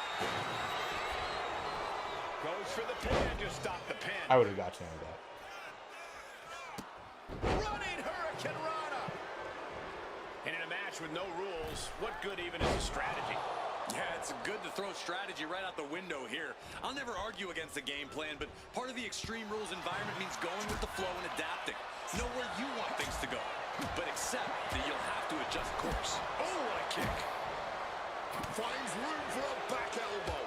Goes for the pin. Just stop the pin. I would have got to know that. Running Hurricane Rana. And in a match with no rules, what good even is a strategy? Yeah, it's good to throw strategy right out the window here. I'll never argue against the game plan, but part of the Extreme Rules environment means going with the flow and adapting. Know where you want things to go, but accept that you'll have to adjust course. Oh, what a kick. Finds room for a back elbow.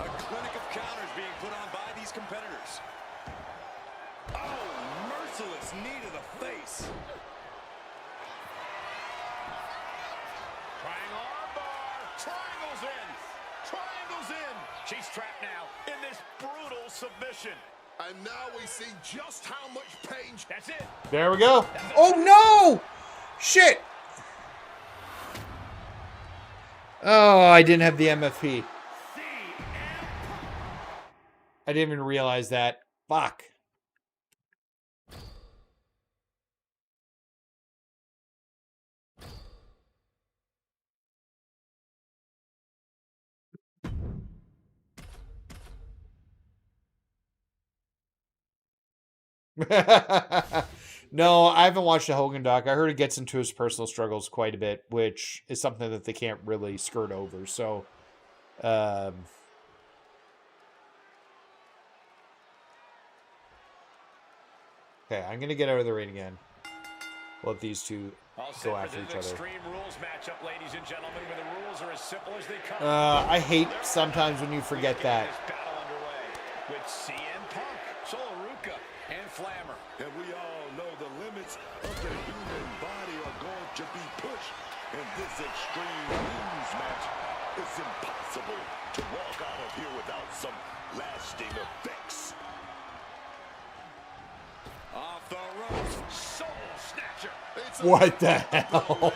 A clinic of counters being put on by these competitors. Oh, merciless knee to the face. Triangle armbar. Triangles in. Triangles in. She's trapped now in this brutal submission. And now we see just how much pain. That's it. There we go. Oh no! Shit! Oh, I didn't have the MFP. I didn't even realize that. Fuck. No, I haven't watched the Hogan doc. I heard it gets into his personal struggles quite a bit, which is something that they can't really skirt over. So, okay, I'm gonna get out of the ring again. Let these two go after each other. Extreme Rules matchup, ladies and gentlemen, where the rules are as simple as they come. I hate sometimes when you forget that. This battle underway with CM Punk, Solo Ruka, and Flammer. And we all know the limits of the human body are going to be pushed. In this Extreme Rules match, it's impossible to walk out of here without some lasting effects. Off the ropes, Soul Snatcher. What the hell?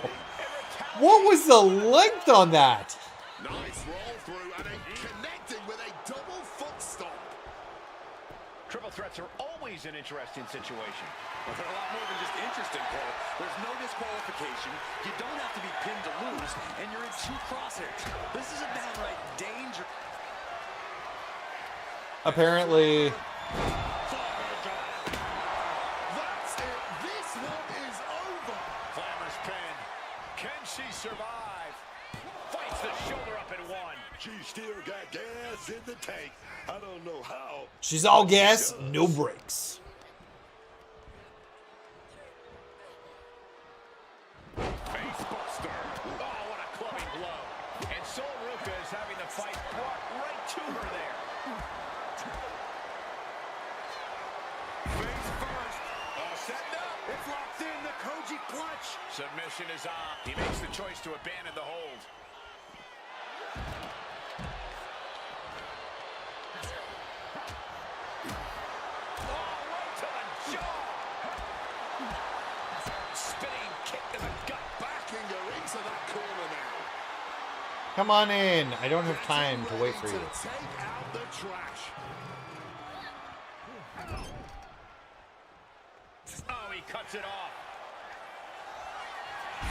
What was the length on that? Nice roll through and connecting with a double foot stomp. Triple threats are always an interesting situation. Well, they're a lot more than just interesting, Cole. There's no disqualification. You don't have to be pinned to lose, and you're in two crosshairs. This is a downright danger. Apparently, That's it. This one is over. Flammer's pinned. Can she survive? Fights the shoulder up in one. She still got gas in the tank. I don't know how. she's all gas, no brakes. Face buster. Oh, what a clubbing blow. And Sol Ruka is having the fight brought right to her there. Face first. Setting up. It's locked in. The Koji clutch. Submission is on. He makes the choice to abandon the hold. Come on in. I don't have time to wait for you. Take out the trash. Oh, he cuts it off.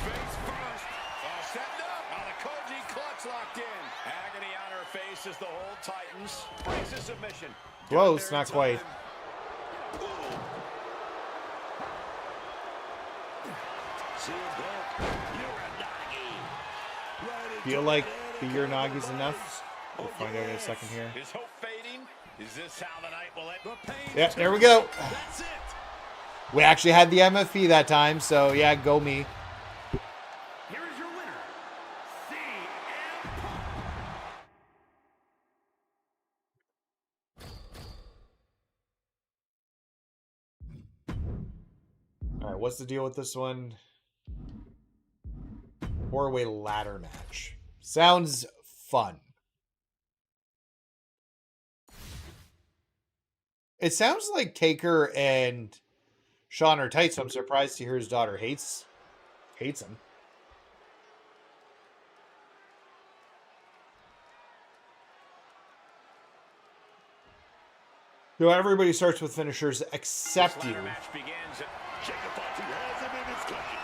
Face first. Setting up. The Koji clutch locked in. Agony on her face as the hold tightens. Breaks a submission. Close, not quite. Feel like the Uranagi's enough? We'll find out in a second here. Is hope fading? Is this how the night will end? The pain. Yeah, there we go. That's it. We actually had the MFP that time, so yeah, go me. Here is your winner, CM Punk. What's the deal with this one? 4-way ladder match. Sounds fun. It sounds like Taker and Sean are tight, so I'm surprised to hear his daughter hates him. So everybody starts with finishers except you.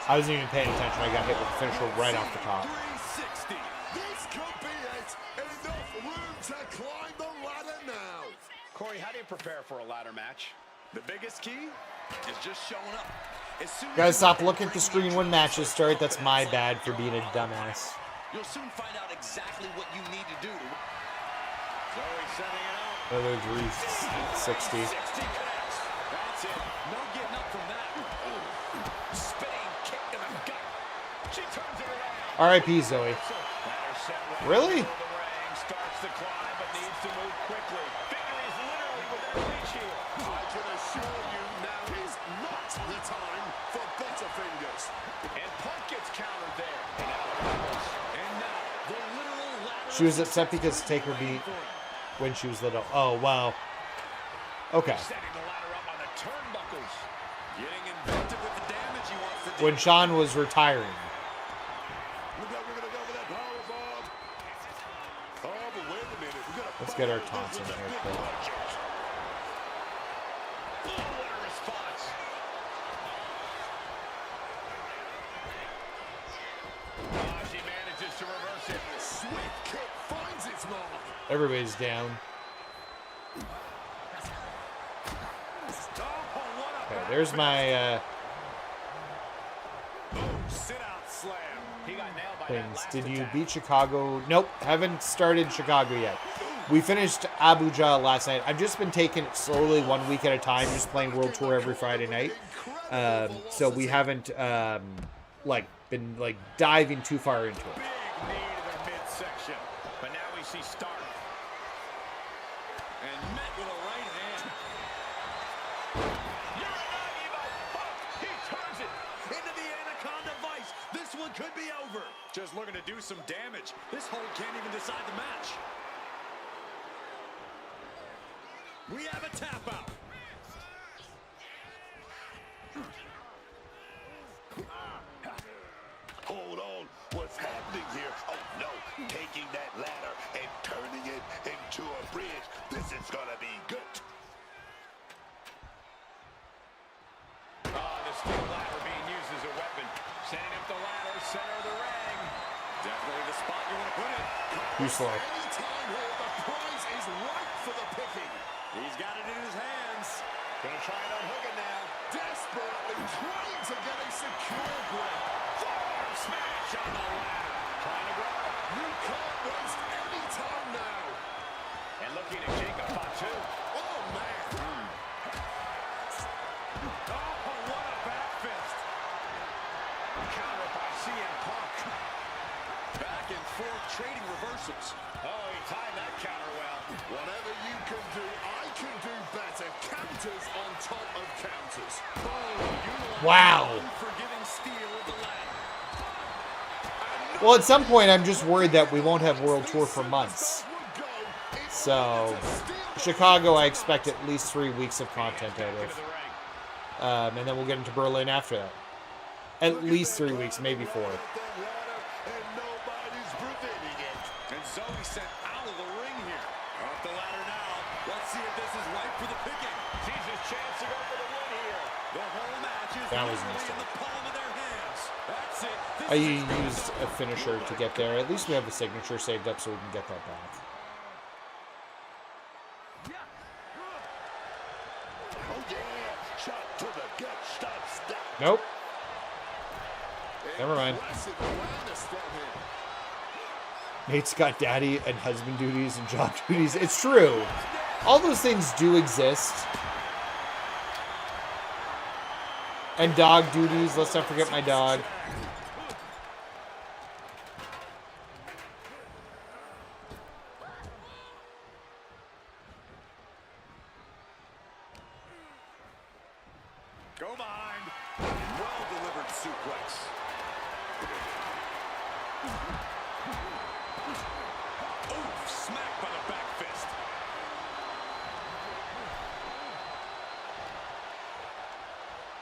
I wasn't even paying attention. I got hit with the finisher right off the top. 360. This could be it. Enough room to climb the ladder now. Corey, how do you prepare for a ladder match? The biggest key is just showing up. As soon as Guys, you stop get looking at that the ring screen when matches start. That's my confidence bad for level, being a you're dumbass. You'll soon find out exactly what you need to do to Zoe setting it up. Another 360. 60 connects. That's it. No getting up from that. Spinning kick to the gut. She turns it around. R.I.P. Zoe. Ladder set right Really? in the middle of the ring. Starts to climb, but needs to move quickly. Victory is literally within reach here. I can assure you now is not the time for butterfingers. And Punk gets countered there. And now the Rebels. And now the literal ladder. She was upset because Taker beat when she was little. Oh, wow. Okay. Setting the ladder up on the turnbuckles. getting inventive with the damage he wants to do. When Sean was retiring. We're gonna go with that power bomb. Oh, but wait a minute. We gotta Let's get our follow taunts this in with here, big Phil. punches. Oh, what a response. She manages to reverse it. Swift kick finds its mark. Everybody's down. Oh, what a Okay, there's my sit out slam. He got nailed by that things. last Did you attack. beat Chicago? Nope, haven't started Chicago yet. We finished Abuja last night. I've just been taking it slowly, 1 week at a time, just playing World Tour every Friday night. So we haven't been diving too far into it. Big knee to the midsection. But now we see Stark. And met with a right hand. He turns it into the Anaconda Vice. This one could be over. Just looking to do some damage. This hold can't even decide the match. We have a tap out. Hold on, what's happening here? Oh no, taking that ladder and turning it into a bridge. This is gonna be good. The steel ladder being used as a weapon. Setting up the ladder, center of the ring. Definitely the spot you want to put it. Too slow. Any time here, the prize is ripe for the picking. He's got it in his hands. Gonna try and unhook it now. Desperately trying to get a secure grip. Forward smash on the ladder. Trying to grab it. You can't waste any time now. And looking at Jacob Fatu. Oh, man. Oh, what a back fist. Counter by CM Punk. Back and forth trading reversals. Oh, he timed that counter well. Whatever you can do, I can do better. Counters on top of counters. Wow. Unforgiving steel of the ladder. Well, at some point, I'm just worried that we won't have World Tour for months. So, Chicago, I expect at least 3 weeks of content out Into of. the ring. And then we'll get into Berlin after that. At least 3 weeks, maybe 4. That ladder and nobody's preventing it. And Zoe sent out of the ring here. Off the ladder now. Let's see if this is right for the picking. Sees his chance to go for the win here. The whole match is That was literally messed in the up. palm of their hands. That's it. This I is used a finisher to get there. At least we have the signature saved up so we can get that back. Oh yeah, shot to the gut, stop. Nope. Never mind. Impressive awareness from him. Nate's got daddy and husband duties and job duties. It's true. All those things do exist. And dog duties. Let's not forget my dog. Go behind. German suplex. Oof, smacked by the back fist.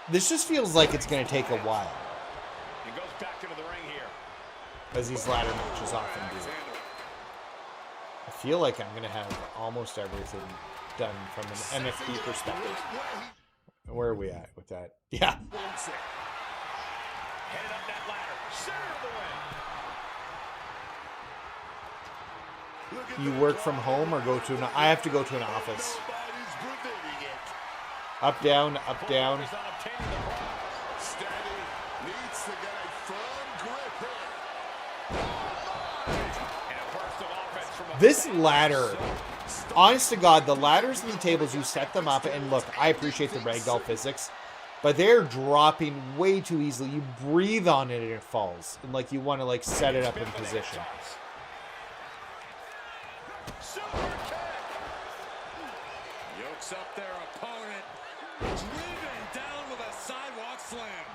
This just feels like it's going to take a while, He goes back into the ring here. as these ladder matches often do. I feel like I'm going to have almost everything done from an MFP perspective. Where are we at with that? Yeah. Headed up that ladder. Center of the ring. You work from home or go to an... I have to go to an office. Nobody's preventing it. Up, down, up, down. He's not obtaining the ball. Steady. Needs to get a firm grip here. And a burst of offense from a This ladder, honest to God, the ladders and the tables, you set them up, and look, I appreciate the ragdoll physics, but they're dropping way too easily. You breathe on it and it falls. And like you want to like set it up in position. Super kick. Yokes up their opponent. Driven down with a sidewalk slam.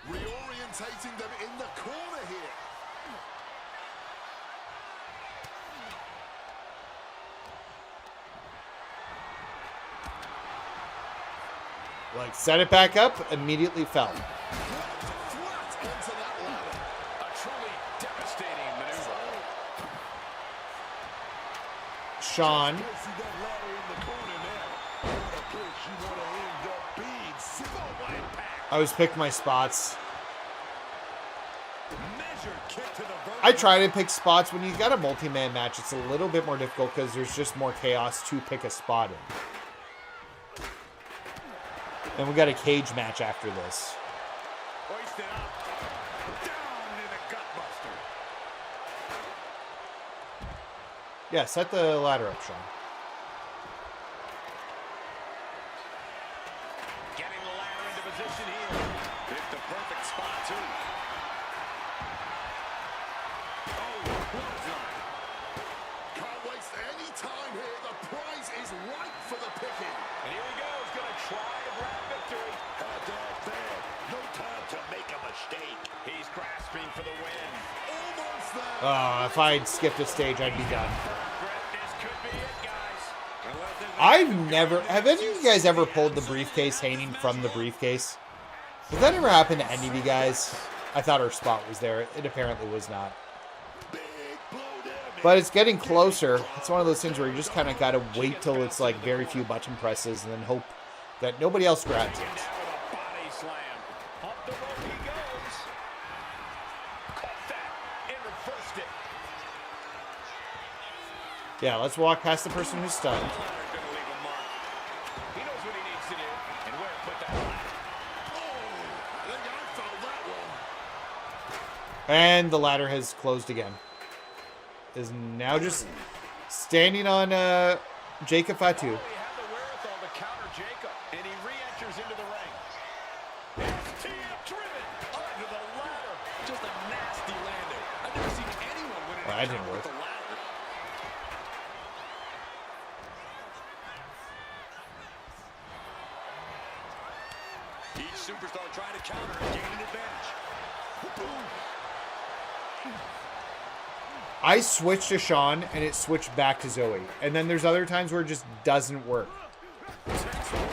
Reorientating them in the corner here. Like set it back up, immediately fell. Flat onto that ladder. A truly devastating maneuver. Sean, See that ladder in the corner now. What a place you want to end up being. Full impact. I always pick my spots. Measured kick to the vertebrae. I try to pick spots. When you got a multi-man match, it's a little bit more difficult because there's just more chaos to pick a spot in. And we got a cage match after this. Hoisted up. Down in the gutbuster. Yeah, set the ladder up, Sean. Getting the ladder into position here. Picked the perfect spot, too. Oh, clothesline. Can't waste any time here. The prize is ripe for the picking. And here he goes. Going to try to grab victory. Not that bad. No time to make a mistake. He's grasping for the win. Almost there. Oh, if I'd skipped a stage, I'd be done. This could be it, guys. I've never... Have any of you guys ever pulled the briefcase hanging from the briefcase? Has that ever happened to any of you guys? I thought our spot was there. It apparently was not. Big blow down. But it's getting closer. It's one of those things where you just kind of got to wait till it's like very few button presses and then hope that nobody else grabs it. Down with a body slam. Up the rope he goes. Caught that and reversed it. Yeah, let's walk past the person who's stunned. Ladder's gonna leave a mark. He knows what he needs to do and where to put that ladder. I think I felt that one. And the ladder has closed again. Is now just standing on Jacob Fatu. He had the wherewithal to counter Jacob, and he re-enters into the ring. STM driven onto the ladder. Just a nasty landing. I've never seen anyone win an Well, that didn't encounter with work. the ladder. Each superstar trying to counter and gain an advantage. I switched to Sean and it switched back to Zoe. And then there's other times where it just doesn't work. Scoop slam.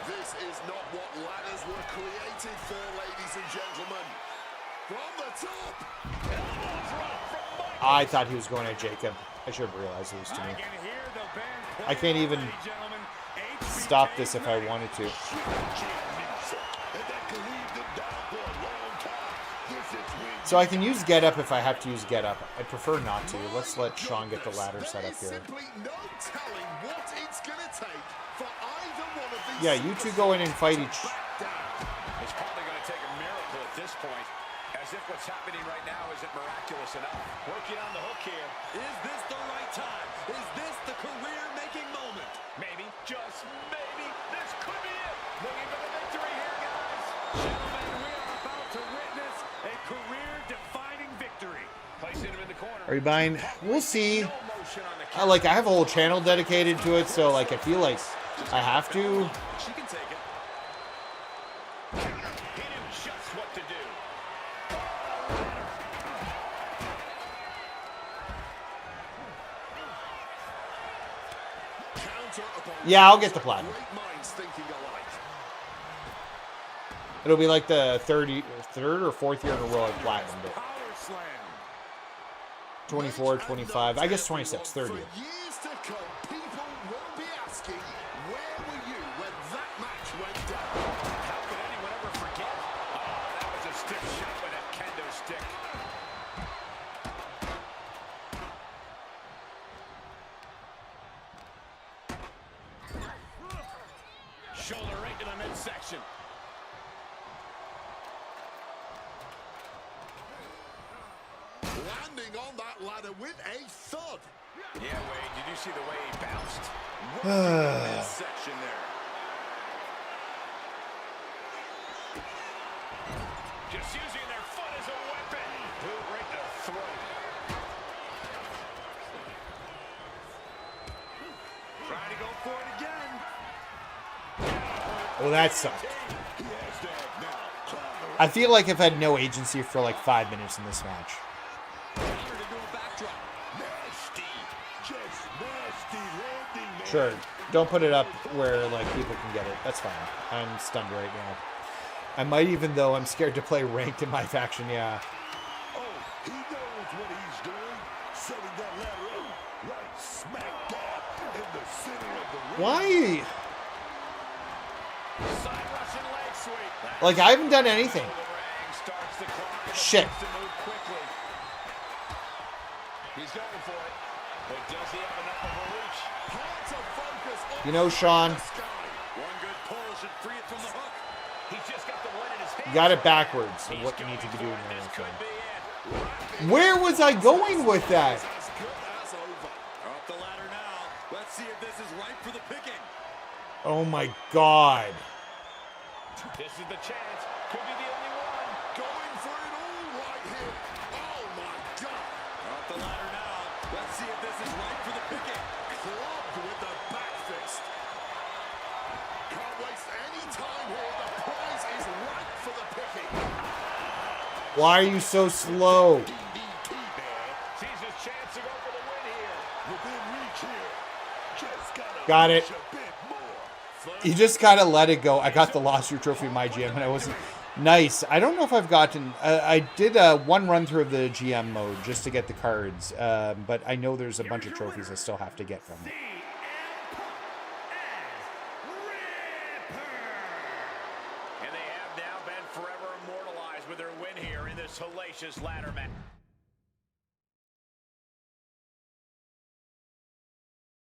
This is not what ladders were created for, ladies and gentlemen. From the top. Elbow drop from Mike. I thought he was going at Jacob. I should have realized it was to I me. can hear the band I can't even playing, ladies and gentlemen. stop this if I wanted to. And that could lead them down for a long time. This is when So I can use get up if I have to use get up. I prefer not to. Let's let Sean get the ladder set up There here. is simply no telling what it's going to take for either one of these. Yeah, you two go in and fight each. It's probably going to take a miracle at this point, as if what's happening right now isn't miraculous enough. Working on the hook here. Is this the right time? Is this the career-making moment? Maybe, just maybe, this could be it. Looking for the victory here, guys. Gentlemen, we are about to witness a career-defining victory. Placing him in the corner. Are you buying? We'll see. No motion on the like, I have a whole channel dedicated to it, so, like, I feel like I have to. She can take it. He knew just what to do. Counter upon Yeah, I'll get the platinum. great minds thinking alike. It'll be like the third or fourth year in a row I've platinumed it. Power slam. 24, 25, I guess 26, 30. For years to come, people will be asking, where were you when that match went down? How could anyone ever forget? Oh, that was a stiff shot with a kendo stick. Shoulder right to the midsection. Landing on that ladder with a thud. Yeah, Wade, did you see the way he bounced? Working the midsection there. Just using their foot as a weapon. Boot right to the throat. Trying to go for it again. Oh, that sucked. He has that now. I feel like I've had no agency for like 5 minutes in this match. Here to do a backdrop. Nasty. Just nasty landing, man. Sure, don't put it up where like people can get it. That's fine. I'm stunned right now. I might even though I'm scared to play ranked in MyFaction. Yeah. Oh, he knows what he's doing. Setting that ladder up right smack dab in the center of the ring. Why? Side Russian leg sweep. Like I haven't done anything. The ring starts the clock. Shit. To move quickly. He's going for it. But does he have enough of a reach? Hard to focus on You know, Sean, the sky. One good pull should free it from the hook. He's just got the one in his hand. you got it backwards. So He's what you need to going be doing for it. there. This could be it. Where was I going with that? As good as over. Up the ladder now. Let's see if this is right for the picking. Oh my god. This is the chance. Could be the only one. Going for it all right here. Oh my God. Up the ladder now. Let's see if this is right for the picking. Clubbed with the back fist. Can't waste any time here. The prize is right for the picking. Why are you so slow? DDT there. Sees his chance to go for the win here. Within reach here. Just gotta Got it. reach a bit more. You just gotta let it go. I got the Lost Your Trophy in my GM and I wasn't nice. I don't know if I've gotten. I did one run through of the GM mode just to get the cards, but I know there's a bunch of trophies I still have to get from it. And they have now been forever immortalized with their win here in this hellacious ladder match.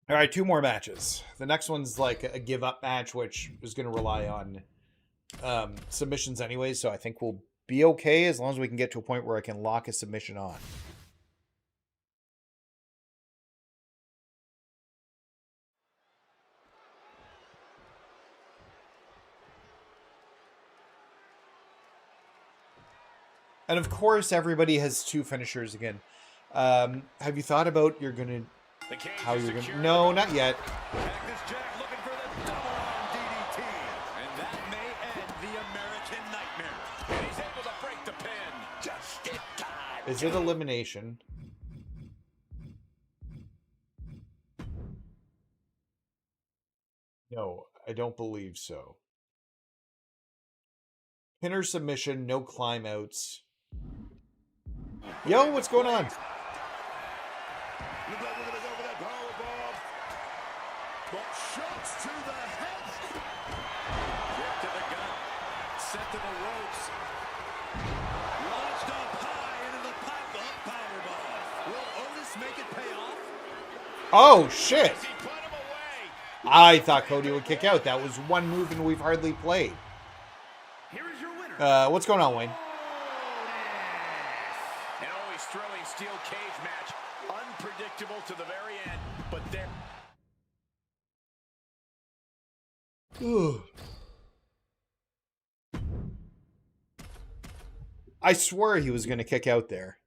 All right, 2 more matches. The next one's like a give up match, which is going to rely on submissions anyway. So I think we'll be okay as long as we can get to a point where I can lock a submission on. And of course, everybody has 2 finishers again. Have you thought about how you're gonna? No, not yet. Cactus Jack looking for the double arm DDT. And that may end the American Nightmare. And he's able to break the pin. Just in time. Is it elimination? No, I don't believe so. Pinner submission, no climb outs. Yo, what's going on? Look like we're gonna go for that power bomb. But shots to the head. Quick to the gut. Set to the ropes. Launched up high into the powerbomb. Will Otis make it pay off? Oh, shit. He put him away. I thought Cody would kick out. That was one move and we've hardly played. Here is your winner. What's going on, Wayne? An always thrilling steel cage match. Unpredictable to the very end. But there. I swore he was going to kick out there.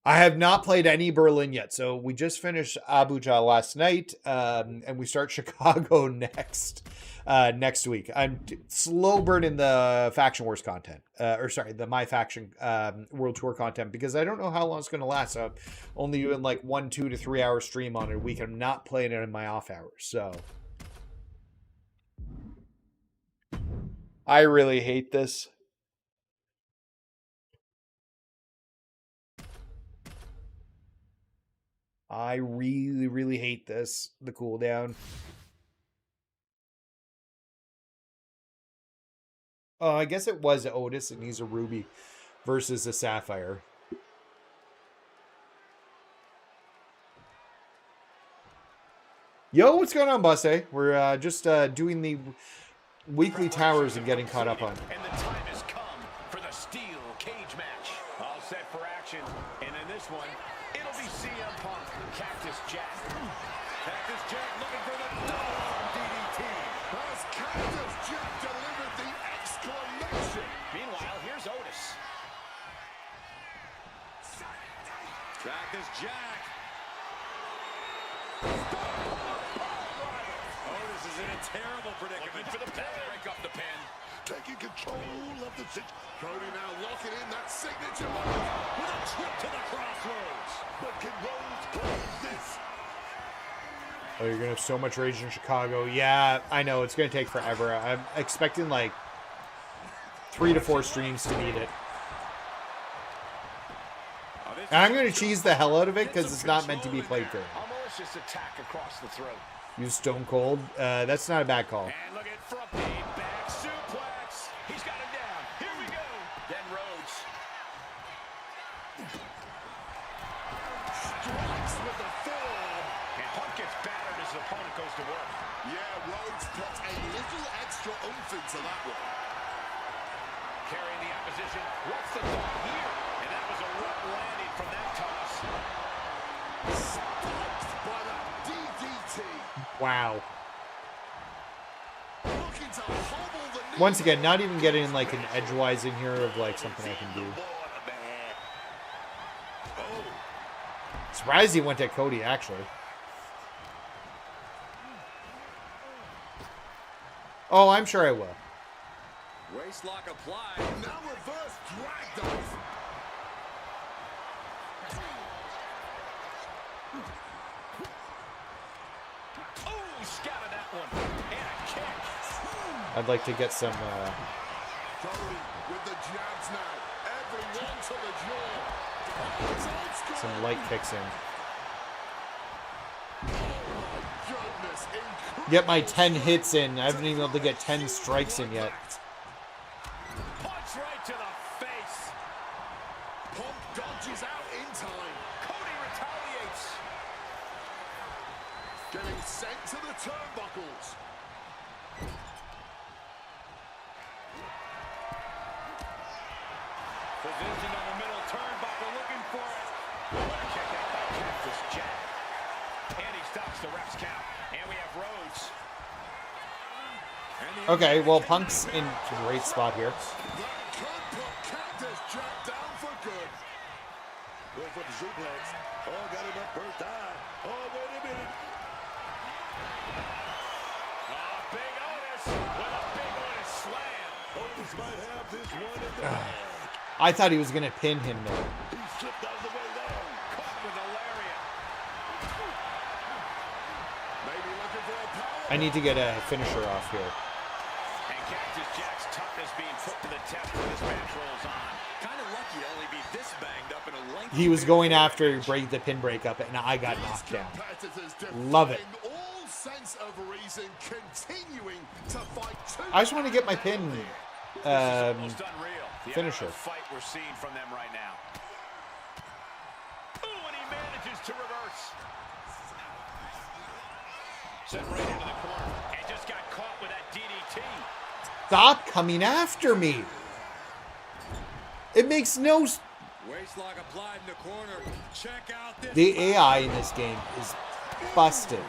I have not played any Berlin yet. So we just finished Abuja last night, and we start Chicago next week. I'm slow burning the Faction Wars content, the MyFaction World Tour content, because I don't know how long it's going to last. So I'm only doing like 1, 2 to 3 hour stream on it a week. I'm not playing it in my off hours. So I really hate this. I really, really hate this, the cooldown. Oh, I guess it was Otis, and he's a Ruby versus a Sapphire. Yo, what's going on, Busse? We're just doing the weekly towers and getting caught up on. And the time has come for the steel cage match. All set for action. And in this one, it'll be CM Punk, Cactus Jack. Cactus Jack looking for the double DDT. As Cactus Jack delivered the exclamation. Meanwhile, here's Otis. Cactus Jack. Otis is in a terrible predicament. For the pin. Break up the pin. Taking control of the situation. Cody now locking in that signature move with a trip to the crossroads. But can Rhodes close this? Oh, you're going to have so much rage in Chicago. Yeah, I know. It's going to take forever. I'm expecting like 3 to 4 streams to beat it. And I'm going to cheese the hell out of it because it's not meant to be played fair. A malicious attack across the throat. Use Stone Cold. That's not a bad call. And look at from the back suplex. He's got him down. Here we go. Then Rhodes. Strikes with the forearm. And Punk gets battered as his opponent goes to work. Yeah, Rhodes puts a little extra oomph into that one. Carrying the opposition. What's the thought here? And that was a rough landing from that toss. Spiked by that DDT. Wow. Looking to hobble the knee. Once again, not even getting like an edgewise in here of like something I can do. Surprised he went at Cody, actually. Oh, I'm sure I will. Waistlock applied. Now reverse drag dive. Oh, scouted that one. And a kick. I'd like to get some Cody with the jabs now. Everyone to the jaw. It's old school. light kicks in. Goodness, incredible. Get my 10 hits in. I haven't even been able to get 10 strikes in yet. Punch right to the face. Punk dodges out in time. Cody retaliates. Getting sent to the turnbuckles. Positioned on the middle turnbuckle, looking for it. What a kick out by Cactus Jack. And he stops the ref's count. And we have Rhodes. Okay, well, Punk's in a great spot here. That could put Cactus Jack down for good. Going for the suplex. Oh, got him up first time. Oh, wait a minute. Oh, big Otis with a big Otis slam. Otis might have this one in the bag. I thought he was going to pin him there. He slipped out of the way there. Caught with a lariat. Maybe looking for a power. I need to get a finisher off here. And Cactus Jack's toughness being put to the test when this match rolls on. Kind of lucky to only be this banged up in a lengthy. He was going after the pin break up, and I got knocked down. Love it. All sense of reason, continuing to fight tooth I just want to get my pin Almost unreal. The finisher. amount of fight we're seeing from them right now. Ooh, and he manages to reverse. Sent right into the corner. And just got caught with that DDT. Stop coming after me. It makes no... Waistlock applied in the corner. Check out this. The AI in this game is busted.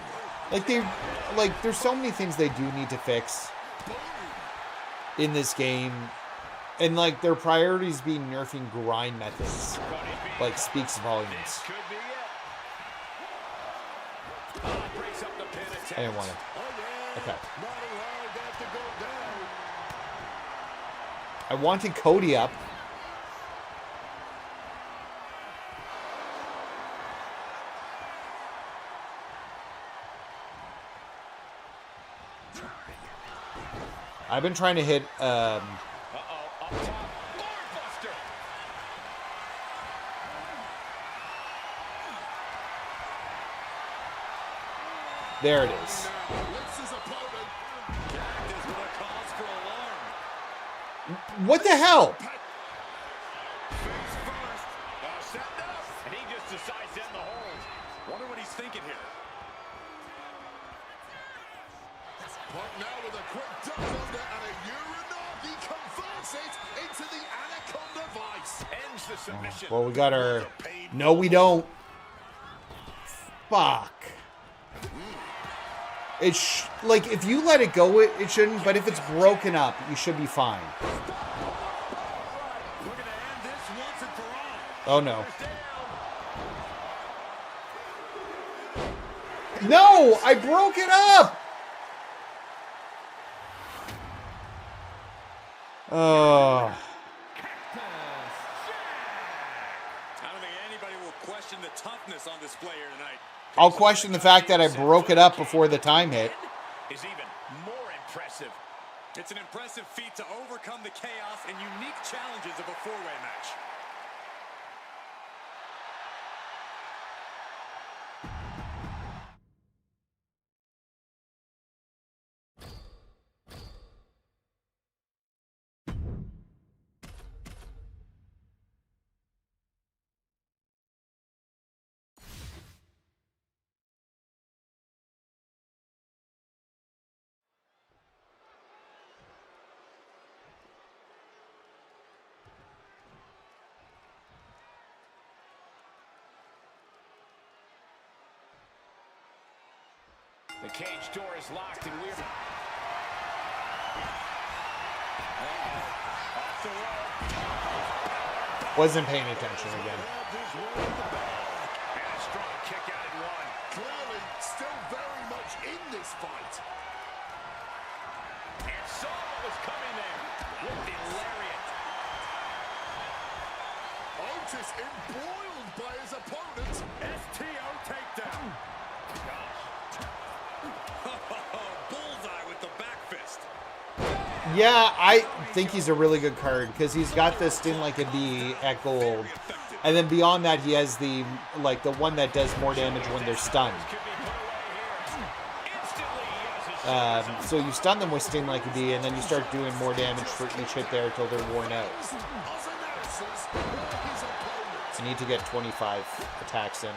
There's so many things they do need to fix in this game. And, like, their priorities being nerfing grind methods, like, speaks volumes. Could be it. Breaks up the pin attempt. I didn't want it. Okay. Not allowed that to go down. I wanted Cody up. I've been trying to hit, Up top. Barbuster. there it is. Lifts his opponent. Cactus with a cause for alarm. What the hell? Face first. Set up. And he just decides to end the hold. Wonder what he's thinking here. Punk now with a quick duck under and a Uranagi converts it into the Anaconda Vice. Ends the submission. Well, we got our... No, we don't. Fuck. Like, if you let it go, it shouldn't. But if it's broken up, you should be fine. Looking to end this once and for Oh, all. no. No! I broke it up! Oh. I don't think anybody will question the toughness on display here tonight. I'll question the fact that I broke it up before the time hit. Is even more impressive. It's an impressive feat to overcome the chaos and unique challenges of a four-way match. The cage door is locked and we're... Off the rope. Wasn't paying attention again. And a strong kick out at one. Clearly still very much in this fight. And saw what was coming there with the lariat. Otis embroiled by his opponent. STO takedown. Bullseye with the back fist. Yeah, I think he's a really good card because he's got this Sting Like a D at gold. And then beyond that, he has the one that does more damage when they're stunned. So you stun them with Sting Like a D, and then you start doing more damage for each hit there until they're worn out. You need to get 25 attacks in.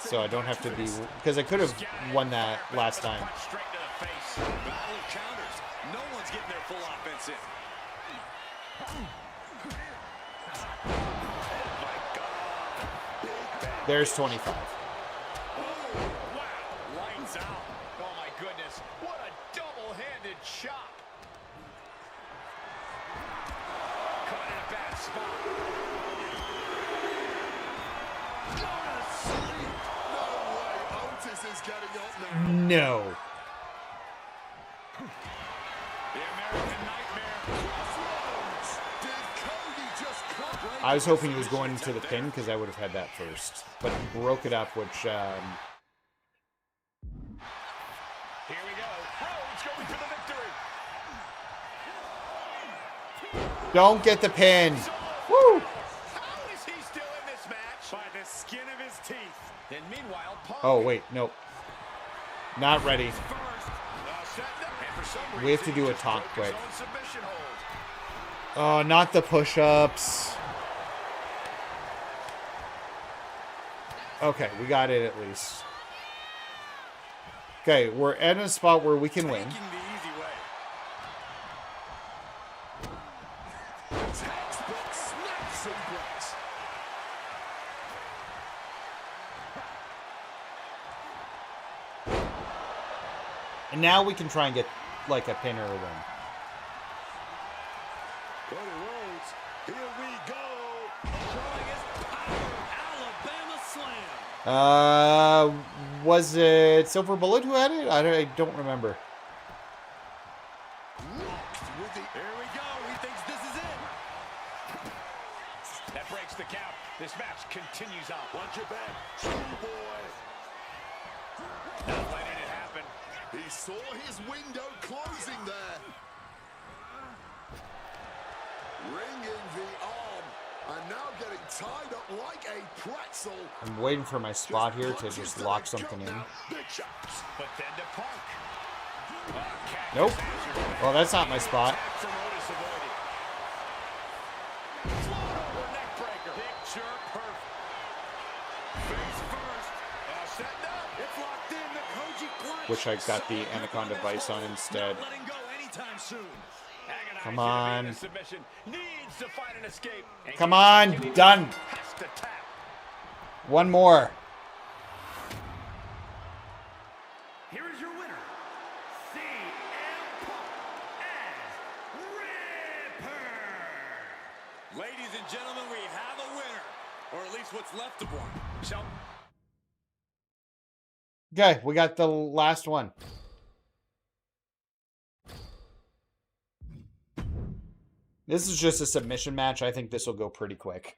So I don't have to be... Because I could have won that last time. Straight to the face. Battle of counters. No one's getting their full offense in. There's 25. Wow. Lights out. Oh, my goodness. What a double-handed chop. Caught in a bad spot. Otis is getting up now. No. The American Nightmare. Did Cody just I was hoping he was going into the pin because I would have had that first. But he broke it up, which... Here we go. Rhodes going for the victory. Don't get the pin. Woo! How is he still in this match? By the skin of his teeth. And meanwhile, Punk Oh, wait. Nope. Not ready. first. And for some We have to reason, do he a just talk broke his quick. own submission hold. Oh, not the push-ups. Okay, we got it at least. Okay, we're at a spot where we can win. Taking the easy way. textbook snap suplex? And now we can try and get, like, a pin or a win. Was it Silver Bullet who had it? I don't remember. Here we go. He thinks this is it. That breaks the count. This match continues on. Watch your back, schoolboy. Not letting it happen. He saw his window closing there. Ringing the arm. And now getting tied up like a pretzel. I'm waiting for my spot here to just lock something in. Big shots. But then to Punk. Nope. Well, that's not my spot. From Otis avoided. Float over neck breaker. Picture perfect. Face first. Setting up. It's locked in. The Koji clutch. Wish I got the Anaconda Vice on instead. Not letting go anytime soon. Come on. Submission. Needs to find an escape. And Come on. Done. has to tap. One more. Here is your winner, CM Punk as Ripper. Ladies and gentlemen, we have a winner, or at least what's left of one. So, Okay, we got the last one. This is just a submission match. I think this will go pretty quick.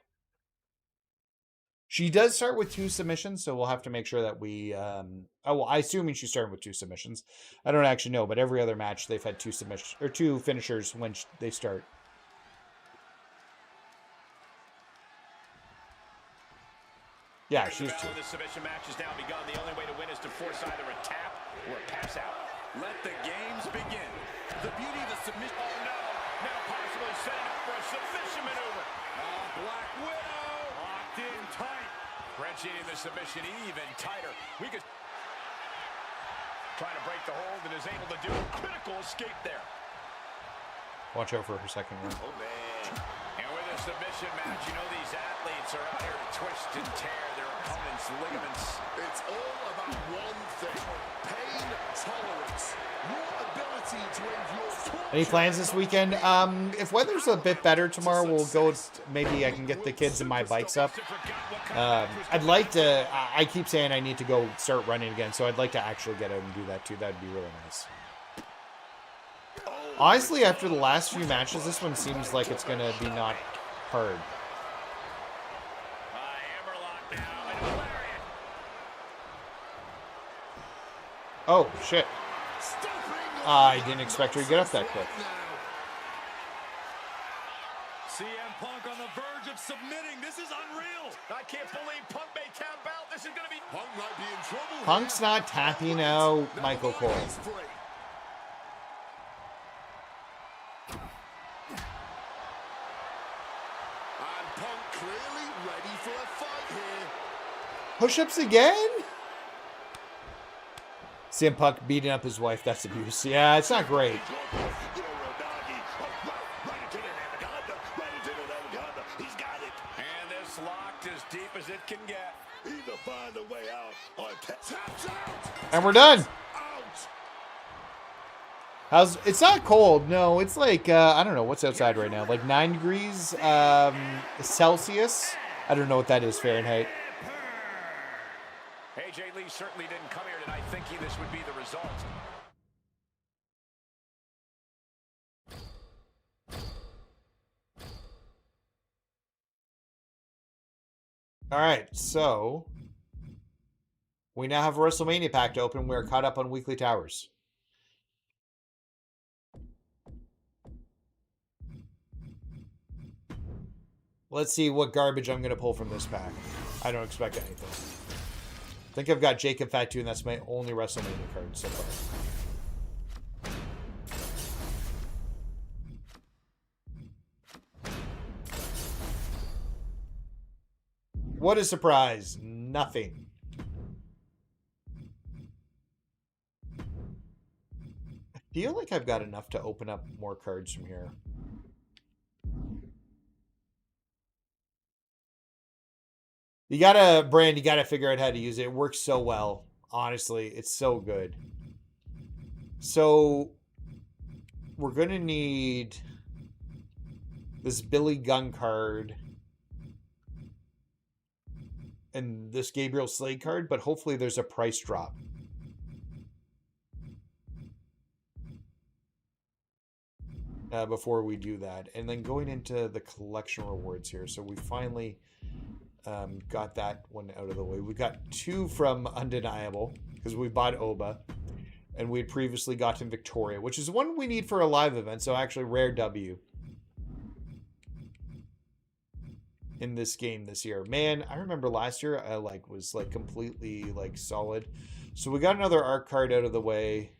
She does start with 2 submissions, so we'll have to make sure that we... oh, well, I assuming she's starting with 2 submissions. I don't actually know, but every other match they've had 2 submissions or 2 finishers when they start. Yeah, she's 2. The submission match has now begun. The only way to win is to force either a tap or a pass out. Let the games begin. The beauty of the submission. Oh no! Now possibly setting up for a submission maneuver. Black Widow locked in tight. Wrenching the submission even tighter. We could trying to break the hold and is able to do a critical escape there. Watch out for her second one. Oh man! And with a submission match, you know these athletes are out here to twist and tear their opponent's ligaments. It's all about one thing. Pain tolerance. Your ability to endure torture. Any plans this weekend? If weather's a bit better tomorrow, we'll go. Maybe I can get the kids and my bikes up. I'd like to. I keep saying I need to go start running again, so I'd like to actually get out and do that too. That'd be really nice. Honestly, after the last few matches, this one seems like it's gonna be not hard. Oh shit! I didn't expect her to get up that quick. CM Punk on the verge of submitting. This is unreal. I can't believe Punk may tap out. This is going to be... Punk might be in trouble. Punk's not tapping out Michael Cole. And Punk clearly ready for a fight here. Push-ups again? CM Punk beating up his wife. That's abuse. Yeah, it's not great. And this locked as deep as it can get. Either find a way out or taps out. And we're done. Out. It's not cold. No, it's like, I don't know. What's outside right now? Like 9 degrees Celsius. I don't know what that is Fahrenheit. AJ Lee certainly didn't come here tonight thinking this would be the result. All right, so we now have a WrestleMania pack to open. We're caught up on weekly towers. Let's see what garbage I'm going to pull from this pack. I don't expect anything. I think I've got Jacob Fatu, and that's my only WrestleMania card so far. What a surprise. Nothing. I feel like I've got enough to open up more cards from here. You gotta, Brand, you gotta figure out how to use it. It works so well. Honestly, it's so good. So, we're gonna need this Billy Gunn card. and this Gabriel Slade card, but hopefully there's a price drop. Before we do that. And then going into the collection rewards here. So we finally got that one out of the way. We got 2 from Undeniable because we bought Oba. And we had previously gotten Victoria, which is one we need for a live event. So actually rare W in this game this year. Man, I remember last year I was completely solid. So we got another art card out of the way.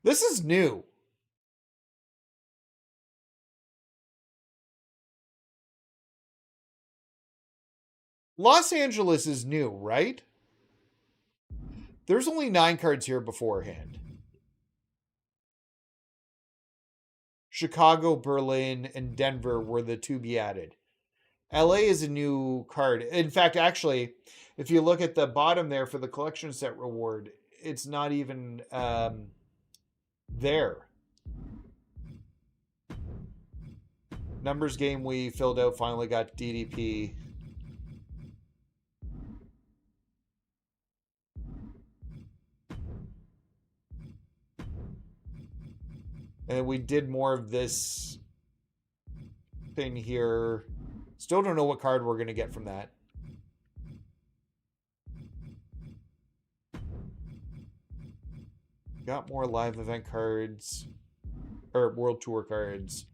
This is new. Los Angeles is new, right? There's only 9 cards here beforehand. Chicago, Berlin, and Denver were the to be added. LA is a new card. In fact, actually, if you look at the bottom there for the collection set reward, it's not even there. Numbers game we filled out finally got DDP. And we did more of this thing here. Still don't know what card we're going to get from that. Got more live event cards. Or World Tour cards.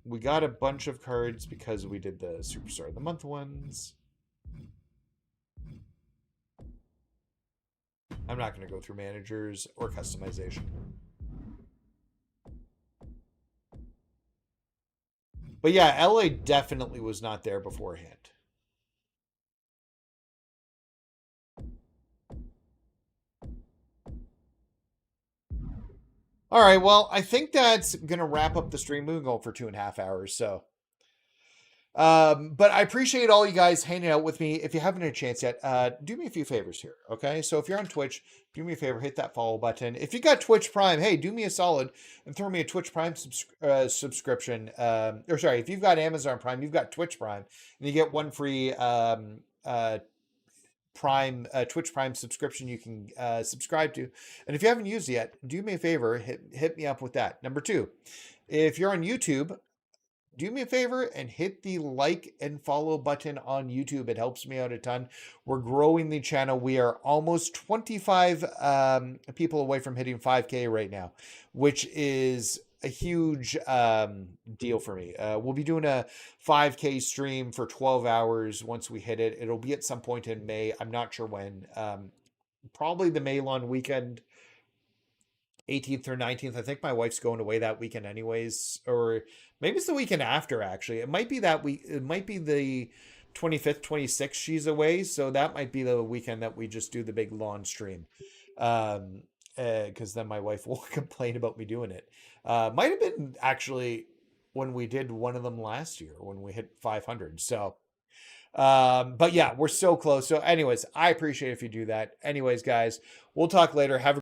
We got a bunch of cards because we did the Superstar of the Month ones. I'm not going to go through managers or customization. But yeah, LA definitely was not there beforehand. All right, well, I think that's going to wrap up the stream. We've been going for 2.5 hours, so. But I appreciate all you guys hanging out with me. If you haven't had a chance yet, do me a few favors here, okay? So if you're on Twitch, do me a favor, hit that follow button. If you got Twitch Prime, hey, do me a solid and throw me a Twitch Prime subscription. Or sorry, if you've got Amazon Prime, you've got Twitch Prime, and you get one free Twitch Prime subscription you can subscribe to. And if you haven't used it yet, do me a favor, hit me up with that. Number 2, if you're on YouTube, do me a favor and hit the like and follow button on YouTube. It helps me out a ton. We're growing the channel. We are almost 25 people away from hitting 5K right now, which is a huge deal for me. We'll be doing a 5K stream for 12 hours once we hit it. It'll be at some point in May. I'm not sure when. Probably the May long weekend. 18th or 19th. I think my wife's going away that weekend anyways, or maybe it's the weekend after actually. It might be that week. It might be the 25th, 26th she's away. So that might be the weekend that we just do the big lawn stream. Because then my wife won't complain about me doing it. Might have been actually when we did one of them last year when we hit 500. So, but yeah, we're so close. So anyways, I appreciate if you do that. Anyways, guys, we'll talk later. Have a